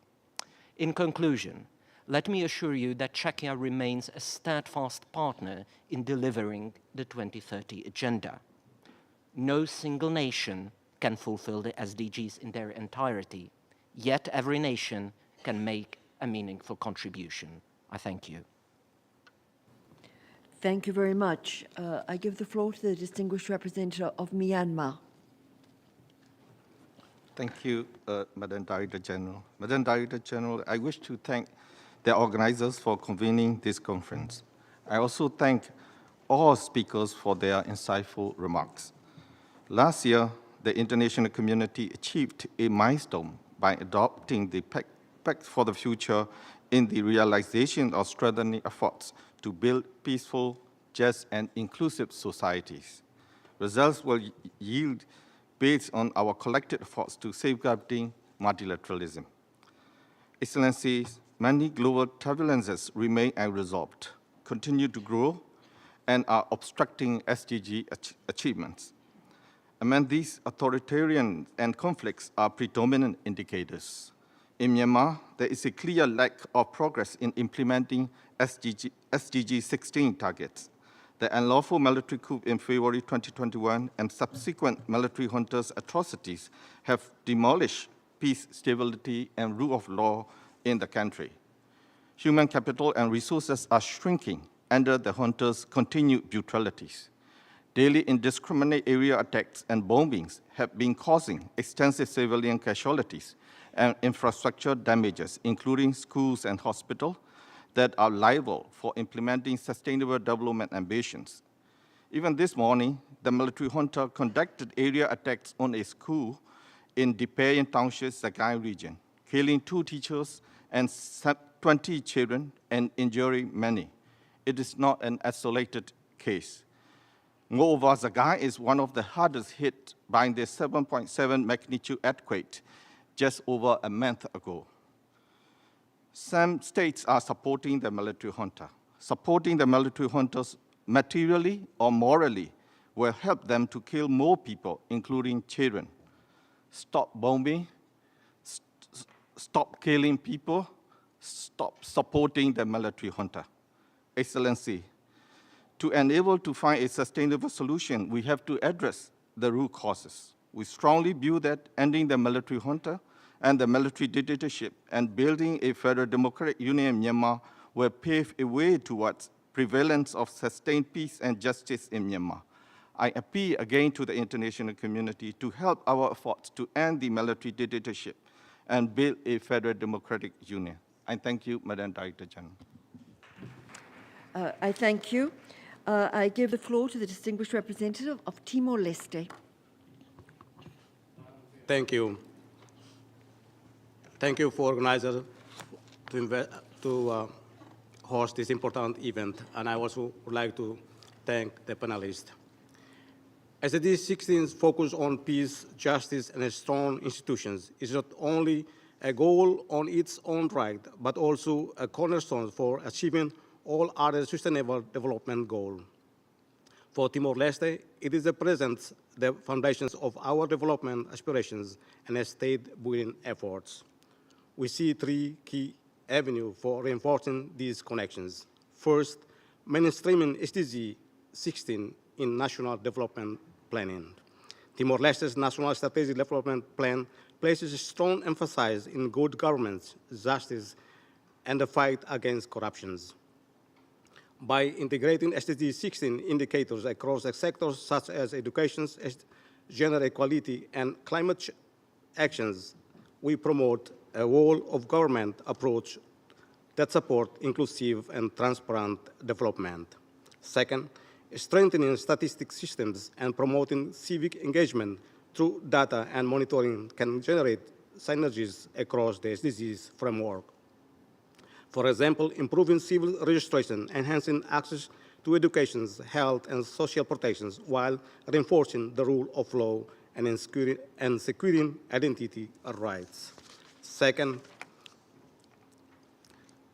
In conclusion, let me assure you that Czechia remains a steadfast partner in delivering the 2030 Agenda. No single nation can fulfill the SDGs in their entirety, yet every nation can make a meaningful contribution. I thank you. Thank you very much. I give the floor to the distinguished representative of Myanmar. Thank you, Madam Director General. Madam Director General, I wish to thank the organizers for convening this conference. I also thank all speakers for their insightful remarks. Last year, the international community achieved a milestone by adopting the Pact for the Future in the realization of strengthening efforts to build peaceful, just, and inclusive societies. Results will yield based on our collective efforts to safeguarding multilateralism. Excellencies, many global turbulences remain unresolved, continue to grow, and are obstructing SDG achievements. Among these, authoritarian and conflicts are predominant indicators. In Myanmar, there is a clear lack of progress in implementing SDG 16 targets. The unlawful military coup in February 2021 and subsequent military junta's atrocities have demolished peace, stability, and rule of law in the country. Human capital and resources are shrinking under the junta's continued brutalities. Daily indiscriminate area attacks and bombings have been causing extensive civilian casualties and infrastructure damages, including schools and hospitals, that are liable for implementing sustainable development ambitions. Even this morning, the military junta conducted area attacks on a school in Dipayan Township, Sagai region, killing 2 teachers and 20 children and injuring many. It is not an isolated case. Moreover, Sagai is one of the hardest hit by the 7.7 magnitude earthquake just over a month ago. Some states are supporting the military junta. Supporting the military juntas materially or morally will help them to kill more people, including children. Stop bombing, stop killing people, stop supporting the military junta. Excellency, to enable to find a sustainable solution, we have to address the root causes. We strongly view that ending the military junta and the military dictatorship and building a federal democratic union in Myanmar will pave a way towards prevalence of sustained peace and justice in Myanmar. I appeal again to the international community to help our efforts to end the military dictatorship and build a federal democratic union. I thank you, Madam Director General. I thank you. I give the floor to the distinguished representative of Timor-Leste. Thank you. Thank you for organizers to host this important event, and I also would like to thank the panelists. SDG 16's focus on peace, justice, and strong institutions is not only a goal on its own right, but also a cornerstone for achieving all other sustainable development goals. For Timor-Leste, it represents the foundations of our development aspirations and state-building efforts. We see three key avenues for reinforcing these connections. First, mainstreaming SDG 16 in national development planning. Timor-Leste's National Strategic Development Plan places a strong emphasis in good governance, justice, and the fight against corruption. By integrating SDG 16 indicators across the sectors such as education, gender equality, and climate actions, we promote a whole-of-government approach that supports inclusive and transparent development. Second, strengthening statistic systems and promoting civic engagement through data and monitoring can generate synergies across the SDGs framework. For example, improving civil registration, enhancing access to education, health, and social protections, while reinforcing the rule of law and securing identity rights. Second,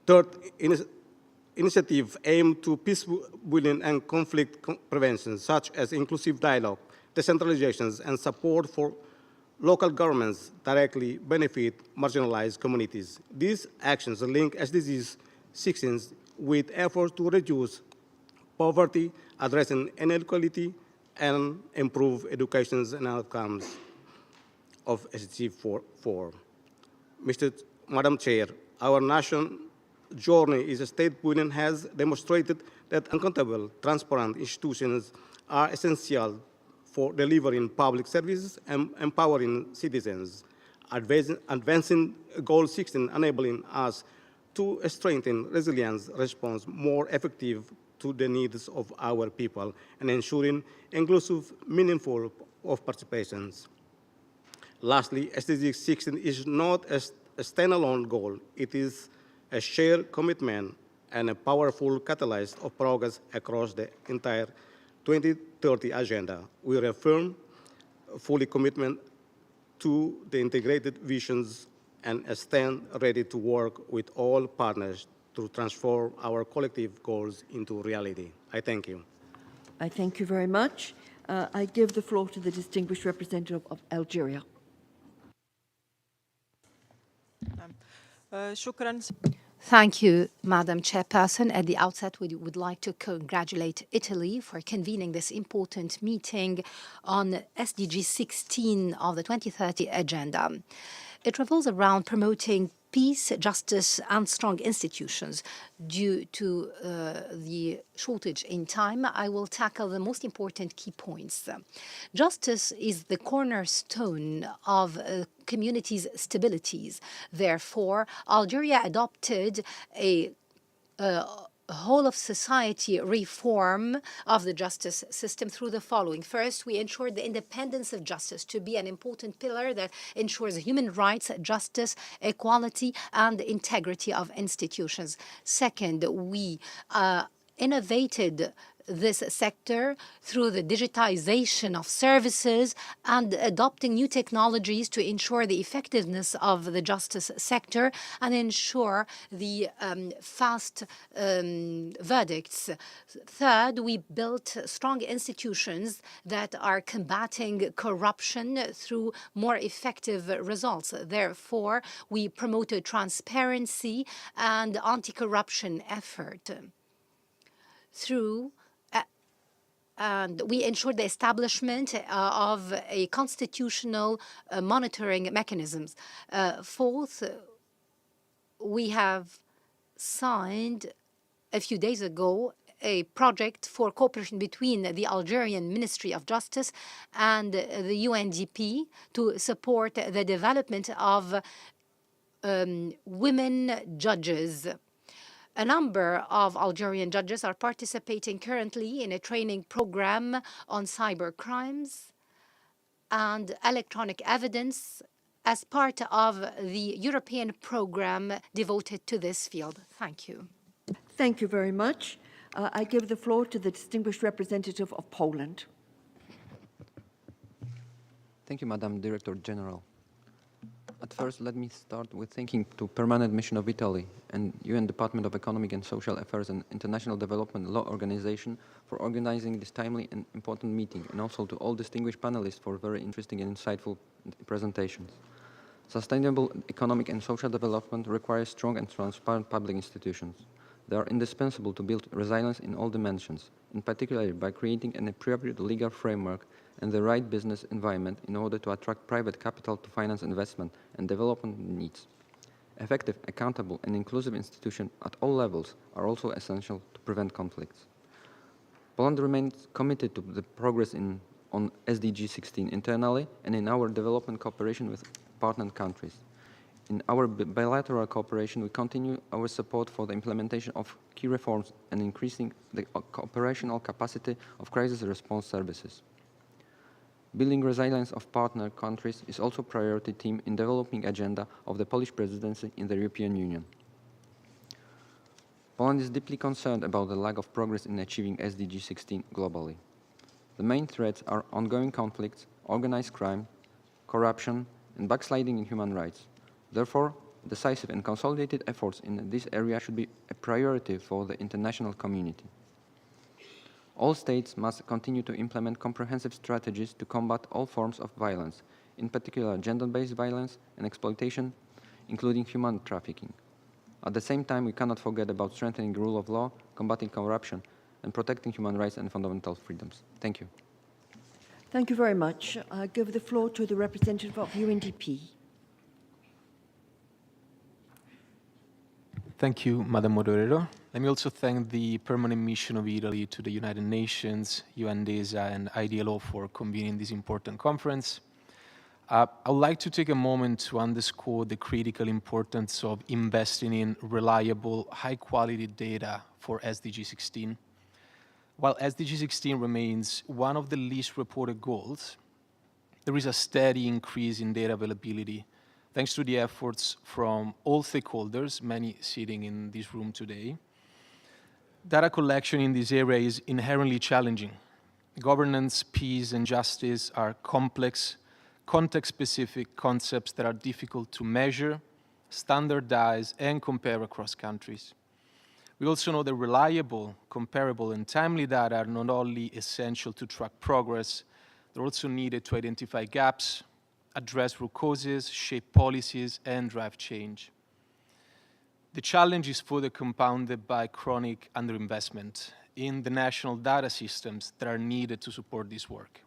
third initiative aimed to peace building and conflict prevention, such as inclusive dialogue, decentralization, and support for local governments directly benefit marginalized communities. These actions link SDGs 16 with efforts to reduce poverty, addressing inequality, and improve education and outcomes of SDG 4. Madam Chair, our national journey is state building has demonstrated that accountable, transparent institutions are essential for delivering public services and empowering citizens, advancing Goal 16, enabling us to strengthen resilience response more effective to the needs of our people, and ensuring inclusive, meaningful of participations. Lastly, SDG 16 is not a standalone goal. It is a shared commitment and a powerful catalyst of progress across the entire 2030 agenda. We reaffirm fully commitment to the integrated visions and stand ready to work with all partners to transform our collective goals into reality. I thank you. I thank you very much. I give the floor to the distinguished representative of Algeria. Thank you, Madam Chairperson. At the outset, we would like to congratulate Italy for convening this important meeting on SDG 16 of the 2030 agenda. It revolves around promoting peace, justice, and strong institutions. Due to the shortage in time, I will tackle the most important key points. Justice is the cornerstone of communities' stabilities. Therefore, Algeria adopted a whole of society reform of the justice system through the following. First, we ensured the independence of justice to be an important pillar that ensures human rights, justice, equality, and integrity of institutions. Second, we innovated this sector through the digitization of services and adopting new technologies to ensure the effectiveness of the justice sector and ensure the fast verdicts. Third, we built strong institutions that are combating corruption through more effective results. Therefore, we promoted transparency and anti-corruption effort. And we ensured the establishment of a constitutional monitoring mechanisms. Fourth, we have signed a few days ago a project for cooperation between the Algerian Ministry of Justice and the UNDP to support the development of women judges. A number of Algerian judges are participating currently in a training program on cyber crimes and electronic evidence as part of the European program devoted to this field. Thank you. Thank you very much. I give the floor to the distinguished representative of Poland. Thank you, Madam Director General. At first, let me start with thanking the Permanent Mission of Italy and UN Department of Economic and Social Affairs and International Development Law Organization for organizing this timely and important meeting, and also to all distinguished panelists for very interesting and insightful presentations. Sustainable economic and social development requires strong and transparent public institutions. They are indispensable to build resilience in all dimensions, in particular by creating an appropriate legal framework and the right business environment in order to attract private capital to finance investment and development needs. Effective, accountable, and inclusive institutions at all levels are also essential to prevent conflicts. Poland remains committed to the progress on SDG 16 internally and in our development cooperation with partner countries. In our bilateral cooperation, we continue our support for the implementation of key reforms and increasing the operational capacity of crisis response services. Building resilience of partner countries is also a priority theme in developing agenda of the Polish presidency in the European Union. Poland is deeply concerned about the lack of progress in achieving SDG 16 globally. The main threats are ongoing conflicts, organized crime, corruption, and backsliding in human rights. Therefore, decisive and consolidated efforts in this area should be a priority for the international community. All states must continue to implement comprehensive strategies to combat all forms of violence, in particular gender-based violence and exploitation, including human trafficking. At the same time, we cannot forget about strengthening the rule of law, combating corruption, and protecting human rights and fundamental freedoms. Thank you. Thank you very much. I give the floor to the representative of UNDP. Thank you, Madam Moderator. Let me also thank the Permanent Mission of Italy to the United Nations, UNDESA, and IDLO for convening this important conference. I would like to take a moment to underscore the critical importance of investing in reliable, high-quality data for SDG 16. While SDG 16 remains one of the least reported goals, there is a steady increase in data availability thanks to the efforts from all stakeholders, many sitting in this room today. Data collection in this area is inherently challenging. Governance, peace, and justice are complex, context-specific concepts that are difficult to measure, standardize, and compare across countries. We also know that reliable, comparable, and timely data are not only essential to track progress, they're also needed to identify gaps, address root causes, shape policies, and drive change. The challenge is further compounded by chronic underinvestment in the national data systems that are needed to support this work.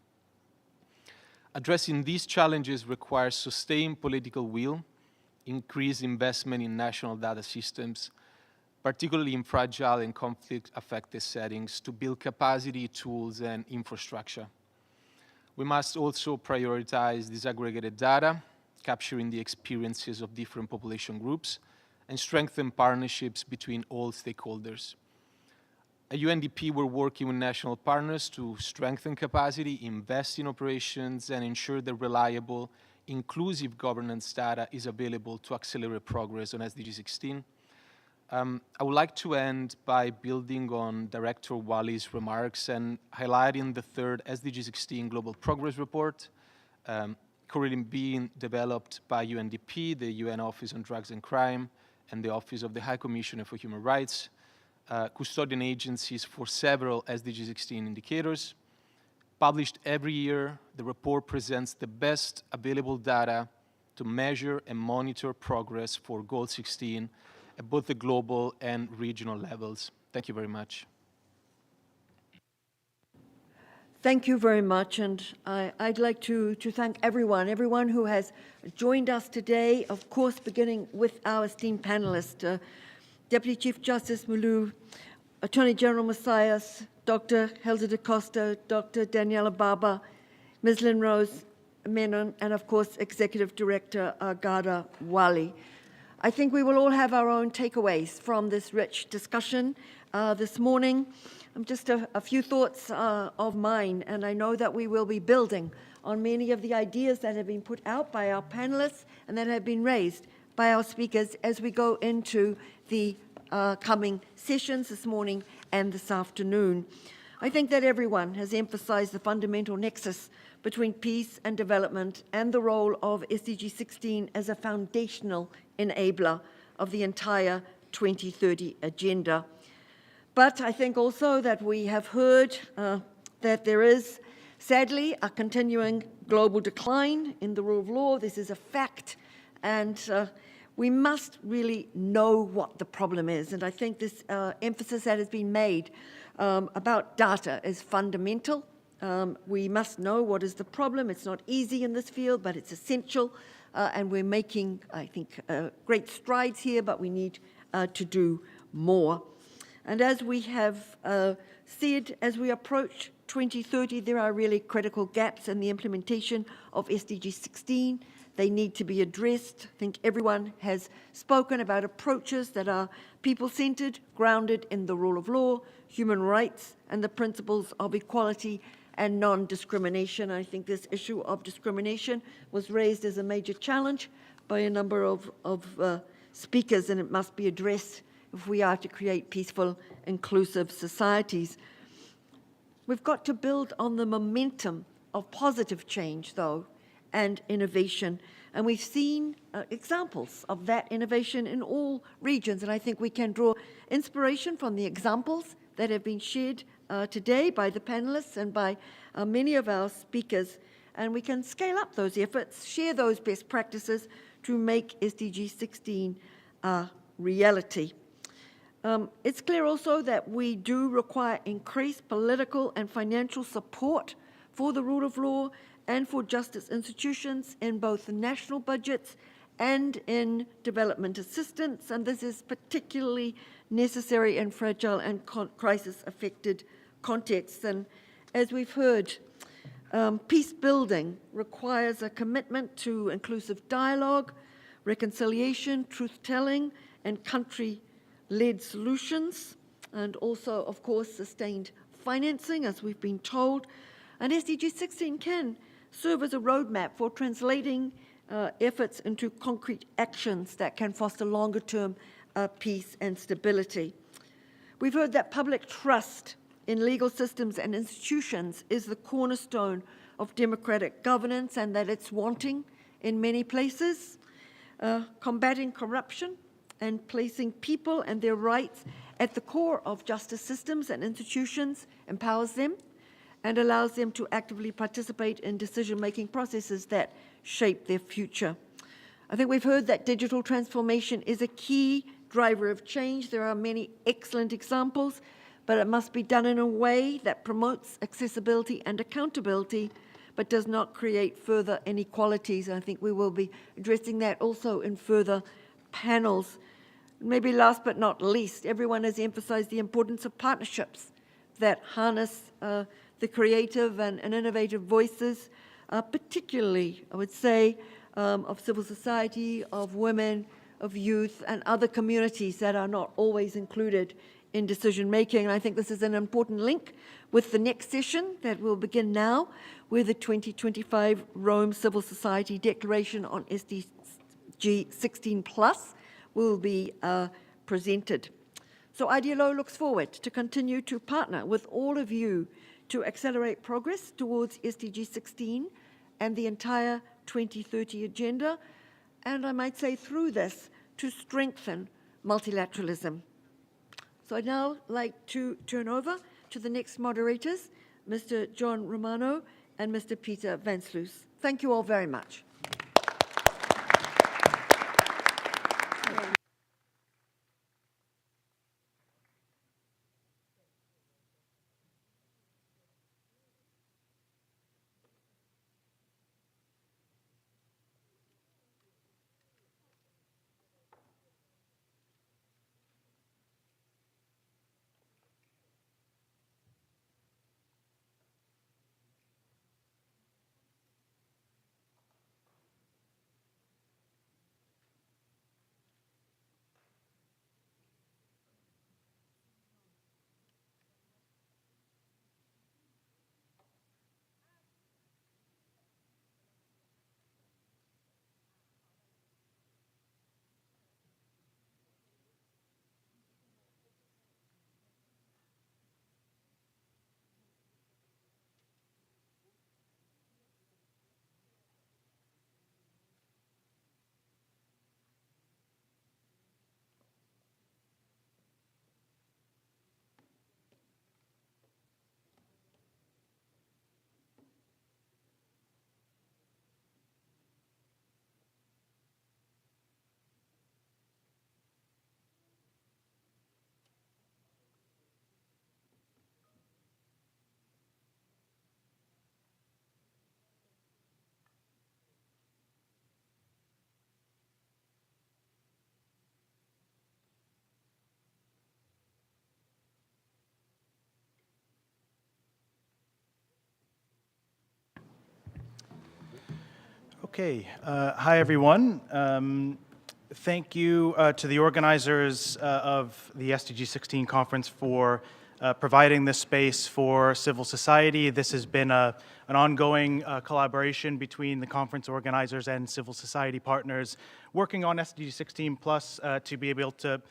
Addressing these challenges requires sustained political will, increased investment in national data systems, particularly in fragile and conflict-affected settings, to build capacity, tools, and infrastructure. We must also prioritize disaggregated data, capturing the experiences of different population groups, and strengthen partnerships between all stakeholders. At UNDP, we're working with national partners to strengthen capacity, invest in operations, and ensure that reliable, inclusive governance data is available to accelerate progress on SDG 16. I would like to end by building on Director Wally's remarks and highlighting the third SDG 16 Global Progress Report, currently being developed by UNDP, the UN Office on Drugs and Crime, and the Office of the High Commissioner for Human Rights, custodian agencies for several SDG 16 indicators. Published every year, the report presents the best available data to measure and monitor progress for Goal 16 at both the global and regional levels. Thank you very much. Thank you very much, and I'd like to thank everyone who has joined us today, of course, beginning with our esteemed panelists, Deputy Chief Justice Mulu, Attorney General Messias, Dr. Hilda da Costa, Dr. Daniela Baba, Ms. Lynn Rose Menon, and of course, Executive Director Garda Wali. I think we will all have our own takeaways from this rich discussion this morning. Just a few thoughts of mine, and I know that we will be building on many of the ideas that have been put out by our panelists and that have been raised by our speakers as we go into the coming sessions this morning and this afternoon. I think that everyone has emphasized the fundamental nexus between peace and development and the role of SDG 16 as a foundational enabler of the entire 2030 agenda. But I think also that we have heard that there is, sadly, a continuing global decline in the rule of law. This is a fact, and we must really know what the problem is. And I think this emphasis that has been made about data is fundamental. We must know what is the problem. It's not easy in this field, but it's essential. And we're making, I think, great strides here, but we need to do more. And as we have said, as we approach 2030, there are really critical gaps in the implementation of SDG 16. They need to be addressed. I think everyone has spoken about approaches that are people-centered, grounded in the rule of law, human rights, and the principles of equality and non-discrimination. I think this issue of discrimination was raised as a major challenge by a number of speakers, and it must be addressed if we are to create peaceful, inclusive societies. We've got to build on the momentum of positive change, though, and innovation. And we've seen examples of that innovation in all regions. And I think we can draw inspiration from the examples that have been shared today by the panelists and by many of our speakers. And we can scale up those efforts, share those best practices to make SDG 16 a reality. It's clear also that we do require increased political and financial support for the rule of law and for justice institutions in both the national budgets and in development assistance, and this is particularly necessary in fragile and crisis-affected contexts. And as we've heard, peace building requires a commitment to inclusive dialogue, reconciliation, truth-telling, and country-led solutions, and also, of course, sustained financing, as we've been told. And SDG 16 can serve as a roadmap for translating efforts into concrete actions that can foster longer-term peace and stability. We've heard that public trust in legal systems and institutions is the cornerstone of democratic governance and that it's wanting in many places. Combating corruption and placing people and their rights at the core of justice systems and institutions empowers them and allows them to actively participate in decision-making processes that shape their future. I think we've heard that digital transformation is a key driver of change. There are many excellent examples, but it must be done in a way that promotes accessibility and accountability, but does not create further inequalities. And I think we will be addressing that also in further panels. Maybe last but not least, everyone has emphasized the importance of partnerships that harness the creative and innovative voices, particularly, I would say, of civil society, of women, of youth, and other communities that are not always included in decision-making. And I think this is an important link with the next session that will begin now, where the 2025 Rome Civil Society Declaration on SDG 16+ will be presented. So IDLO looks forward to continue to partner with all of you to accelerate progress towards SDG 16 and the entire 2030 agenda, and I might say through this, to strengthen multilateralism. So I'd now like to turn over to the next moderators, Mr. John Romano and Mr. Peter Van Sluis. Thank you all very much. Okay, hi everyone. Thank you to the organizers of the SDG 16 conference for providing this space for civil society. This has been an ongoing collaboration between the conference organizers and civil society partners working on SDG 16 plus to be able to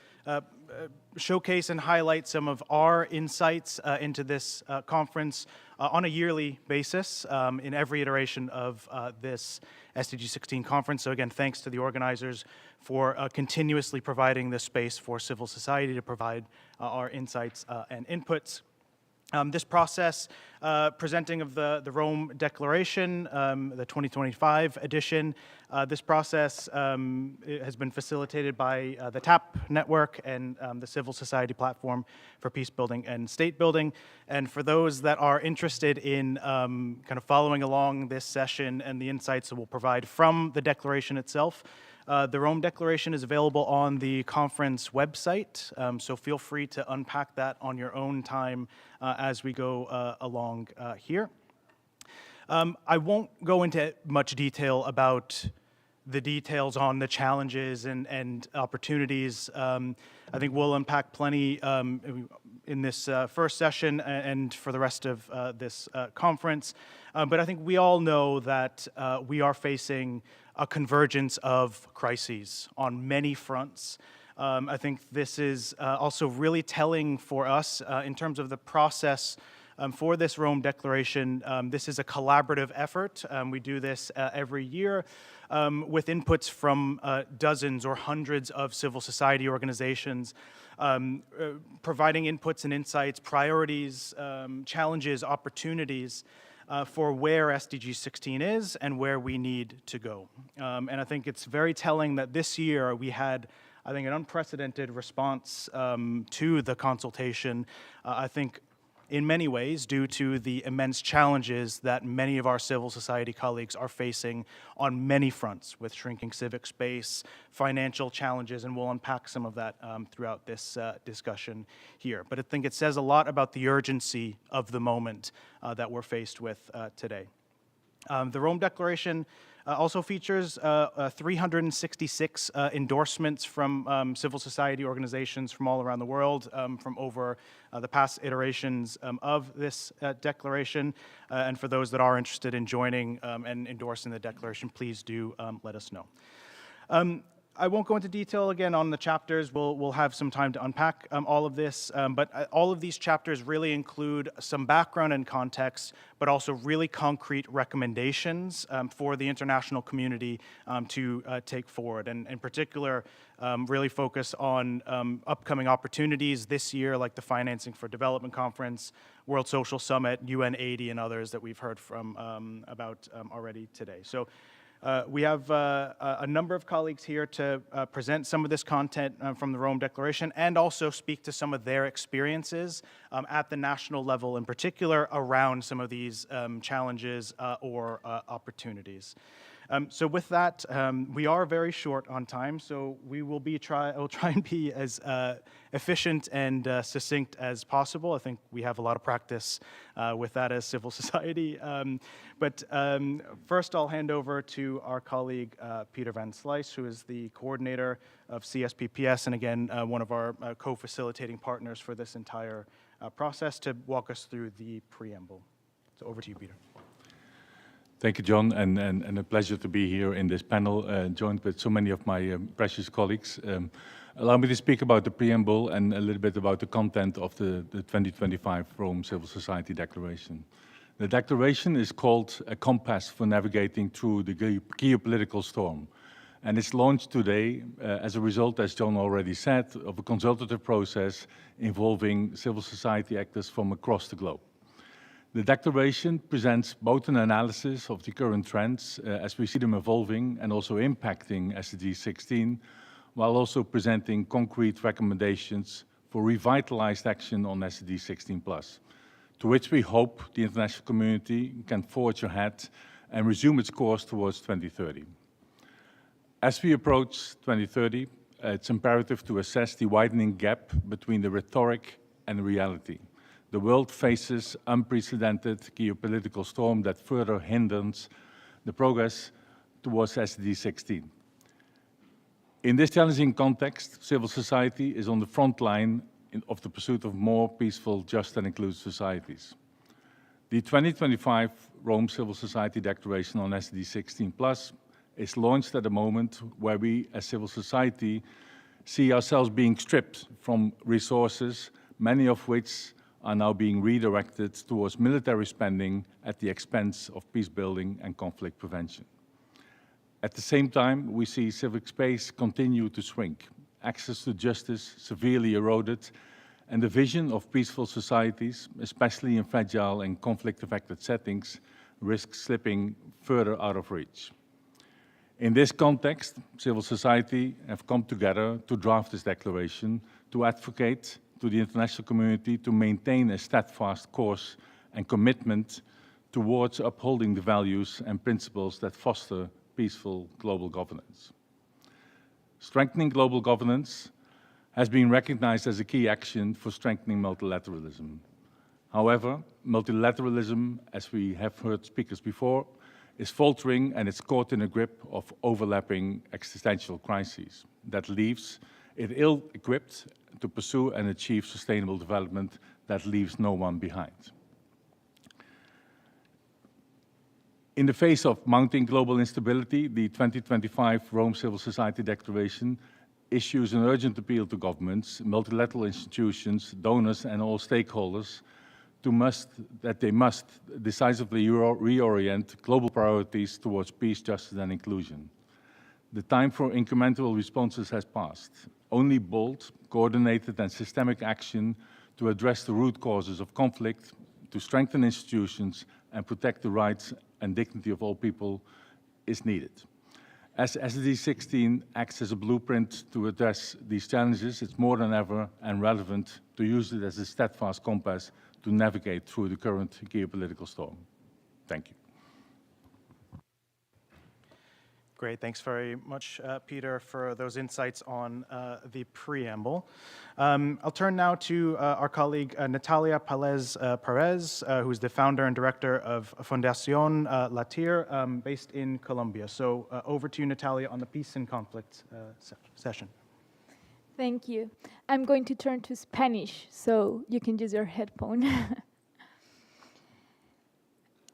showcase and highlight some of our insights into this conference on a yearly basis in every iteration of this SDG 16 conference. So again, thanks to the organizers for continuously providing this space for civil society to provide our insights and inputs. This process, presenting of the Rome Declaration, the 2025 edition, this process has been facilitated by the TAP network and the Civil Society Platform for Peacebuilding and State Building. And for those that are interested in kind of following along this session and the insights that we'll provide from the declaration itself, the Rome Declaration is available on the conference website, so feel free to unpack that on your own time as we go along here. I won't go into much detail about the details on the challenges and opportunities. I think we'll unpack plenty in this first session and for the rest of this conference. But I think we all know that we are facing a convergence of crises on many fronts. I think this is also really telling for us in terms of the process for this Rome Declaration. This is a collaborative effort. We do this every year with inputs from dozens or hundreds of civil society organizations, providing inputs and insights, priorities, challenges, opportunities for where SDG 16 is and where we need to go. And I think it's very telling that this year we had, I think, an unprecedented response to the consultation. I think in many ways due to the immense challenges that many of our civil society colleagues are facing on many fronts with shrinking civic space, financial challenges, and we'll unpack some of that throughout this discussion here. But I think it says a lot about the urgency of the moment that we're faced with today. The Rome Declaration also features 366 endorsements from civil society organizations from all around the world from over the past iterations of this declaration. And for those that are interested in joining and endorsing the declaration, please do let us know. I won't go into detail again on the chapters. We'll have some time to unpack all of this, but all of these chapters really include some background and context, but also really concrete recommendations for the international community to take forward, and in particular, really focus on upcoming opportunities this year, like the Financing for Development Conference, World Social Summit, UN80, and others that we've heard from about already today. So. We have a number of colleagues here to present some of this content from the Rome Declaration and also speak to some of their experiences at the national level, in particular around some of these challenges or opportunities. So with that, we are very short on time, so we will try and be as efficient and succinct as possible. I think we have a lot of practice with that as civil society. But first, I'll hand over to our colleague, Peter Van Slijs, who is the coordinator of CSPPS, and again, one of our co-facilitating partners for this entire process, to walk us through the preamble. So over to you, Peter. Thank you, John, and a pleasure to be here in this panel, joined with so many of my precious colleagues. Allow me to speak about the preamble and a little bit about the content of the 2025 Rome Civil Society Declaration. The declaration is called A Compass for Navigating Through the Geopolitical Storm, and it's launched today as a result, as John already said, of a consultative process involving civil society actors from across the globe. The declaration presents both an analysis of the current trends as we see them evolving and also impacting SDG 16, while also presenting concrete recommendations for revitalized action on SDG 16+, to which we hope the international community can forge ahead and resume its course towards 2030. As we approach 2030, it's imperative to assess the widening gap between the rhetoric and reality. The world faces unprecedented geopolitical storm that further hinders the progress towards SDG 16. In this challenging context, civil society is on the front line of the pursuit of more peaceful, just and inclusive societies. The 2025 Rome Civil Society Declaration on SDG 16+ is launched at a moment where we, as civil society, see ourselves being stripped from resources, many of which are now being redirected towards military spending at the expense of peace building and conflict prevention. At the same time, we see civic space continue to shrink, access to justice severely eroded, and the vision of peaceful societies, especially in fragile and conflict-affected settings, risks slipping further out of reach. In this context, civil society have come together to draft this declaration to advocate to the international community to maintain a steadfast course and commitment towards upholding the values and principles that foster peaceful global governance. Strengthening global governance has been recognized as a key action for strengthening multilateralism. However, multilateralism, as we have heard speakers before, is faltering and it's caught in a grip of overlapping existential crises that leaves it ill-equipped to pursue and achieve sustainable development that leaves no one behind. In the face of mounting global instability, the 2025 Rome Civil Society Declaration issues an urgent appeal to governments, multilateral institutions, donors, and all stakeholders that they must decisively reorient global priorities towards peace, justice, and inclusion. The time for incremental responses has passed. Only bold, coordinated, and systemic action to address the root causes of conflict, to strengthen institutions, and protect the rights and dignity of all people is needed. As SDG 16 acts as a blueprint to address these challenges, it's more than ever and relevant to use it as a steadfast compass to navigate through the current geopolitical storm. Thank you. Great, thanks very much, Peter, for those insights on the preamble. I'll turn now to our colleague Natalia Palez Perez, who's the founder and director of Fundación Latir, based in Colombia. So over to you, Natalia, on the peace and conflict session. Thank you. I'm going to turn to Spanish, so you can use your headphone.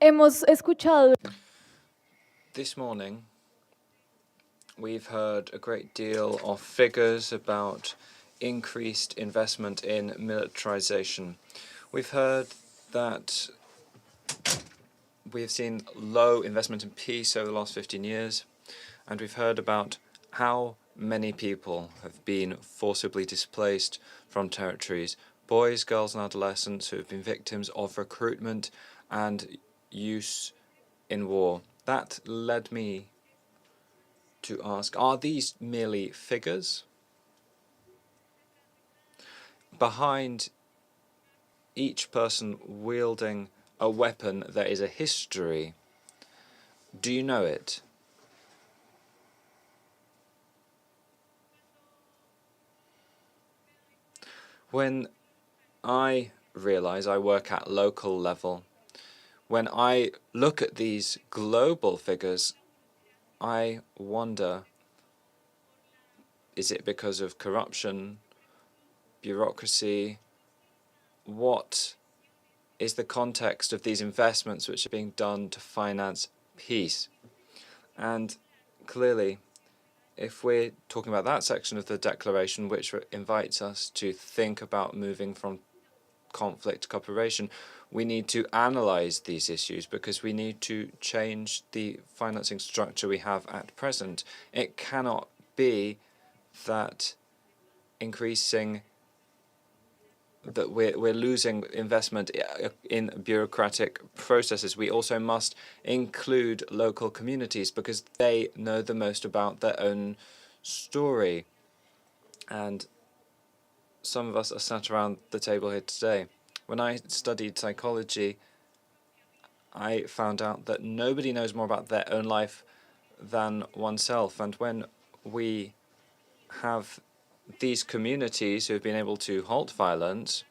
Hemos escuchado. This morning, we've heard a great deal of figures about increased investment in militarization. We've heard that we've seen low investment in peace over the last 15 years, and we've heard about how many people have been forcibly displaced from territories, boys, girls, and adolescents who have been victims of recruitment and use in war. That led me to ask, are these merely figures? Behind each person wielding a weapon, there is a history. Do you know it? When I realize I work at local level, when I look at these global figures, I wonder, is it because of corruption, bureaucracy? What is the context of these investments which are being done to finance peace? And clearly, if we're talking about that section of the declaration which invites us to think about moving from conflict to cooperation, we need to analyze these issues because we need to change the financing structure we have at present. It cannot be that that we're losing investment in bureaucratic processes. We also must include local communities because they know the most about their own story. And some of us are sat around the table here today. When I studied psychology, I found out that nobody knows more about their own life than oneself. And when we have these communities who have been able to halt violence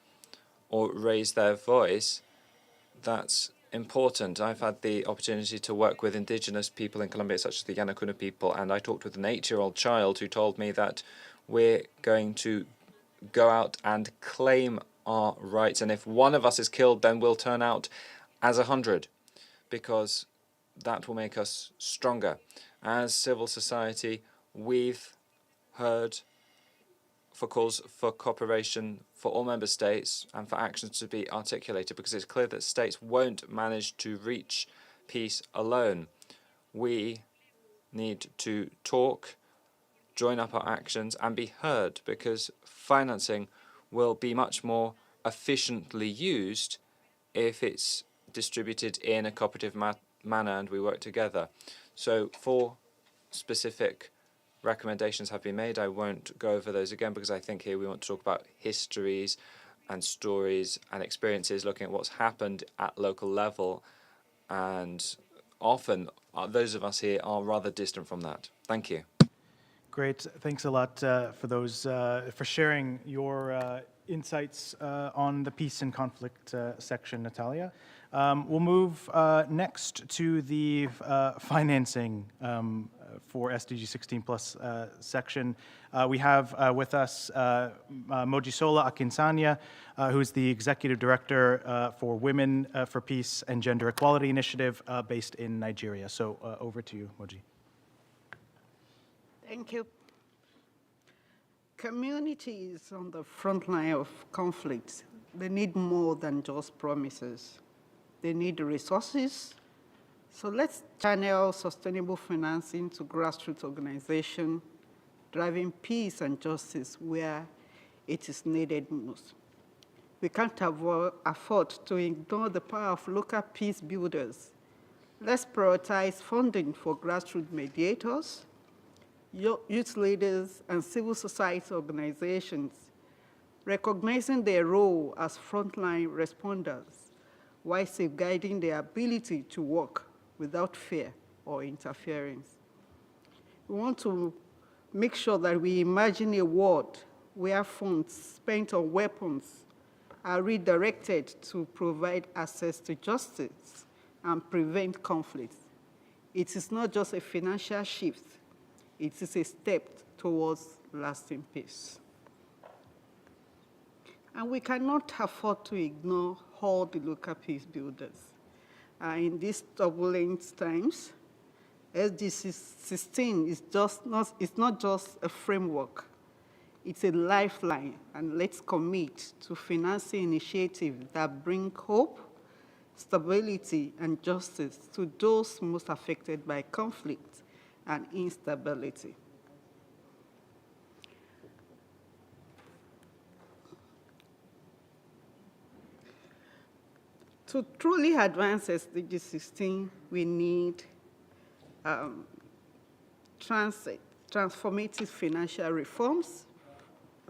or raise their voice, that's important. I've had the opportunity to work with indigenous people in Colombia, such as the Yanacuna people, and I talked with an 8-year-old child who told me that we're going to go out and claim our rights, and if one of us is killed, then we'll turn out as 100, because that will make us stronger. As civil society, we've heard for calls for cooperation for all member states and for actions to be articulated, because it's clear that states won't manage to reach peace alone. We need to talk, join up our actions and be heard, because financing will be much more efficiently used if it's distributed in a cooperative manner and we work together. So 4 specific recommendations have been made. I won't go over those again, because I think here we want to talk about histories and stories and experiences, looking at what's happened at local level, and often those of us here are rather distant from that. Thank you. Great. Thanks a lot for those for sharing your insights on the peace and conflict section, Natalia. We'll move next to the financing for SDG 16 plus section. We have with us Mojisola Akinsanya, who is the Executive Director for Women for Peace and Gender Equality Initiative based in Nigeria. So over to you, Moji. Thank you. Communities on the front line of conflicts, they need more than just promises. They need resources. So let's channel sustainable financing to grassroots organizations, driving peace and justice where it is needed most. We can't afford to ignore the power of local peace builders. Let's prioritize funding for grassroots mediators, youth leaders, and civil society organizations, recognizing their role as frontline responders while safeguarding their ability to work without fear or interference. We want to make sure that we imagine a world where funds spent on weapons are redirected to provide access to justice and prevent conflicts. It is not just a financial shift, it is a step towards lasting peace. And we cannot afford to ignore all the local peace builders. In these turbulent times, SDG 16 is not just a framework, it's a lifeline, and let's commit to financing initiatives that bring hope, stability, and justice to those most affected by conflict and instability. To truly advance SDG 16, we need transformative financial reforms,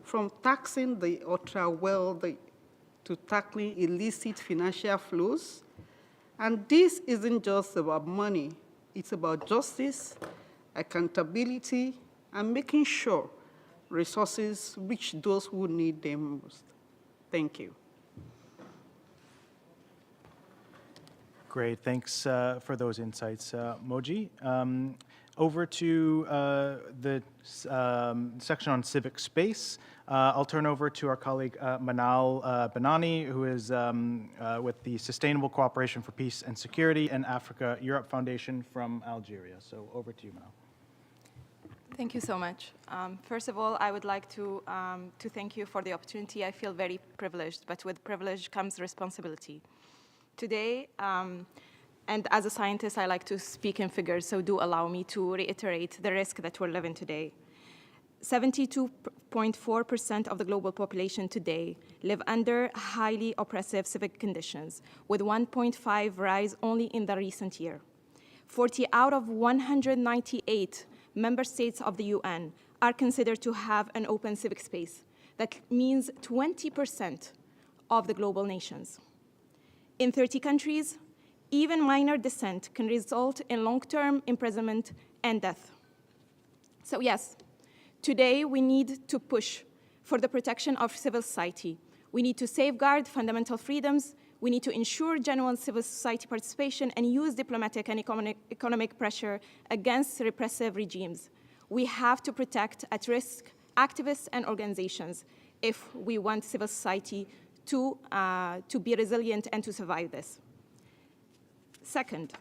from taxing the ultra-wealthy to tackling illicit financial flows. And this isn't just about money, it's about justice, accountability, and making sure resources reach those who need them most. Thank you. Great, thanks for those insights, Moji. Over to the section on civic space. I'll turn over to our colleague Manal Banani, who is with the Sustainable Cooperation for Peace and Security and Africa Europe Foundation from Algeria. So over to you, Manal. Thank you so much. First of all, I would like to thank you for the opportunity. I feel very privileged, but with privilege comes responsibility. Today, and as a scientist, I like to speak in figures, so do allow me to reiterate the risk that we're living today. 72.4% of the global population today live under highly oppressive civic conditions, with 1.5 rise only in the recent year. 40 out of 198 member states of the UN are considered to have an open civic space. That means 20% of the global nations. In 30 countries, even minor dissent can result in long-term imprisonment and death. So yes, today we need to push for the protection of civil society. We need to safeguard fundamental freedoms, We need to ensure genuine civil society participation and use diplomatic and economic pressure against repressive regimes. We have to protect at-risk activists and organizations if we want civil society to be resilient and to survive this. Second,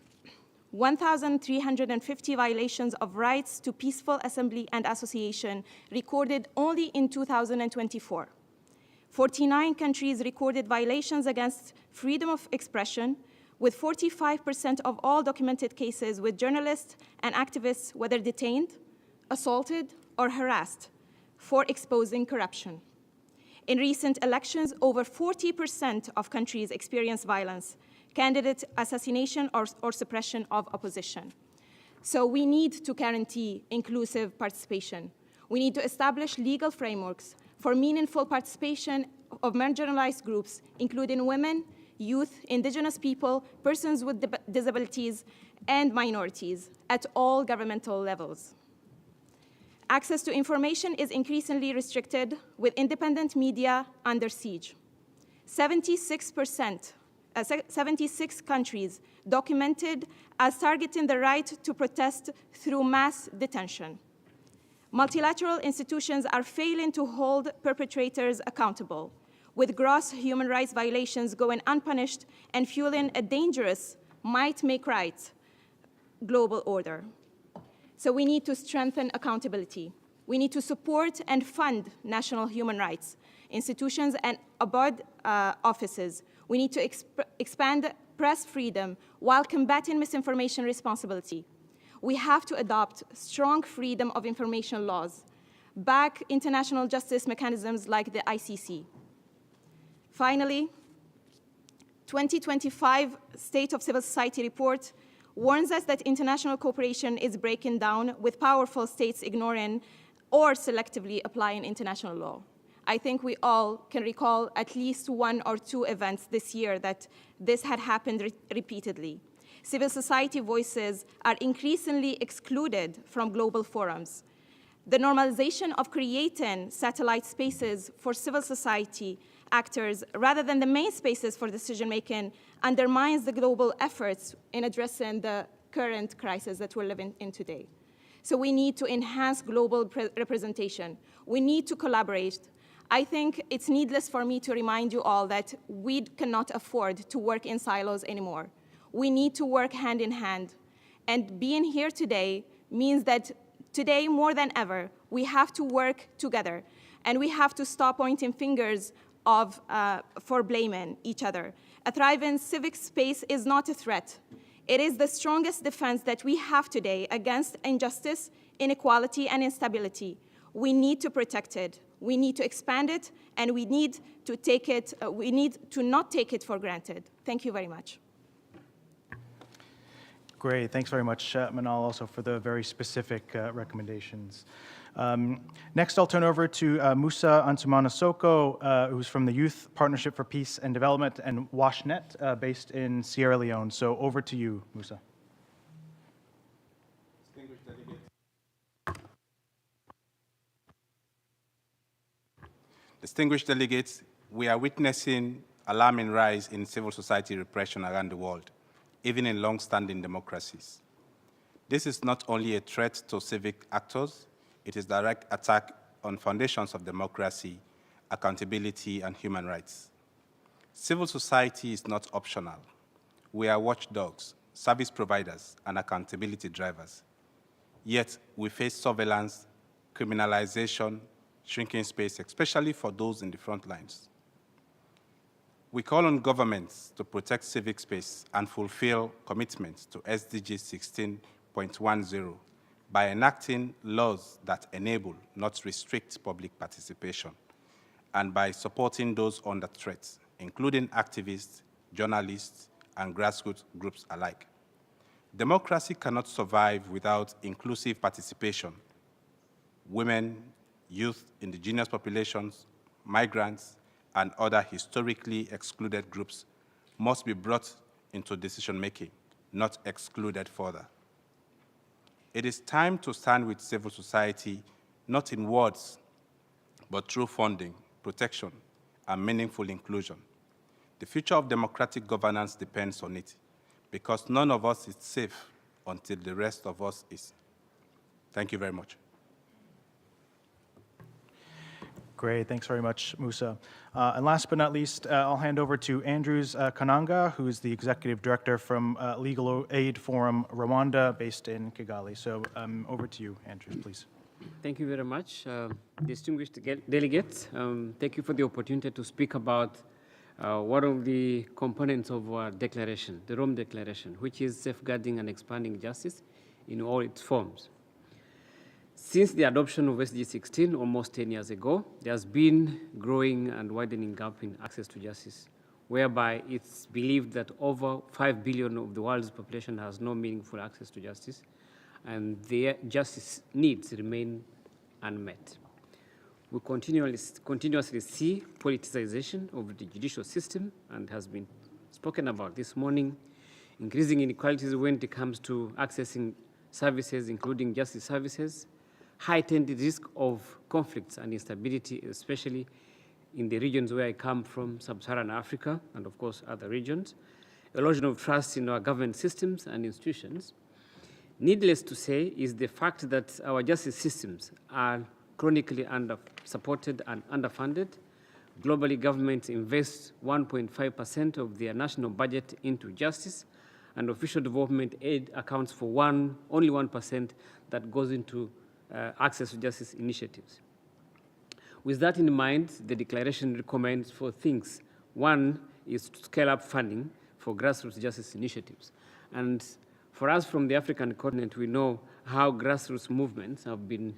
1,350 violations of rights to peaceful assembly and association recorded only in 2024. 49 countries recorded violations against freedom of expression, with 45% of all documented cases with journalists and activists, whether detained, assaulted, or harassed, for exposing corruption. In recent elections, over 40% of countries experienced violence, candidate assassination, or suppression of opposition. So we need to guarantee inclusive participation. We need to establish legal frameworks for meaningful participation of marginalized groups, including women, youth, indigenous people, persons with disabilities, and minorities at all governmental levels. Access to information is increasingly restricted, with independent media under siege. 76 countries documented as targeting the right to protest through mass detention. Multilateral institutions are failing to hold perpetrators accountable, with gross human rights violations going unpunished and fueling a dangerous might-make-right global order. So we need to strengthen accountability. We need to support and fund national human rights institutions and abroad offices. We need to expand press freedom while combating misinformation responsibility. We have to adopt strong freedom of information laws, back international justice mechanisms like the ICC. Finally, 2025 State of Civil Society report warns us that international cooperation is breaking down, with powerful states ignoring or selectively applying international law. I think we all can recall at least one or two events this year that this had happened repeatedly. Civil society voices are increasingly excluded from global forums. The normalization of creating satellite spaces for civil society actors rather than the main spaces for decision-making undermines the global efforts in addressing the current crisis that we're living in today. So we need to enhance global representation. We need to collaborate. I think it's needless for me to remind you all that we cannot afford to work in silos anymore. We need to work hand in hand. And being here today means that today, more than ever, we have to work together. And we have to stop pointing fingers for blaming each other. A thriving civic space is not a threat. It is the strongest defense that we have today against injustice, inequality, and instability. We need to protect it. We need to expand it, and we need to take it. We need to not take it for granted. Thank you very much. Great, thanks very much, Manal, also for the very specific recommendations. Next, I'll turn over to Musa Ansumana Soko, who's from the Youth Partnership for Peace and Development and WashNet, based in Sierra Leone. So over to you, Musa. Distinguished delegates, we are witnessing alarming rise in civil society repression around the world, even in long-standing democracies. This is not only a threat to civic actors, it is a direct attack on foundations of democracy, accountability, and human rights. Civil society is not optional. We are watchdogs, service providers, and accountability drivers. Yet we face surveillance, criminalization, shrinking space, especially for those in the front lines. We call on governments to protect civic space and fulfill commitments to SDG 16.10 by enacting laws that enable, not restrict, public participation, and by supporting those under threat, including activists, journalists, and grassroots groups alike. Democracy cannot survive without inclusive participation. Women, youth, indigenous populations, migrants, and other historically excluded groups must be brought into decision-making, not excluded further. It is time to stand with civil society, not in words, but through funding, protection, and meaningful inclusion. The future of democratic governance depends on it, because none of us is safe until the rest of us is. Thank you very much. Great, thanks very much, Musa. And last but not least, I'll hand over to Andrews Kananga, who is the Executive Director from Legal Aid Forum Rwanda, based in Kigali. So over to you, Andrews, please. Thank you very much, distinguished delegates. Thank you for the opportunity to speak about one of the components of our declaration, the Rome Declaration, which is safeguarding and expanding justice in all its forms. Since the adoption of SDG 16 almost 10 years ago, there has been growing and widening gap in access to justice, whereby it's believed that over 5 billion of the world's population has no meaningful access to justice, and their justice needs remain unmet. We continuously see politicization of the judicial system, and has been spoken about this morning, increasing inequalities when it comes to accessing services, including justice services, heightened risk of conflicts and instability, especially in the regions where I come from, sub-Saharan Africa, and of course other regions, erosion of trust in our government systems and institutions. Needless to say is the fact that our justice systems are chronically under-supported and underfunded. Globally, governments invest 1.5% of their national budget into justice, and official development aid accounts for only 1% that goes into access to justice initiatives. With that in mind, the declaration recommends 4 things. One is to scale up funding for grassroots justice initiatives. And for us from the African continent, we know how grassroots movements have been,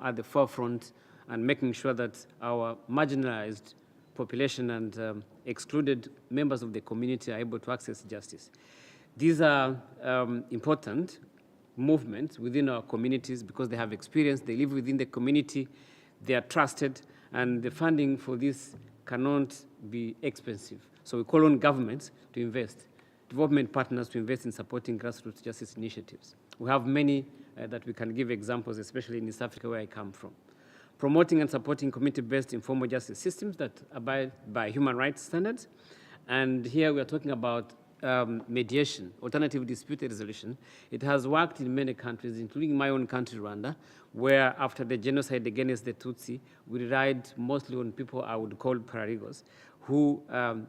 at the forefront and making sure that our marginalized population and excluded members of the community are able to access justice. These are important movements within our communities because they have experience, they live within the community, they are trusted, and the funding for this cannot be expensive. So we call on governments to invest, development partners to invest in supporting grassroots justice initiatives. We have many that we can give examples, especially in East Africa where I come from. Promoting and supporting community-based informal justice systems that abide by human rights standards. And here we are talking about mediation, alternative dispute resolution. It has worked in many countries, including my own country, Rwanda, where after the genocide against the Tutsi, we relied mostly on people I would call paralegals, who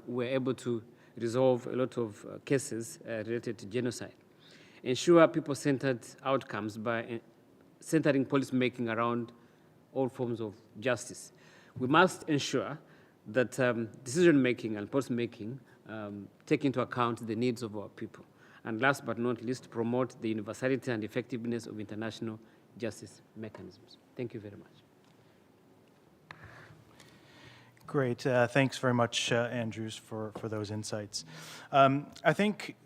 were able to resolve a lot of cases related to genocide. Ensure people-centered outcomes by centering policymaking around all forms of justice. We must ensure that decision-making and policymaking take into account the needs of our people. And last but not least, promote the universality and effectiveness of international justice mechanisms. Thank you very much. Great. Thanks very much, Andrews, for those insights. I think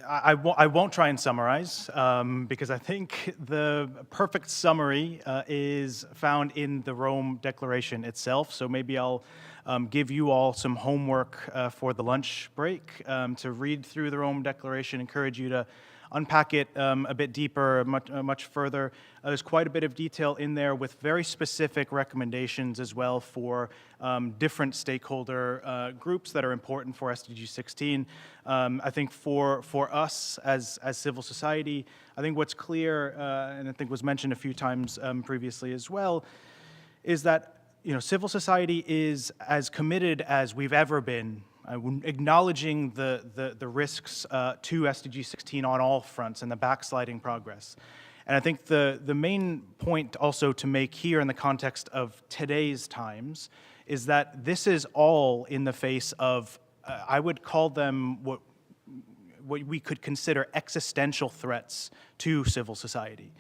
I won't try and summarize because I think the perfect summary is found in the Rome Declaration itself. So maybe I'll give you all some homework for the lunch break to read through the Rome Declaration, encourage you to unpack it a bit deeper, much further. There's quite a bit of detail in there with very specific recommendations as well for different stakeholder groups that are important for SDG 16. I think for us as civil society, I think what's clear, and I think was mentioned a few times previously as well, is that civil society is as committed as we've ever been, acknowledging the risks to SDG 16 on all fronts and the backsliding progress. And I think the main point also to make here in the context of today's times is that this is all in the face of, I would call them what we could consider existential threats to civil society.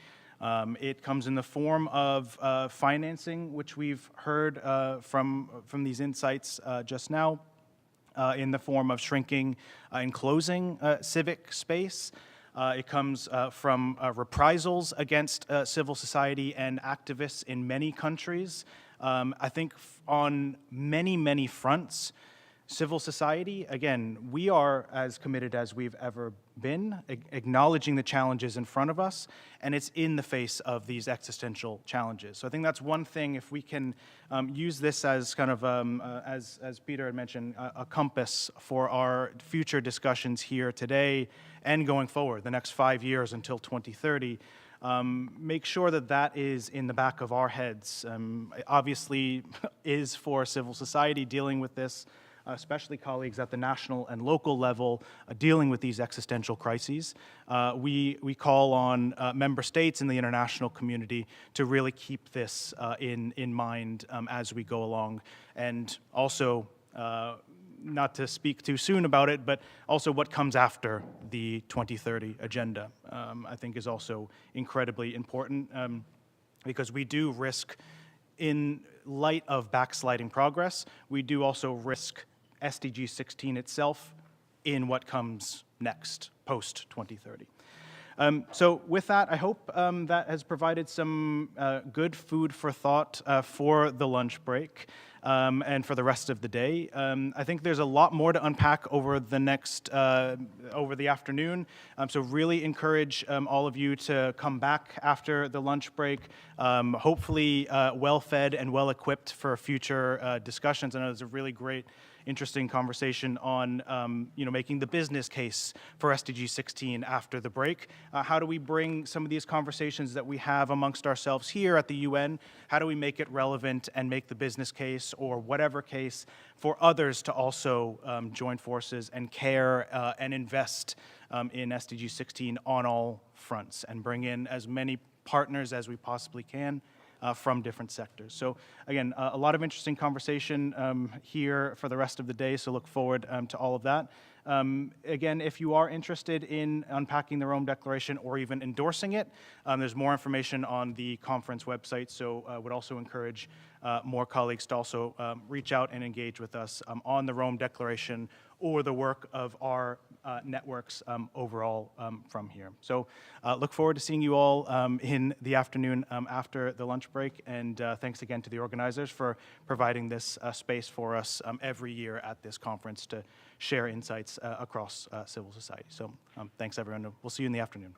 It comes in the form of financing, which we've heard from these insights just now, in the form of shrinking and closing civic space. It comes from reprisals against civil society and activists in many countries. I think on many, many fronts, civil society, again, we are as committed as we've ever been, acknowledging the challenges in front of us, and it's in the face of these existential challenges. So I think that's one thing, if we can use this as kind of, as Peter had mentioned, a compass for our future discussions here today and going forward, the next 5 years until 2030, make sure that that is in the back of our heads. Obviously is for civil society dealing with this, especially colleagues at the national and local level dealing with these existential crises. We call on member states in the international community to really keep this in mind as we go along. And also, not to speak too soon about it, but also what comes after the 2030 agenda, I think is also incredibly important, because we do risk, in light of backsliding progress, we do also risk SDG 16 itself in what comes next, post-2030. So with that, I hope that has provided some good food for thought for the lunch break and for the rest of the day. I think there's a lot more to unpack over the next, over the afternoon. So really encourage all of you to come back after the lunch break, hopefully well-fed and well-equipped for future discussions. I know there's a really great interesting conversation on making the business case for SDG 16 after the break. How do we bring some of these conversations that we have amongst ourselves here at the UN, how do we make it relevant and make the business case or whatever case for others to also join forces and care and invest in SDG 16 on all fronts and bring in as many partners as we possibly can from different sectors. So again, a lot of interesting conversation here for the rest of the day, so look forward to all of that. Again, if you are interested in unpacking the Rome Declaration or even endorsing it, there's more information on the conference website, so I would also encourage more colleagues to also reach out and engage with us on the Rome Declaration or the work of our networks overall from here. So look forward to seeing you all in the afternoon after the lunch break, and thanks again to the organizers for providing this space for us every year at this conference to share insights across civil society. So thanks everyone. We'll see you in the afternoon.